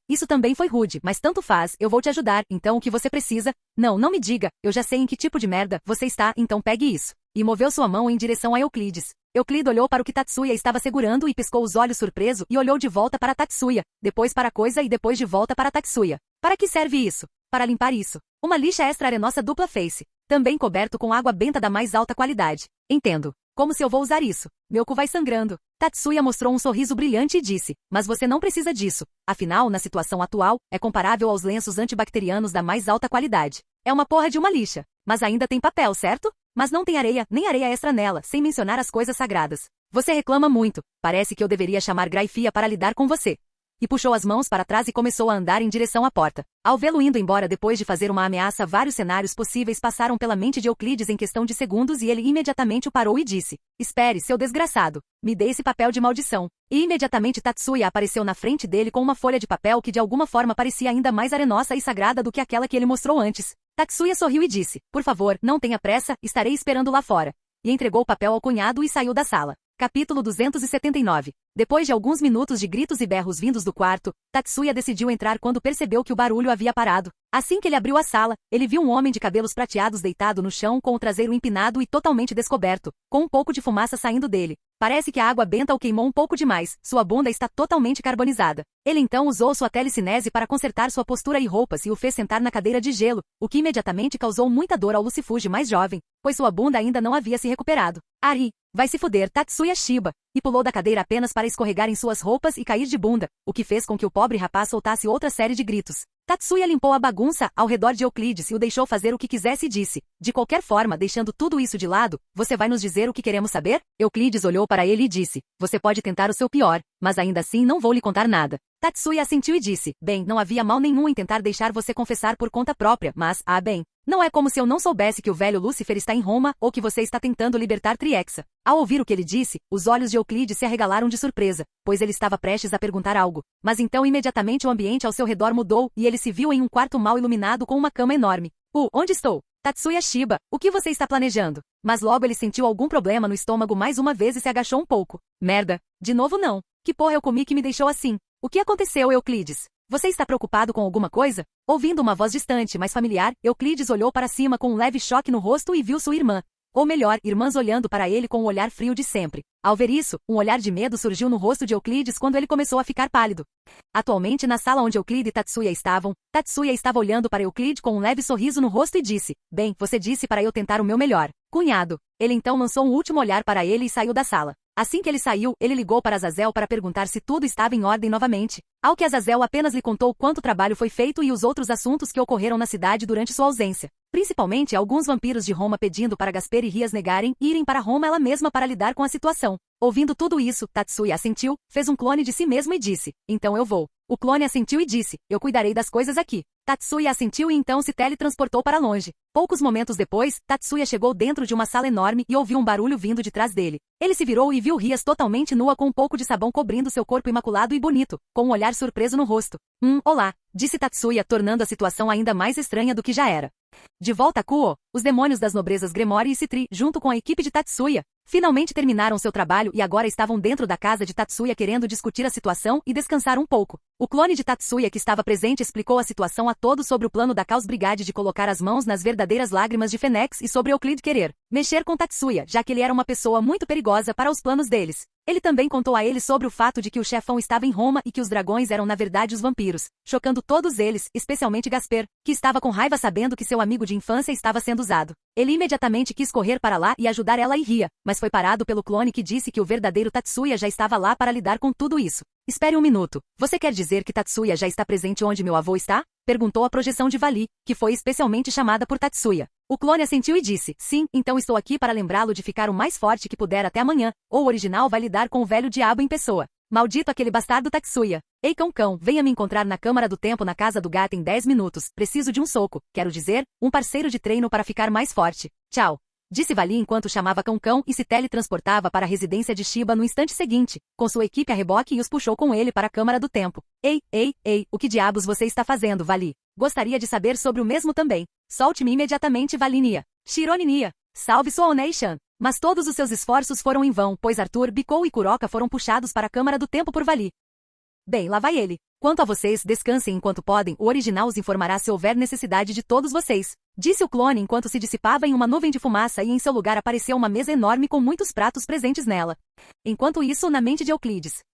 Isso também foi rude, mas tanto faz, eu vou te ajudar, então o que você precisa? Não me diga, eu já sei em que tipo de merda você está, então pegue isso. E moveu sua mão em direção a Euclides. Euclide olhou para o que Tatsuya estava segurando e piscou os olhos surpreso e olhou de volta para Tatsuya, depois para a coisa e depois de volta para Tatsuya. Para que serve isso? Para limpar isso. Uma lixa extra arenosa dupla face. Também coberto com água benta da mais alta qualidade. Entendo. Como se eu vou usar isso? Meu cu vai sangrando. Tatsuya mostrou um sorriso brilhante e disse, mas você não precisa disso. Afinal, na situação atual, é comparável aos lenços antibacterianos da mais alta qualidade. É uma porra de uma lixa. Mas ainda tem papel, certo? Mas não tem areia, nem areia extra nela, sem mencionar as coisas sagradas. Você reclama muito. Parece que eu deveria chamar Graifia para lidar com você. E puxou as mãos para trás e começou a andar em direção à porta. Ao vê-lo indo embora depois de fazer uma ameaça, vários cenários possíveis passaram pela mente de Euclides em questão de segundos e ele imediatamente o parou e disse, espere, seu desgraçado, me dê esse papel de maldição. E imediatamente Tatsuya apareceu na frente dele com uma folha de papel que de alguma forma parecia ainda mais arenosa e sagrada do que aquela que ele mostrou antes. Tatsuya sorriu e disse, por favor, não tenha pressa, estarei esperando lá fora. E entregou o papel ao cunhado e saiu da sala. Capítulo 279. Depois de alguns minutos de gritos e berros vindos do quarto, Tatsuya decidiu entrar quando percebeu que o barulho havia parado. Assim que ele abriu a sala, ele viu um homem de cabelos prateados deitado no chão com o traseiro empinado e totalmente descoberto, com um pouco de fumaça saindo dele. Parece que a água benta o queimou um pouco demais, sua bunda está totalmente carbonizada. Ele então usou sua telecinese para consertar sua postura e roupas e o fez sentar na cadeira de gelo, o que imediatamente causou muita dor ao Lucifuge mais jovem, pois sua bunda ainda não havia se recuperado. Ari, vai se fuder, Tatsuya Shiba, e pulou da cadeira apenas para escorregar em suas roupas e cair de bunda, o que fez com que o pobre rapaz soltasse outra série de gritos. Tatsuya limpou a bagunça ao redor de Euclides e o deixou fazer o que quisesse e disse, de qualquer forma, deixando tudo isso de lado, você vai nos dizer o que queremos saber? Euclides olhou para ele e disse, você pode tentar o seu pior, mas ainda assim não vou lhe contar nada. Tatsuya assentiu e disse, bem, não havia mal nenhum em tentar deixar você confessar por conta própria, mas, bem, não é como se eu não soubesse que o velho Lúcifer está em Roma ou que você está tentando libertar Triexa. Ao ouvir o que ele disse, os olhos de Euclides se arregalaram de surpresa, pois ele estava prestes a perguntar algo. Mas então imediatamente o ambiente ao seu redor mudou e ele se viu em um quarto mal iluminado com uma cama enorme. Onde estou? Tatsuya Shiba, o que você está planejando? Mas logo ele sentiu algum problema no estômago mais uma vez e se agachou um pouco. Merda, de novo não. Que porra eu comi que me deixou assim? O que aconteceu, Euclides? Você está preocupado com alguma coisa? Ouvindo uma voz distante, mas familiar, Euclides olhou para cima com um leve choque no rosto e viu sua irmã. Ou melhor, irmãs olhando para ele com o olhar frio de sempre. Ao ver isso, um olhar de medo surgiu no rosto de Euclides quando ele começou a ficar pálido. Atualmente na sala onde Euclide e Tatsuya estavam, Tatsuya estava olhando para Euclide com um leve sorriso no rosto e disse, bem, você disse para eu tentar o meu melhor. Cunhado. Ele então lançou um último olhar para ele e saiu da sala. Assim que ele saiu, ele ligou para Azazel para perguntar se tudo estava em ordem novamente. Ao que Azazel apenas lhe contou quanto trabalho foi feito e os outros assuntos que ocorreram na cidade durante sua ausência. Principalmente alguns vampiros de Roma pedindo para Gasper e Rias negarem e irem para Roma ela mesma para lidar com a situação. Ouvindo tudo isso, Tatsuya assentiu, fez um clone de si mesmo e disse, então eu vou. O clone assentiu e disse, eu cuidarei das coisas aqui. Tatsuya assentiu e então se teletransportou para longe. Poucos momentos depois, Tatsuya chegou dentro de uma sala enorme e ouviu um barulho vindo de trás dele. Ele se virou e viu Rias totalmente nua com um pouco de sabão cobrindo seu corpo imaculado e bonito, com um olhar surpreso no rosto. Olá, disse Tatsuya, tornando a situação ainda mais estranha do que já era. De volta a Kuo, os demônios das nobrezas Gremori e Citri, junto com a equipe de Tatsuya, Finalmente terminaram seu trabalho e agora estavam dentro da casa de Tatsuya querendo discutir a situação e descansar um pouco. O clone de Tatsuya que estava presente explicou a situação a todos sobre o plano da Chaos Brigade de colocar as mãos nas verdadeiras lágrimas de Fênix e sobre Euclid querer mexer com Tatsuya, já que ele era uma pessoa muito perigosa para os planos deles. Ele também contou a eles sobre o fato de que o chefão estava em Roma e que os dragões eram na verdade os vampiros, chocando todos eles, especialmente Gasper, que estava com raiva sabendo que seu amigo de infância estava sendo usado. Ele imediatamente quis correr para lá e ajudar ela e Ria, mas foi parado pelo clone que disse que o verdadeiro Tatsuya já estava lá para lidar com tudo isso. Espere um minuto. Você quer dizer que Tatsuya já está presente onde meu avô está? Perguntou a projeção de Vali, que foi especialmente chamada por Tatsuya. O clone assentiu e disse, sim, então estou aqui para lembrá-lo de ficar o mais forte que puder até amanhã, ou o original vai lidar com o velho diabo em pessoa. Maldito aquele bastardo Tatsuya. Ei cão, venha me encontrar na Câmara do Tempo na casa do gato em 10 minutos. Preciso de um soco, quero dizer, um parceiro de treino para ficar mais forte. Tchau. Disse Vali enquanto chamava Cão e se teletransportava para a residência de Shiba no instante seguinte, com sua equipe a reboque e os puxou com ele para a Câmara do Tempo. Ei, o que diabos você está fazendo, Vali? Gostaria de saber sobre o mesmo também. Solte-me imediatamente, Valinia. Shironinia. Salve sua Onei-chan. Mas todos os seus esforços foram em vão, pois Arthur, Bicou e Kuroka foram puxados para a Câmara do Tempo por Vali. Bem, lá vai ele. Quanto a vocês, descansem enquanto podem, o original os informará se houver necessidade de todos vocês. Disse o clone enquanto se dissipava em uma nuvem de fumaça e em seu lugar apareceu uma mesa enorme com muitos pratos presentes nela. Enquanto isso, na mente de Euclides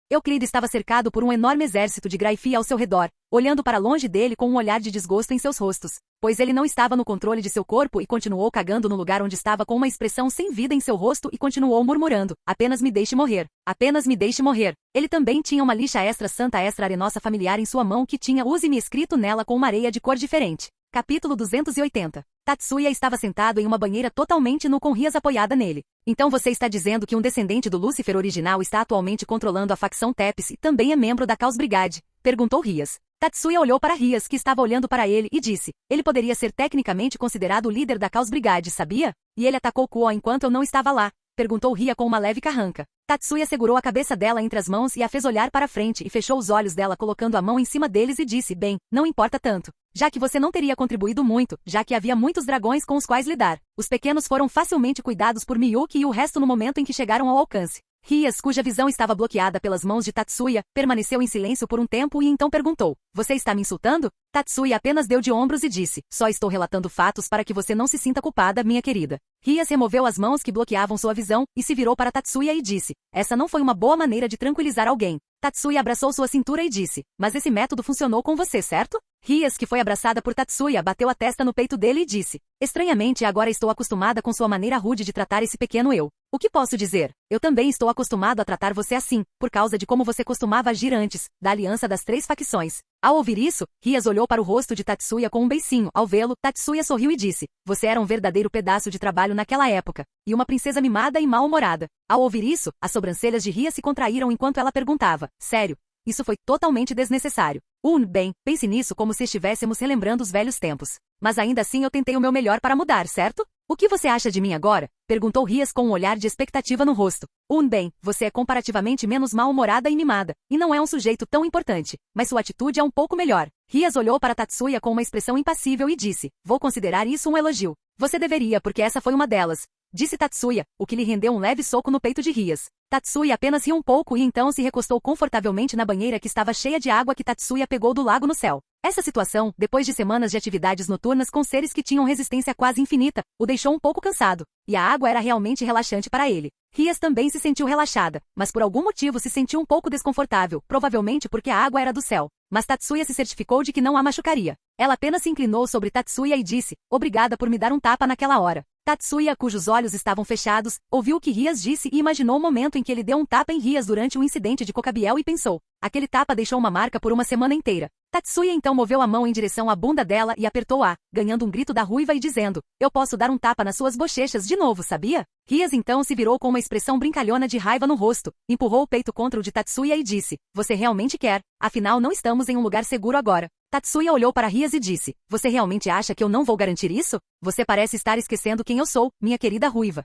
estava cercado por um enorme exército de Graifi ao seu redor, olhando para longe dele com um olhar de desgosto em seus rostos, pois ele não estava no controle de seu corpo e continuou cagando no lugar onde estava com uma expressão sem vida em seu rosto e continuou murmurando, apenas me deixe morrer, apenas me deixe morrer. Ele também tinha uma lixa extra santa extra arenosa familiar em sua mão que tinha use-me escrito nela com uma areia de cor diferente. Capítulo 280. Tatsuya estava sentado em uma banheira totalmente nu com Rias apoiada nele. Então você está dizendo que um descendente do Lúcifer original está atualmente controlando a facção Tepes e também é membro da Chaos Brigade? Perguntou Rias. Tatsuya olhou para Rias, que estava olhando para ele, e disse, ele poderia ser tecnicamente considerado o líder da Chaos Brigade, sabia? E ele atacou Kuo enquanto eu não estava lá? Perguntou Ria com uma leve carranca. Tatsuya segurou a cabeça dela entre as mãos e a fez olhar para frente e fechou os olhos dela colocando a mão em cima deles e disse, bem, não importa tanto. Já que você não teria contribuído muito, já que havia muitos dragões com os quais lidar. Os pequenos foram facilmente cuidados por Miyuki e o resto no momento em que chegaram ao alcance. Rias, cuja visão estava bloqueada pelas mãos de Tatsuya, permaneceu em silêncio por um tempo e então perguntou, você está me insultando? Tatsuya apenas deu de ombros e disse, só estou relatando fatos para que você não se sinta culpada, minha querida. Rias removeu as mãos que bloqueavam sua visão e se virou para Tatsuya e disse, essa não foi uma boa maneira de tranquilizar alguém. Tatsuya abraçou sua cintura e disse, mas esse método funcionou com você, certo? Rias, que foi abraçada por Tatsuya, bateu a testa no peito dele e disse, estranhamente agora estou acostumada com sua maneira rude de tratar esse pequeno eu. O que posso dizer? Eu também estou acostumado a tratar você assim, por causa de como você costumava agir antes, da aliança das 3 facções. Ao ouvir isso, Rias olhou para o rosto de Tatsuya com um beicinho. Ao vê-lo, Tatsuya sorriu e disse, você era um verdadeiro pedaço de trabalho naquela época, e uma princesa mimada e mal-humorada. Ao ouvir isso, as sobrancelhas de Rias se contraíram enquanto ela perguntava, sério? Isso foi totalmente desnecessário. Bem, pense nisso como se estivéssemos relembrando os velhos tempos. Mas ainda assim eu tentei o meu melhor para mudar, certo? O que você acha de mim agora? Perguntou Rias com um olhar de expectativa no rosto. Bem, você é comparativamente menos mal-humorada e mimada, e não é um sujeito tão importante, mas sua atitude é um pouco melhor. Rias olhou para Tatsuya com uma expressão impassível e disse, vou considerar isso um elogio. Você deveria porque essa foi uma delas. Disse Tatsuya, o que lhe rendeu um leve soco no peito de Rias. Tatsuya apenas riu um pouco e então se recostou confortavelmente na banheira que estava cheia de água que Tatsuya pegou do lago no céu. Essa situação, depois de semanas de atividades noturnas com seres que tinham resistência quase infinita, o deixou um pouco cansado, e a água era realmente relaxante para ele. Rias também se sentiu relaxada, mas por algum motivo se sentiu um pouco desconfortável, provavelmente porque a água era do céu. Mas Tatsuya se certificou de que não a machucaria. Ela apenas se inclinou sobre Tatsuya e disse, obrigada por me dar um tapa naquela hora. Tatsuya, cujos olhos estavam fechados, ouviu o que Rias disse e imaginou o momento em que ele deu um tapa em Rias durante o incidente de Cocabiel e pensou, aquele tapa deixou uma marca por uma semana inteira. Tatsuya então moveu a mão em direção à bunda dela e apertou-a, ganhando um grito da ruiva e dizendo, eu posso dar um tapa nas suas bochechas de novo, sabia? Rias então se virou com uma expressão brincalhona de raiva no rosto, empurrou o peito contra o de Tatsuya e disse, você realmente quer, afinal não estamos em um lugar seguro agora. Tatsuya olhou para Rias e disse, você realmente acha que eu não vou garantir isso? Você parece estar esquecendo quem eu sou, minha querida ruiva.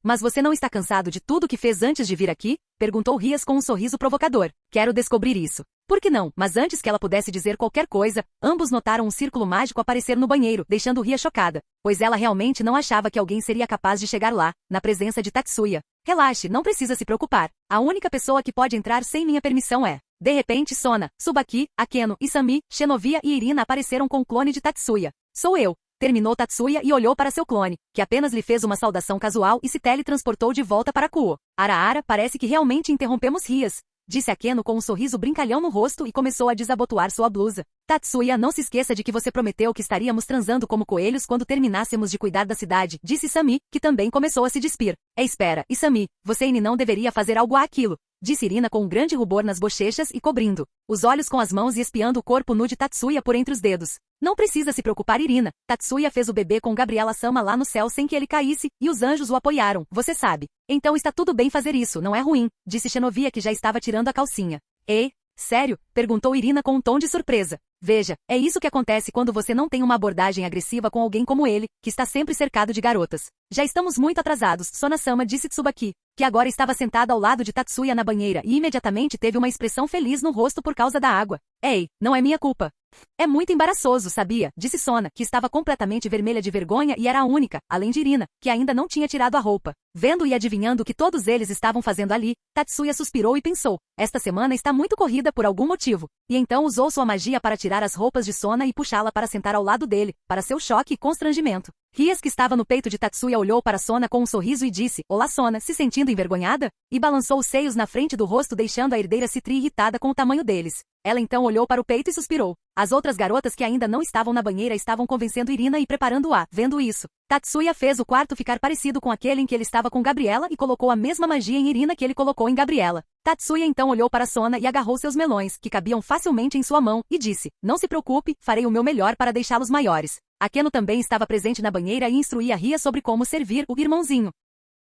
Mas você não está cansado de tudo que fez antes de vir aqui? Perguntou Rias com um sorriso provocador. Quero descobrir isso. Por que não? Mas antes que ela pudesse dizer qualquer coisa, ambos notaram um círculo mágico aparecer no banheiro, deixando Ria chocada, pois ela realmente não achava que alguém seria capaz de chegar lá, na presença de Tatsuya. Relaxe, não precisa se preocupar. A única pessoa que pode entrar sem minha permissão é... De repente Sona, Tsubaki, Akeno, Isami, Xenovia e Irina apareceram com o clone de Tatsuya. Sou eu. Terminou Tatsuya e olhou para seu clone, que apenas lhe fez uma saudação casual e se teletransportou de volta para Kuo. Ara, parece que realmente interrompemos Rias, disse Akeno com um sorriso brincalhão no rosto e começou a desabotoar sua blusa. Tatsuya, não se esqueça de que você prometeu que estaríamos transando como coelhos quando terminássemos de cuidar da cidade, disse Isami, que também começou a se despir. Espera, Isami, você não deveria fazer algo àquilo, disse Irina com um grande rubor nas bochechas e cobrindo os olhos com as mãos e espiando o corpo nu de Tatsuya por entre os dedos. Não precisa se preocupar, Irina. Tatsuya fez o bebê com Gabriela-sama lá no céu sem que ele caísse, e os anjos o apoiaram, você sabe. Então está tudo bem fazer isso, não é ruim, disse Xenovia, que já estava tirando a calcinha. Sério? Perguntou Irina com um tom de surpresa. Veja, é isso que acontece quando você não tem uma abordagem agressiva com alguém como ele, que está sempre cercado de garotas. Já estamos muito atrasados, Sona-sama, disse Tsubaki, que agora estava sentada ao lado de Tatsuya na banheira e imediatamente teve uma expressão feliz no rosto por causa da água. Não é minha culpa. É muito embaraçoso, sabia? Disse Sona, que estava completamente vermelha de vergonha e era a única, além de Irina, que ainda não tinha tirado a roupa. Vendo e adivinhando o que todos eles estavam fazendo ali, Tatsuya suspirou e pensou, esta semana está muito corrida por algum motivo. E então usou sua magia para tirar as roupas de Sona e puxá-la para sentar ao lado dele, para seu choque e constrangimento. Rias, que estava no peito de Tatsuya, olhou para Sona com um sorriso e disse, olá Sona, se sentindo envergonhada? E balançou os seios na frente do rosto, deixando a herdeira se irritada com o tamanho deles. Ela então olhou para o peito e suspirou. As outras garotas que ainda não estavam na banheira estavam convencendo Irina e preparando-a. Vendo isso, Tatsuya fez o quarto ficar parecido com aquele em que ele estava com Gabriela e colocou a mesma magia em Irina que ele colocou em Gabriela. Tatsuya então olhou para Sona e agarrou seus melões, que cabiam facilmente em sua mão, e disse, não se preocupe, farei o meu melhor para deixá-los maiores. Akeno também estava presente na banheira e instruía Ria sobre como servir o irmãozinho.